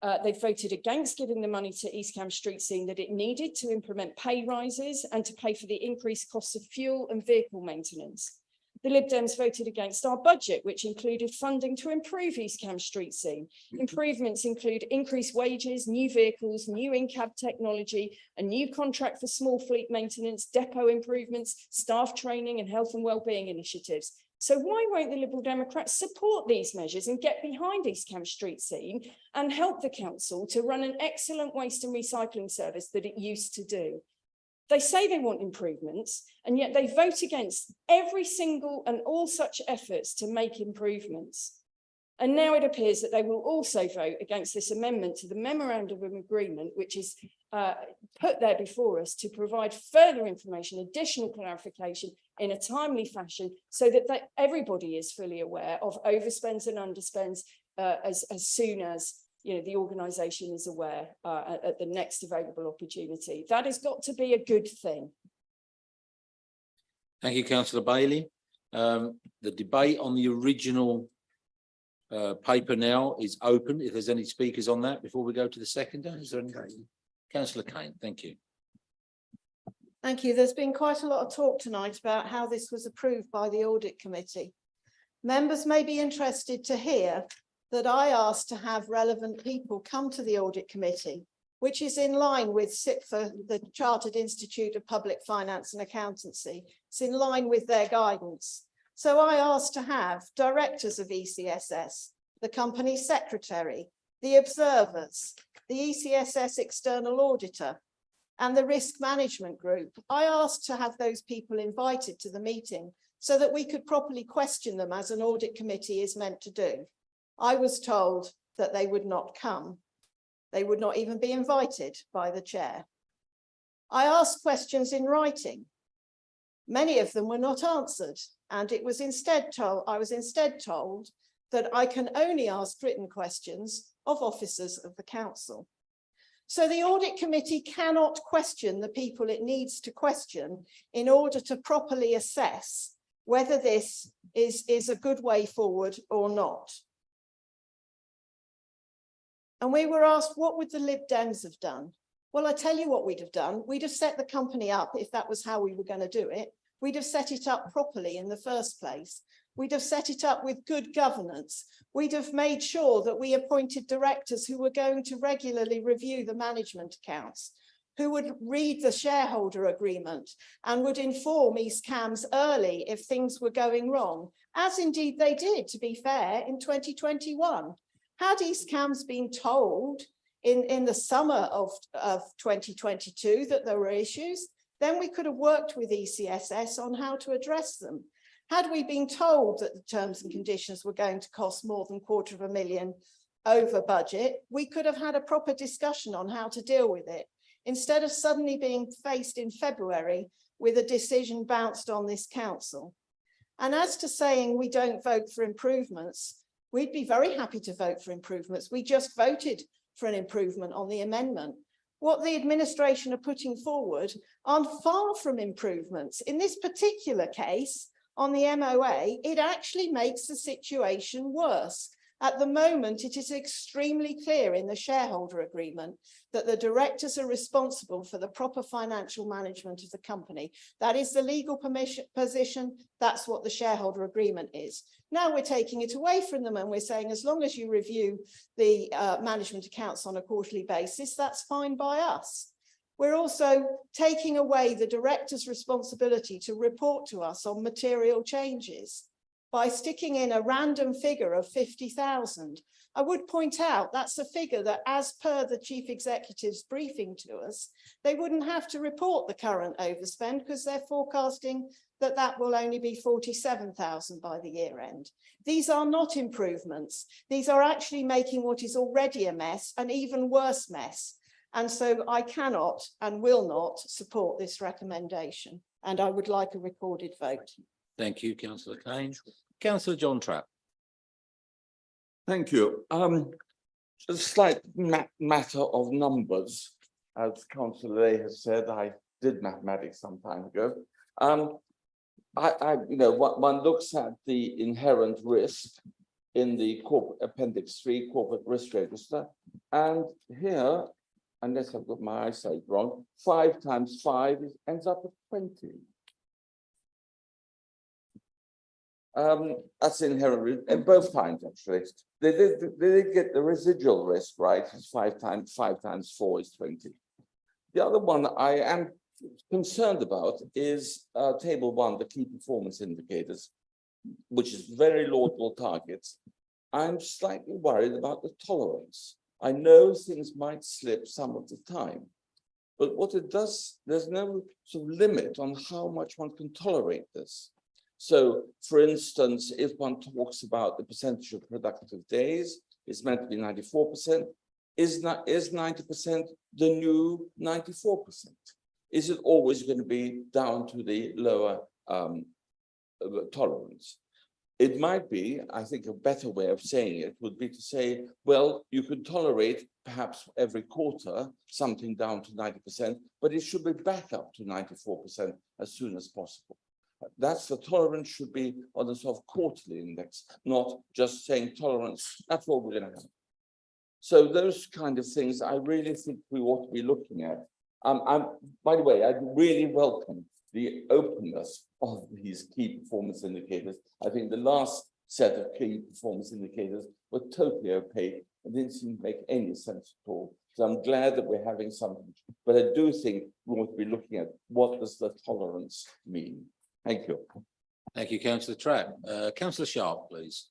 They voted against giving the money to East Cam Street Scene that it needed to implement pay rises and to pay for the increased costs of fuel and vehicle maintenance. The Lib Dems voted against our budget, which included funding to improve East Cam Street scene. Improvements include increased wages, new vehicles, new in-cab technology, a new contract for small fleet maintenance, depot improvements, staff training and health and wellbeing initiatives. So why won't the Liberal Democrats support these measures and get behind East Cam Street scene and help the council to run an excellent waste and recycling service that it used to do? They say they want improvements, and yet they vote against every single and all such efforts to make improvements. And now it appears that they will also vote against this amendment to the memorandum of agreement, which is put there before us to provide further information, additional clarification in a timely fashion, so that everybody is fully aware of overspends and underspends as soon as the organisation is aware at the next available opportunity. That has got to be a good thing. Thank you, Councillor Bailey. The debate on the original paper now is open. If there's any speakers on that before we go to the second, is there any? Councillor Kane, thank you. Thank you. There's been quite a lot of talk tonight about how this was approved by the Audit Committee. Members may be interested to hear that I asked to have relevant people come to the Audit Committee, which is in line with CIPFA, the Chartered Institute of Public Finance and Accountancy. It's in line with their guidance. So I asked to have directors of ECSS, the company secretary, the observers, the ECSS external auditor, and the risk management group. I asked to have those people invited to the meeting so that we could properly question them as an audit committee is meant to do. I was told that they would not come. They would not even be invited by the chair. I asked questions in writing. Many of them were not answered, and I was instead told that I can only ask written questions of officers of the council. So the audit committee cannot question the people it needs to question in order to properly assess whether this is a good way forward or not. And we were asked, what would the Lib Dems have done? Well, I tell you what we'd have done. We'd have set the company up, if that was how we were going to do it. We'd have set it up properly in the first place. We'd have set it up with good governance. We'd have made sure that we appointed directors who were going to regularly review the management accounts, who would read the shareholder agreement and would inform East Cams early if things were going wrong, as indeed they did, to be fair, in 2021. Had East Cams been told in the summer of 2022 that there were issues, then we could have worked with ECSS on how to address them. Had we been told that the terms and conditions were going to cost more than £250,000 over budget, we could have had a proper discussion on how to deal with it, instead of suddenly being faced in February with a decision bounced on this council. And as to saying we don't vote for improvements, we'd be very happy to vote for improvements. We just voted for an improvement on the amendment. What the administration are putting forward aren't far from improvements. In this particular case, on the MOA, it actually makes the situation worse. At the moment, it is extremely clear in the shareholder agreement that the directors are responsible for the proper financial management of the company. That is the legal position. That's what the shareholder agreement is. Now we're taking it away from them and we're saying, as long as you review the management accounts on a quarterly basis, that's fine by us. We're also taking away the director's responsibility to report to us on material changes by sticking in a random figure of 50,000. I would point out that's a figure that, as per the chief executive's briefing to us, they wouldn't have to report the current overspend because they're forecasting that that will only be 47,000 by the year end. These are not improvements. These are actually making what is already a mess an even worse mess. And so I cannot and will not support this recommendation. And I would like a recorded vote. Thank you, Councillor Kane. Councillor John Trapp. Thank you. A slight matter of numbers, as Councillor Lay has said. I did mathematics some time ago. One looks at the inherent risk in the corporate Appendix 3 corporate risk register, and here, unless I've got my eyesight wrong, 5 times 5 ends up at 20. That's inherent, and both times actually. They did get the residual risk right, it's 5 times 4 is 20. The other one I am concerned about is table 1, the key performance indicators, which is very laudable targets. I'm slightly worried about the tolerance. I know things might slip some of the time, but what it does, there's no sort of limit on how much one can tolerate this. So, for instance, if one talks about the percentage of productive days, it's meant to be 94%. Is 90% the new 94%? Is it always going to be down to the lower tolerance? It might be, I think a better way of saying it would be to say, well, you could tolerate perhaps every quarter something down to 90%, but it should be back up to 94% as soon as possible. That's the tolerance should be on a sort of quarterly index, not just saying tolerance, that's what we're going to have. So those kind of things I really think we ought to be looking at. By the way, I really welcome the openness of these key performance indicators. I think the last set of key performance indicators were totally opaque and didn't seem to make any sense at all. So I'm glad that we're having something, but I do think we ought to be looking at what does the tolerance mean. Thank you. Thank you, Councillor Trapp. Councillor Sharp, please.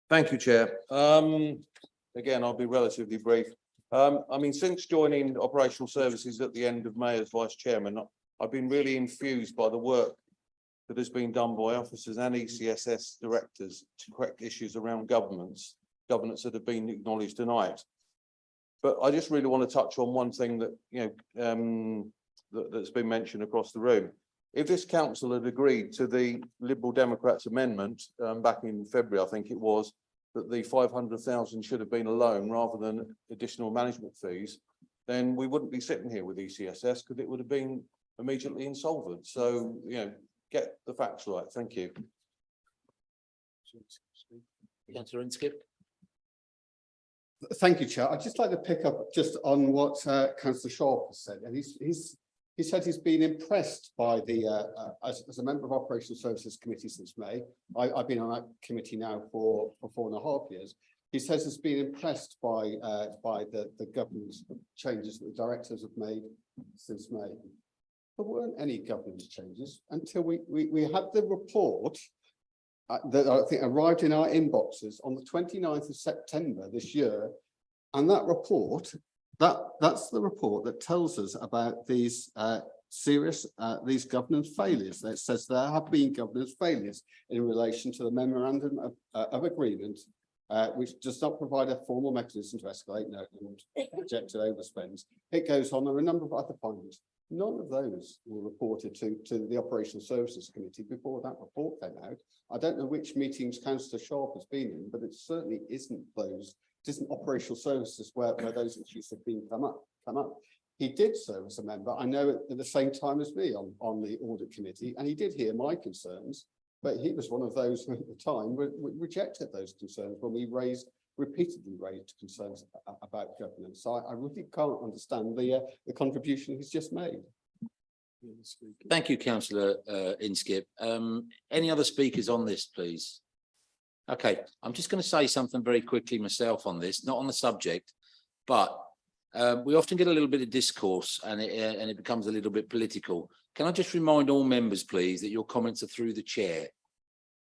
Thank you, Chair. Again, I'll be relatively brief. I mean, since joining operational services at the end of May as Vice Chairman, I've been really infused by the work that has been done by officers and ECSS directors to correct issues around governance that have been acknowledged tonight. But I just really want to touch on one thing that, that's been mentioned across the room. If this council had agreed to the Liberal Democrats amendment back in February, I think it was, that the 500,000 should have been a loan rather than additional management fees, then we wouldn't be sitting here with ECSS because it would have been immediately insolvent. So, get the facts right. Thank you. Councillor Inskip. Thank you, Chair. I'd just like to pick up just on what Councillor Sharp has said, and he said he's been impressed by the as a member of Operational Services Committee since May. I've been on that committee now for 4.5 years. He says he's been impressed by the governance changes that the directors have made since May. There weren't any governance changes until we had the report that I think arrived in our inboxes on the 29th of September this year, and that report. That's the report that tells us about these serious these governance failures. That says there have been governance failures in relation to the memorandum of agreement, which does not provide a formal mechanism to escalate no projected overspends. It goes on. There are a number of other findings. None of those were reported to the Operational Services Committee before that report came out. I don't know which meetings Councillor Sharp has been in, but it certainly isn't those. It isn't operational services where those issues have been come up. He did serve as a member, I know, at the same time as me on the audit committee, and he did hear my concerns, but he was one of those who at the time rejected those concerns when we repeatedly raised concerns about governance. So I really can't understand the contribution he's just made. Thank you, Councillor Inskip. Any other speakers on this, please? Okay, I'm just going to say something very quickly myself on this, not on the subject, but we often get a little bit of discourse and it becomes a little bit political. Can I just remind all members, please, that your comments are through the chair,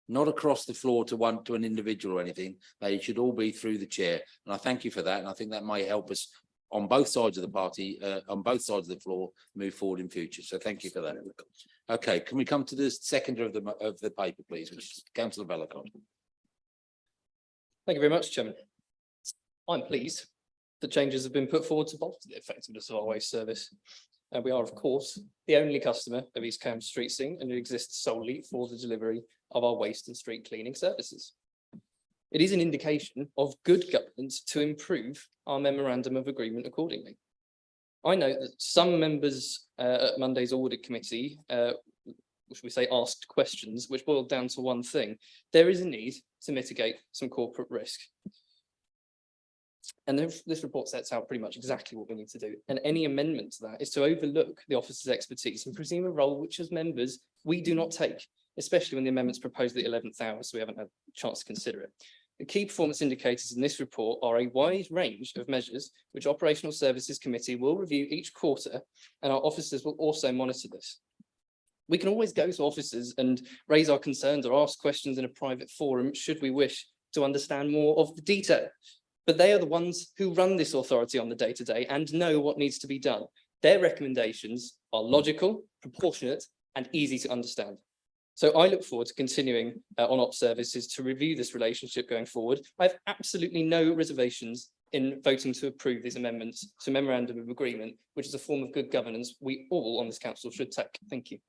not across the floor to an individual or anything. They should all be through the chair. And I thank you for that. And I think that may help us on both sides of the party, on both sides of the floor, move forward in future. So thank you for that. Okay, can we come to the seconder of the paper, please, which is Councillor Vellacott. Thank you very much, Chairman. I'm pleased that changes have been put forward to bolster the effectiveness of our waste service. And we are, of course, the only customer of East Cam Street Scene, and it exists solely for the delivery of our waste and street cleaning services. It is an indication of good governance to improve our memorandum of agreement accordingly. I know that some members at Monday's audit committee, which we say asked questions, which boiled down to one thing. There is a need to mitigate some corporate risk. And this report sets out pretty much exactly what we need to do. And any amendment to that is to overlook the officer's expertise and presume a role which as members, we do not take, especially when the amendment's proposed at the 11th hour, so we haven't had a chance to consider it. The key performance indicators in this report are a wide range of measures which Operational Services Committee will review each quarter, and our officers will also monitor this. We can always go to officers and raise our concerns or ask questions in a private forum should we wish to understand more of the detail. But they are the ones who run this authority on the day-to-day and know what needs to be done. Their recommendations are logical, proportionate, and easy to understand. So I look forward to continuing on Ops Services to review this relationship going forward. I have absolutely no reservations in voting to approve these amendments to Memorandum of Agreement, which is a form of good governance we all on this council should take. Thank you.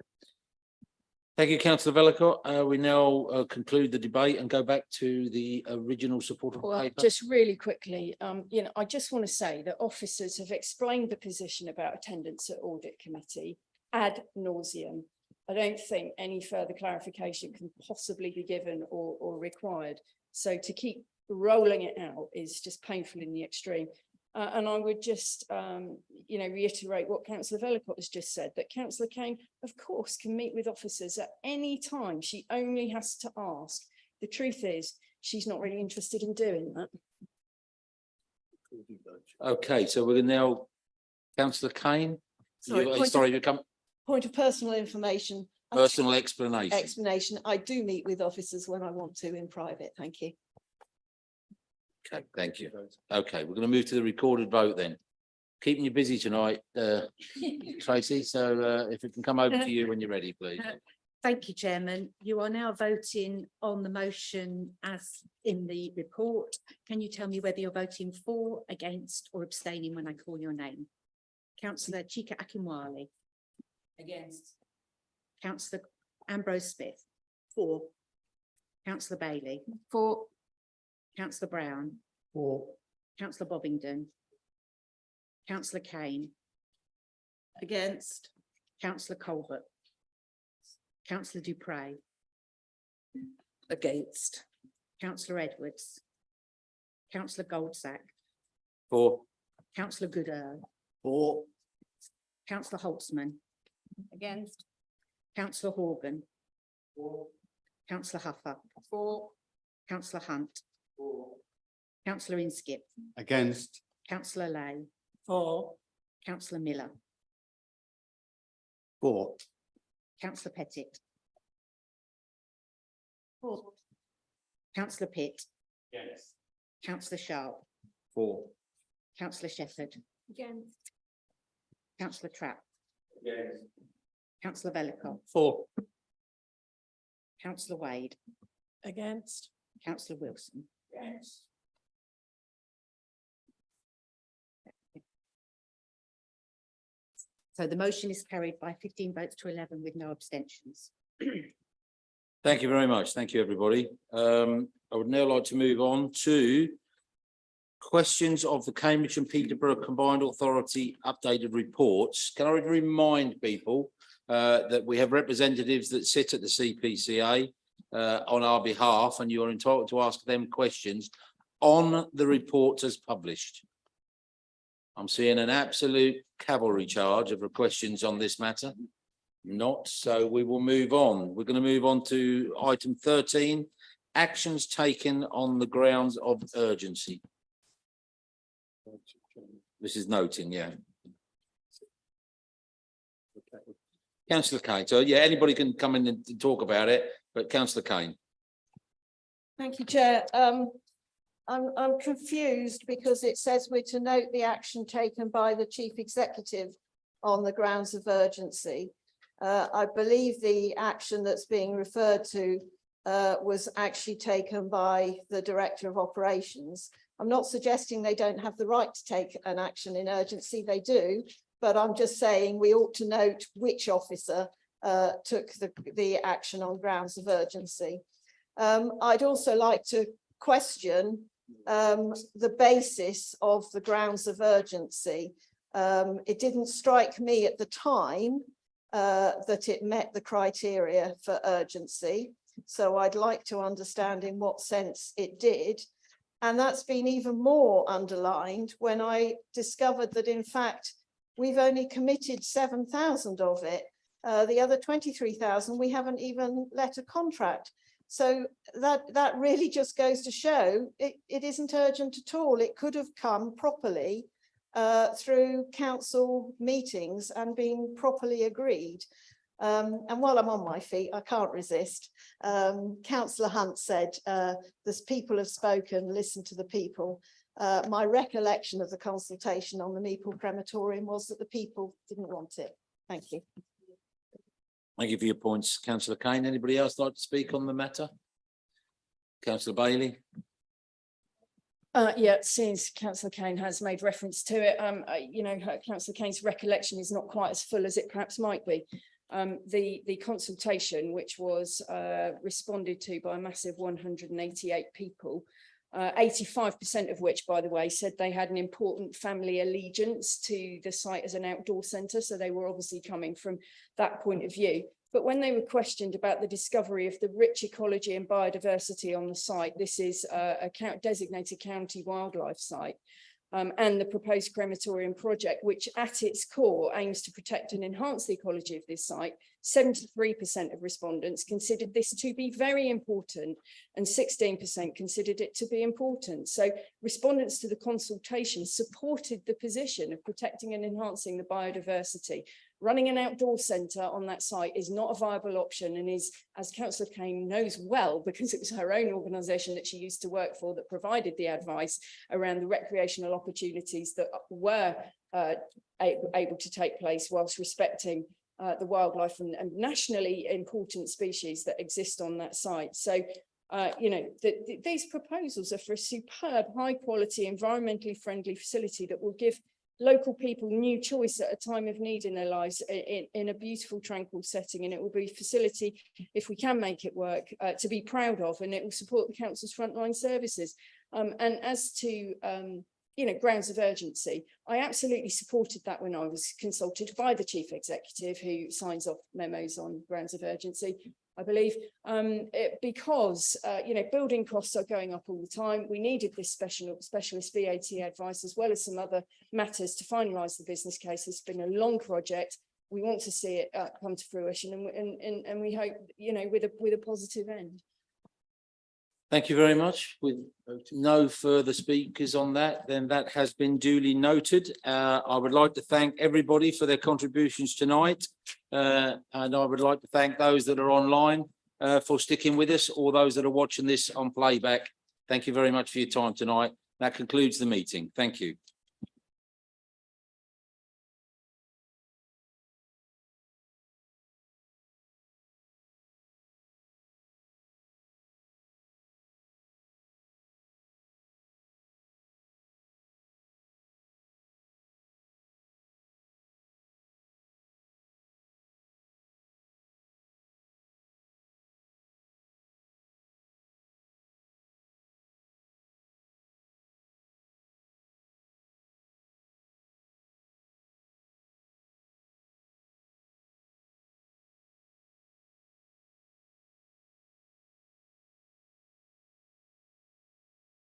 Thank you, Councillor Vellacott. We now conclude the debate and go back to the original supporting Well, paper. just really quickly, I just want to say that officers have explained the position about attendance at audit committee ad nauseum. I don't think any further clarification can possibly be given or required. So to keep rolling it out is just painful in the extreme. And I would just, reiterate what Councillor Vellacott has just said, that Councillor Kane, of course, can meet with officers at any time. She only has to ask. The truth is, she's not really interested in doing that. Okay, so we're now, Councillor Kane. Point of personal information. Personal explanation. Explanation. I do meet with officers when I want to in private. Thank you. Okay, thank you. Okay, we're going to move to the recorded vote then. Keeping you busy tonight, Tracy, so if it can come over to you when you're ready, please. Thank you, Chairman. You are now voting on the motion as in the report. Can you tell me whether you're voting for, against or abstaining when I call your name? Councillor Chika Akinwale. Against. Councillor Ambrose Smith. For. Councillor Bailey. For. Councillor Brown. For. Councillor Bovingdon. Councillor Kane. Against. Councillor Colbert. Councillor Dupre. Against. Councillor Edwards. Councillor Goldsack. For. Councillor Goodall. For. Councillor Holtzman. Against. Councillor Horgan. For. Councillor Huffer. For. Councillor Hunt. For. Councillor Inskip. Against. Councillor Lay. For. Councillor Miller. For. Councillor Pettit. For. Councillor Pitt. Yes. Councillor Sharp. For. Councillor Shepherd. Against. Councillor Trapp. Yes. Councillor Vellacott. For. Councillor Wade. Against. Councillor Wilson. Yes. So the motion is carried by 15 votes to 11 with no abstentions. Thank you very much. Thank you, everybody. I would now like to move on to questions of the Cambridge and Peterborough Combined Authority updated reports. Can I remind people that we have representatives that sit at the CPCA on our behalf, and you are entitled to ask them questions on the report as published. I'm seeing an absolute cavalry charge of questions on this matter. Not, so we will move on. We're going to move on to item 13, actions taken on the grounds of urgency. This is noting, yeah. Councillor Kane. So yeah, anybody can come in and talk about it, but Councillor Kane. Thank you, Chair. I'm confused because it says we're to note the action taken by the Chief Executive on the grounds of urgency. I believe the action that's being referred to was actually taken by the Director of Operations. I'm not suggesting they don't have the right to take an action in urgency, they do, but I'm just saying we ought to note which officer took the action on grounds of urgency. I'd also like to question the basis of the grounds of urgency. It didn't strike me at the time that it met the criteria for urgency. So I'd like to understand in what sense it did. And that's been even more underlined when I discovered that in fact, we've only committed 7,000 of it. The other 23,000, we haven't even let a contract. So that really just goes to show it isn't urgent at all. It could have come properly through council meetings and been properly agreed. And while I'm on my feet, I can't resist. Councillor Hunt said, "There's people have spoken, listen to the people." My recollection of the consultation on the Meeple crematorium was that the people didn't want it. Thank you. Thank you for your points, councillor Kane. Anybody else like to speak on the matter? Councillor Bailey. Yeah, since Councillor Kane has made reference to it, you know, Councillor Kane's recollection is not quite as full as it perhaps might be. The consultation, which was responded to by a massive 188 people, 85% of which, by the way, said they had an important family allegiance to the site as an outdoor centre. So they were obviously coming from that point of view. But when they were questioned about the discovery of the rich ecology and biodiversity on the site, this is a designated county wildlife site, and the proposed crematorium project, which at its core aims to protect and enhance the ecology of this site, 73% of respondents considered this to be very important and 16% considered it to be important. So respondents to the consultation supported the position of protecting and enhancing the biodiversity. Running an outdoor centre on that site is not a viable option and is, as Councillor Kane knows well, because it was her own organisation that she used to work for that provided the advice around the recreational opportunities that were able to take place whilst respecting the wildlife and nationally important species that exist on that site. So, you know, these proposals are for a superb, high quality, environmentally friendly facility that will give local people new choice at a time of need in their lives in a beautiful, tranquil setting. And it will be a facility, if we can make it work, to be proud of, and it will support the council's frontline services. And as to, you know, grounds of urgency, I absolutely supported that when I was consulted by the chief executive, who signs off memos on grounds of urgency, I believe, because, you know, building costs are going up all the time. We needed this specialist VAT advice, as well as some other matters, to finalise the business case. It's been a long project. We want to see it come to fruition, and we hope, you know, with a positive end. Thank you very much. With no further speakers on that, then that has been duly noted. I would like to thank everybody for their contributions tonight. And I would like to thank those that are online for sticking with us, or those that are watching this on playback. Thank you very much for your time tonight. That concludes the meeting. Thank you.